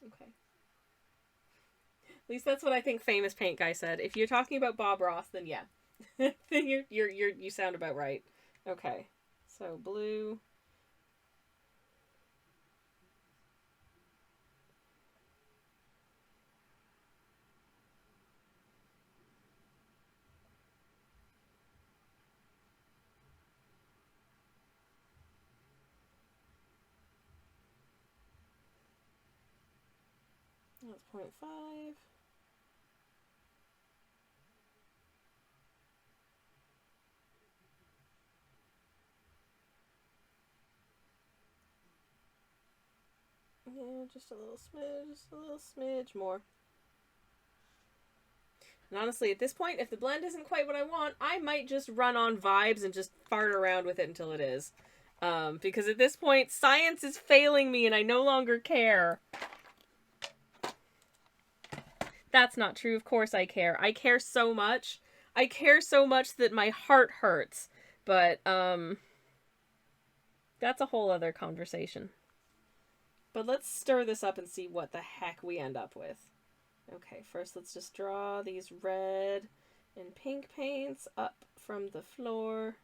Okay. At least that's what I think Famous Paint Guy said. If you're talking about Bob Ross, then yeah. Then you sound about right. Okay. So blue. That's 0.5. Yeah, just a little smidge more. And honestly, at this point, if the blend isn't quite what I want, I might just run on vibes and just fart around with it until it is. Because at this point, science is failing me and I no longer care. That's not true. Of course I care. I care so much. I care so much that my heart hurts. But, that's a whole other conversation. But let's stir this up and see what the heck we end up with. Okay, first let's just draw these red and pink paints up from the floor.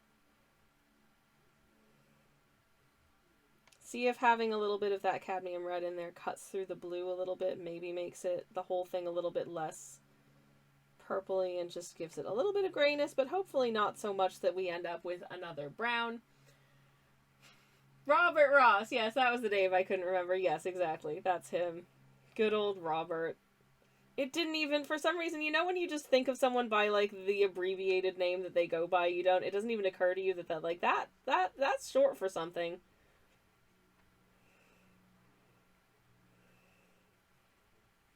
See if having a little bit of that cadmium red in there cuts through the blue a little bit, maybe makes it the whole thing a little bit less purpley and just gives it a little bit of grayness, but hopefully not so much that we end up with another brown. Robert Ross, yes, that was the name I couldn't remember. Yes, exactly, that's him. Good old Robert. It didn't even, for some reason, you know when you just think of someone by, like, the abbreviated name that they go by, it doesn't even occur to you that like, that's short for something.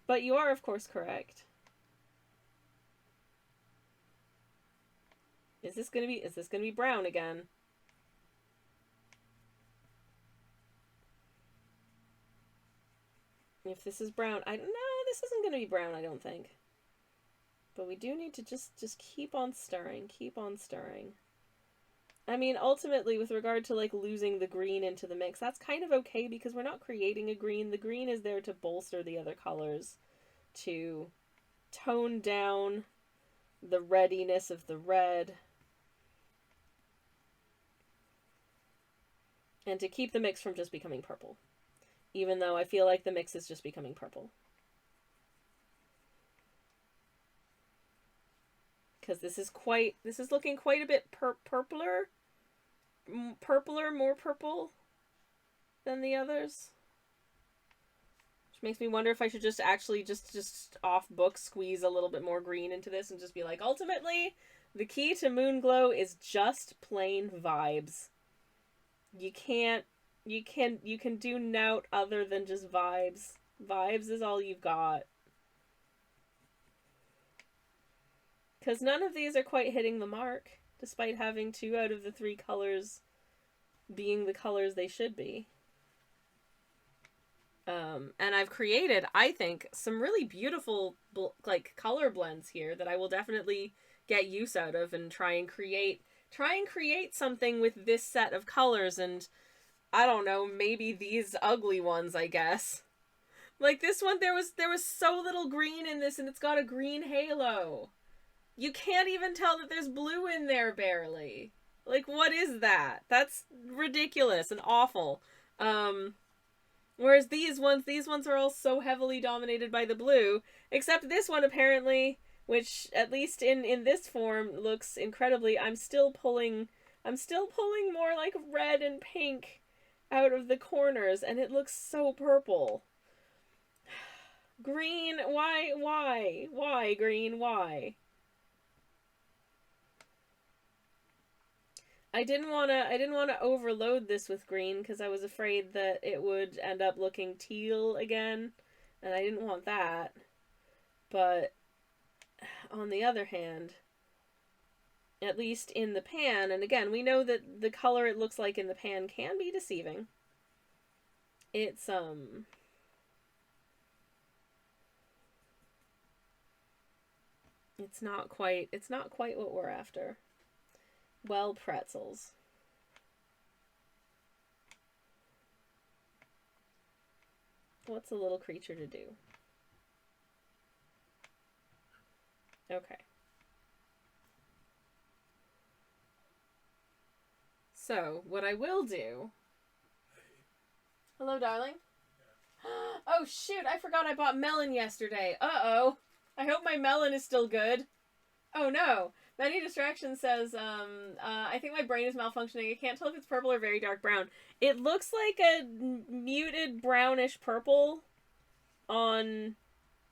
But you are, of course, correct. Is this gonna be brown again? If this is brown, I don't know, this isn't gonna be brown, I don't think. But we do need to just keep on stirring, keep on stirring. I mean, ultimately, with regard to, like, losing the green into the mix, that's kind of okay because we're not creating a green. The green is there to bolster the other colors, to tone down the reddiness of the red, and to keep the mix from just becoming purple. Even though I feel like the mix is just becoming purple. Because this is looking quite a bit purpler, more purple than the others. Which makes me wonder if I should just actually just off book squeeze a little bit more green into this and just be like, ultimately, the key to Moonglow is just plain vibes. You can do nout other than just vibes. Vibes is all you've got. Because none of these are quite hitting the mark, despite having 2 out of the 3 colors being the colors they should be. And I've created, I think, some really beautiful, like, color blends here that I will definitely get use out of and try and create Try and create something with this set of colors and, I don't know, maybe these ugly ones, I guess. Like this one, there was so little green in this, and it's got a green halo. You can't even tell that there's blue in there, barely. Like, what is that? That's ridiculous and awful. Whereas these ones are all so heavily dominated by the blue, except this one apparently, which at least in this form looks incredibly. I'm still pulling more like red and pink out of the corners, and it looks so purple. Green, why green, why? I didn't want to overload this with green because I was afraid that it would end up looking teal again, and I didn't want that. But on the other hand, at least in the pan, and again, we know that the color it looks like in the pan can be deceiving. It's it's not quite what we're after. Well, pretzels. What's a little creature to do? Okay. So, what I will do... Hello, darling? Oh, shoot, I forgot I bought melon yesterday. Uh-oh. I hope my melon is still good. Oh, no. Many Distractions says, I think my brain is malfunctioning. I can't tell if it's purple or very dark brown. It looks like a muted brownish purple on,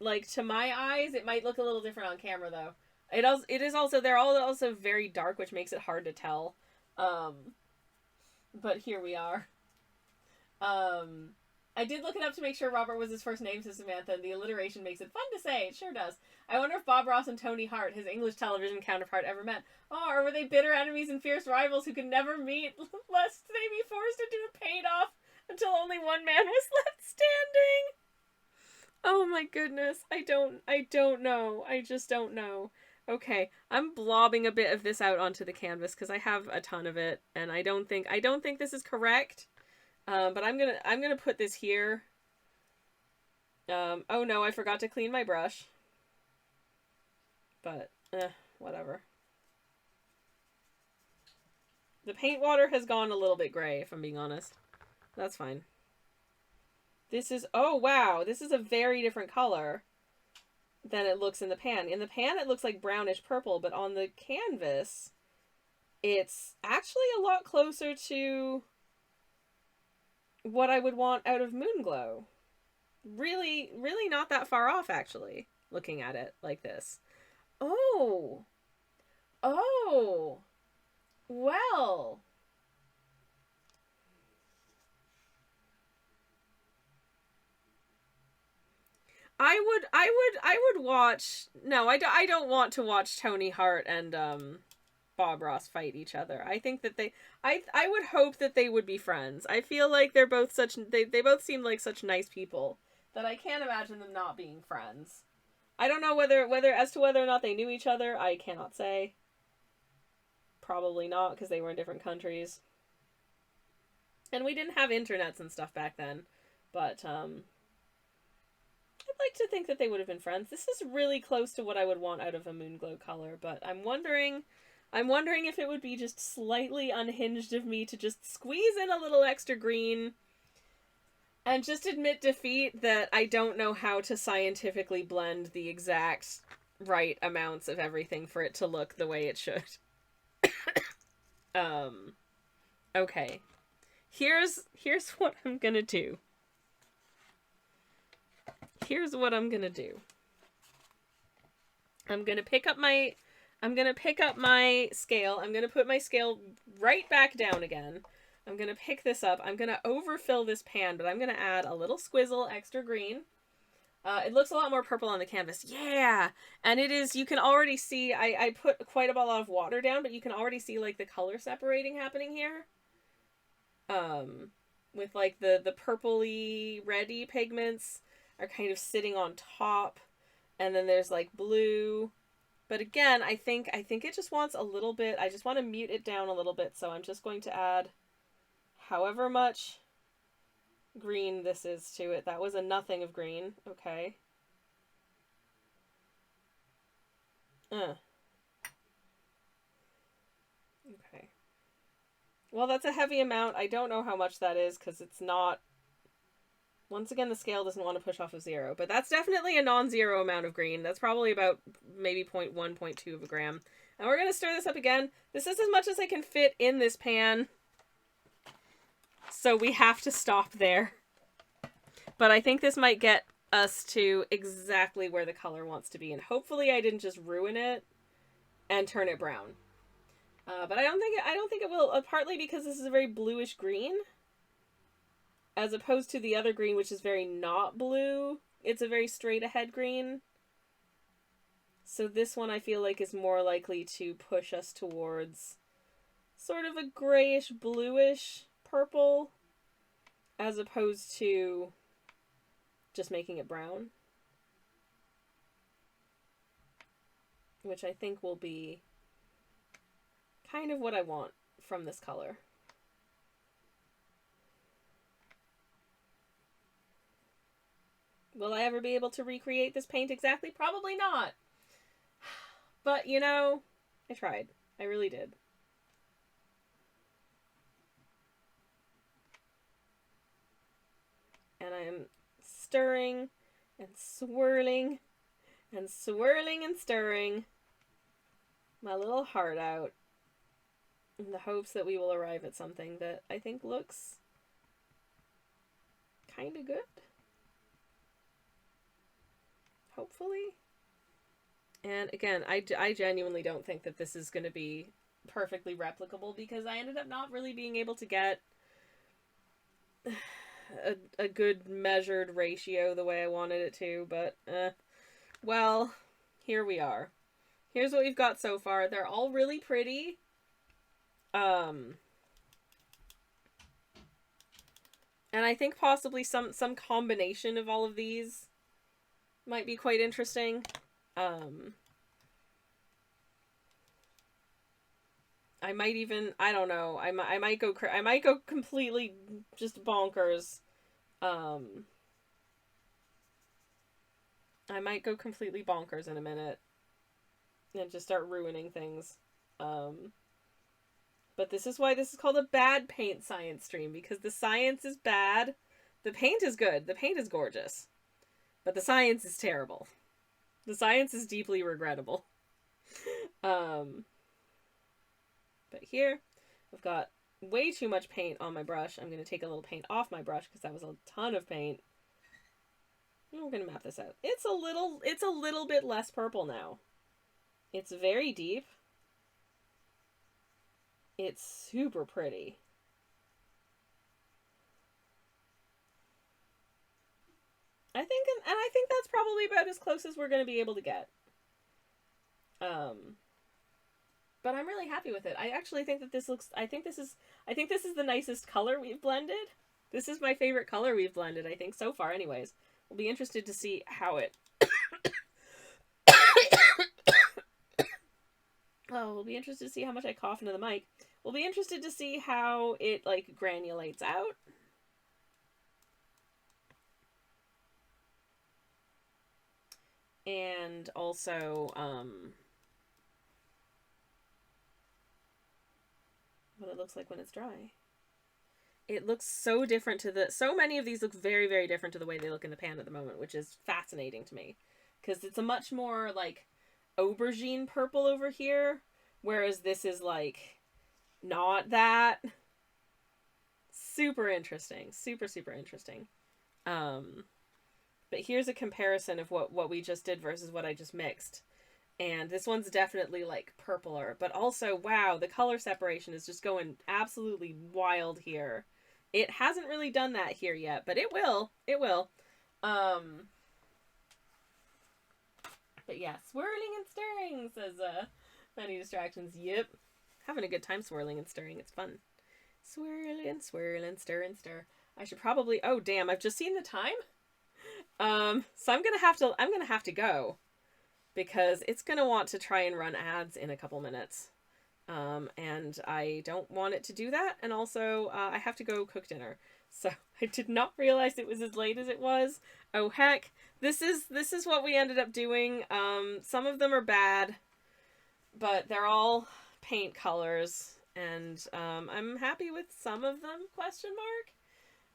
like, to my eyes. It might look a little different on camera, though. It is also, they're all also very dark, which makes it hard to tell. But here we are. I did look it up to make sure Robert was his first name, says Samantha, and the alliteration makes it fun to say. It sure does. I wonder if Bob Ross and Tony Hart, his English television counterpart, ever met. Oh, or were they bitter enemies and fierce rivals who could never meet, lest they be forced into a paid-off until only one man was left standing? Oh my goodness. I don't know. I just don't know. Okay, I'm blobbing a bit of this out onto the canvas because I have a ton of it, and I don't think this is correct. But I'm gonna put this here. Oh no, I forgot to clean my brush. But, whatever. The paint water has gone a little bit gray, if I'm being honest. That's fine. This is, oh wow, this is a very different color than it looks in the pan. In the pan, it looks like brownish purple, but on the canvas, it's actually a lot closer to what I would want out of Moonglow. Really, really not that far off, actually, looking at it like this. Oh. Oh. Well. I would watch, no, I don't want to watch Tony Hart and, Bob Ross fight each other. I think that I would hope that they would be friends. I feel like they're both they both seem like such nice people that I can't imagine them not being friends. I don't know whether or not they knew each other. I cannot say. Probably not, because they were in different countries. And we didn't have internets and stuff back then. But, I'd like to think that they would have been friends. This is really close to what I would want out of a Moonglow color, but I'm wondering if it would be just slightly unhinged of me to just squeeze in a little extra green and just admit defeat that I don't know how to scientifically blend the exact right amounts of everything for it to look the way it should. Okay. Here's what I'm gonna do. Here's what I'm gonna do. I'm gonna pick up my scale. I'm gonna put my scale right back down again. I'm gonna pick this up. I'm gonna overfill this pan, but I'm gonna add a little squizzle extra green. It looks a lot more purple on the canvas. Yeah! And it is, you can already see, I put quite a lot of water down, but you can already see, like, the color separating happening here. With, like, the purpley, reddy pigments are kind of sitting on top. And then there's, like, blue But again, I think it just wants a little bit. I just want to mute it down a little bit, so I'm just going to add however much green this is to it. That was a nothing of green. Okay. Okay. Well, that's a heavy amount. I don't know how much that is because it's not... Once again, the scale doesn't want to push off of 0, but that's definitely a non-zero amount of green. That's probably about maybe 0.1, 0.2 of a gram. And we're going to stir this up again. This is as much as I can fit in this pan. So we have to stop there. But I think this might get us to exactly where the color wants to be. And hopefully I didn't just ruin it and turn it brown. But I don't think it will, partly because this is a very bluish green. As opposed to the other green, which is very not blue. It's a very straight ahead green. So this one I feel like is more likely to push us towards sort of a grayish bluish purple. As opposed to just making it brown. Which I think will be kind of what I want from this color. Will I ever be able to recreate this paint exactly? Probably not. But, you know, I tried. I really did. And I'm stirring and swirling and swirling and stirring my little heart out in the hopes that we will arrive at something that I think looks kind of good. Hopefully. And again, I genuinely don't think that this is going to be perfectly replicable because I ended up not really being able to get a good measured ratio the way I wanted it to, but well, here we are. Here's what we've got so far. They're all really pretty. And I think possibly some combination of all of these might be quite interesting. I might even, I don't know, I might go completely just bonkers. I might go completely bonkers in a minute and just start ruining things. But this is why this is called a bad paint science stream, because the science is bad. The paint is good. The paint is gorgeous. But the science is terrible. The science is deeply regrettable. But here, I've got way too much paint on my brush. I'm going to take a little paint off my brush because that was a ton of paint. And we're going to map this out. It's a little bit less purple now. It's very deep. It's super pretty. I think that's probably about as close as we're going to be able to get. But I'm really happy with it. I actually think that this looks, I think this is the nicest color we've blended. This is my favorite color we've blended, I think, so far anyways. We'll be interested to see how it... Oh, we'll be interested to see how much I cough into the mic. We'll be interested to see how it, like, granulates out. And also, what it looks like when it's dry. It looks so different to the... So many of these look very, very different to the way they look in the pan at the moment, which is fascinating to me. Because it's a much more, like, aubergine purple over here, whereas this is, like, not that. Super interesting. Super, super interesting. But here's a comparison of what we just did versus what I just mixed. And this one's definitely, like, purpler. But also, wow, the color separation is just going absolutely wild here. It hasn't really done that here yet, but it will. It will. But yeah, swirling and stirring, says, Many Distractions. Yep. Having a good time swirling and stirring. It's fun. Swirl and swirl and stir and stir. I should probably... Oh, damn, I've just seen the time. So I'm gonna have to go. because it's going to want to try and run ads in a couple minutes. And I don't want it to do that. And also, I have to go cook dinner. So I did not realize it was as late as it was. Oh heck, this is what we ended up doing. Some of them are bad, but they're all paint colors, and I'm happy with some of them. Question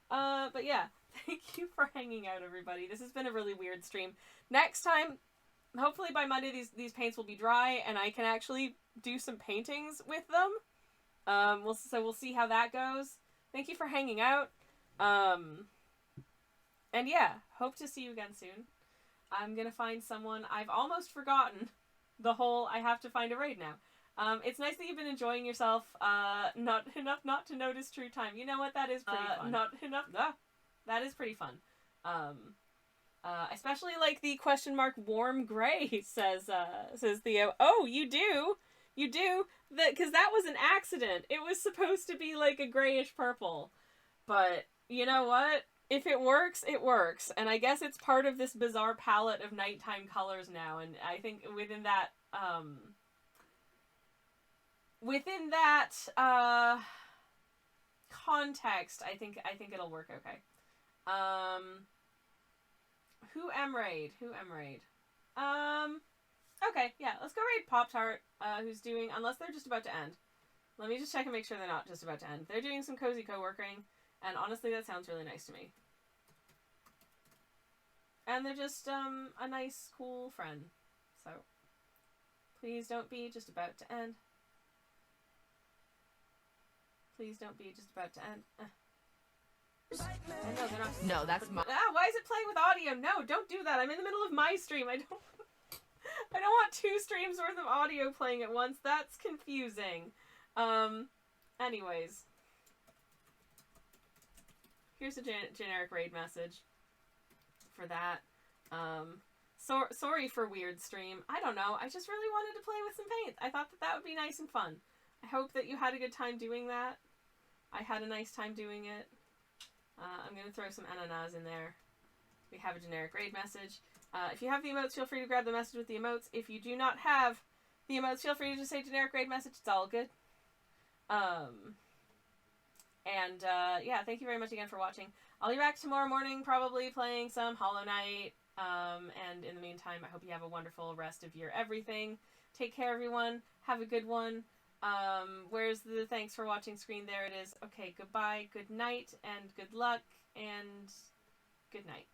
mark. But yeah, thank you for hanging out, everybody. This has been a really weird stream. Next time, hopefully by Monday these paints will be dry and I can actually do some paintings with them. We'll see how that goes. Thank you for hanging out. And yeah, hope to see you again soon. I'm gonna find someone. I've almost forgotten the whole I have to find a raid now. It's nice that you've been enjoying yourself. Not enough not to notice true time. You know what? That is pretty fun. Not enough. That is pretty fun. Especially like the question mark warm gray says Theo. Oh, you do, because that was an accident. It was supposed to be like a grayish purple, but you know what? If it works, it works, and I guess it's part of this bizarre palette of nighttime colors now. And I think within that context, I think it'll work okay. Who M raid? Okay, yeah, let's go raid Pop-Tart, who's doing, unless they're just about to end. Let me just check and make sure they're not just about to end. They're doing some cozy co-working, and honestly, that sounds really nice to me. And they're just, a nice, cool friend. So, please don't be just about to end. Please don't be just about to end. No, they're not. No, that's my. Why is it playing with audio? No, don't do that. I'm in the middle of my stream. I don't want 2 streams worth of audio playing at once. That's confusing. Anyways. Here's a generic raid message for that. Sorry for weird stream. I don't know. I just really wanted to play with some paint. I thought that would be nice and fun. I hope that you had a good time doing that. I had a nice time doing it. I'm going to throw some ananas in there. We have a generic raid message. If you have the emotes, feel free to grab the message with the emotes. If you do not have the emotes, feel free to just say generic raid message. It's all good. Yeah, thank you very much again for watching. I'll be back tomorrow morning, probably playing some Hollow Knight. And in the meantime, I hope you have a wonderful rest of your everything. Take care, everyone. Have a good one. Where's the thanks for watching screen? There it is. Okay, goodbye, good night, and good luck, and good night.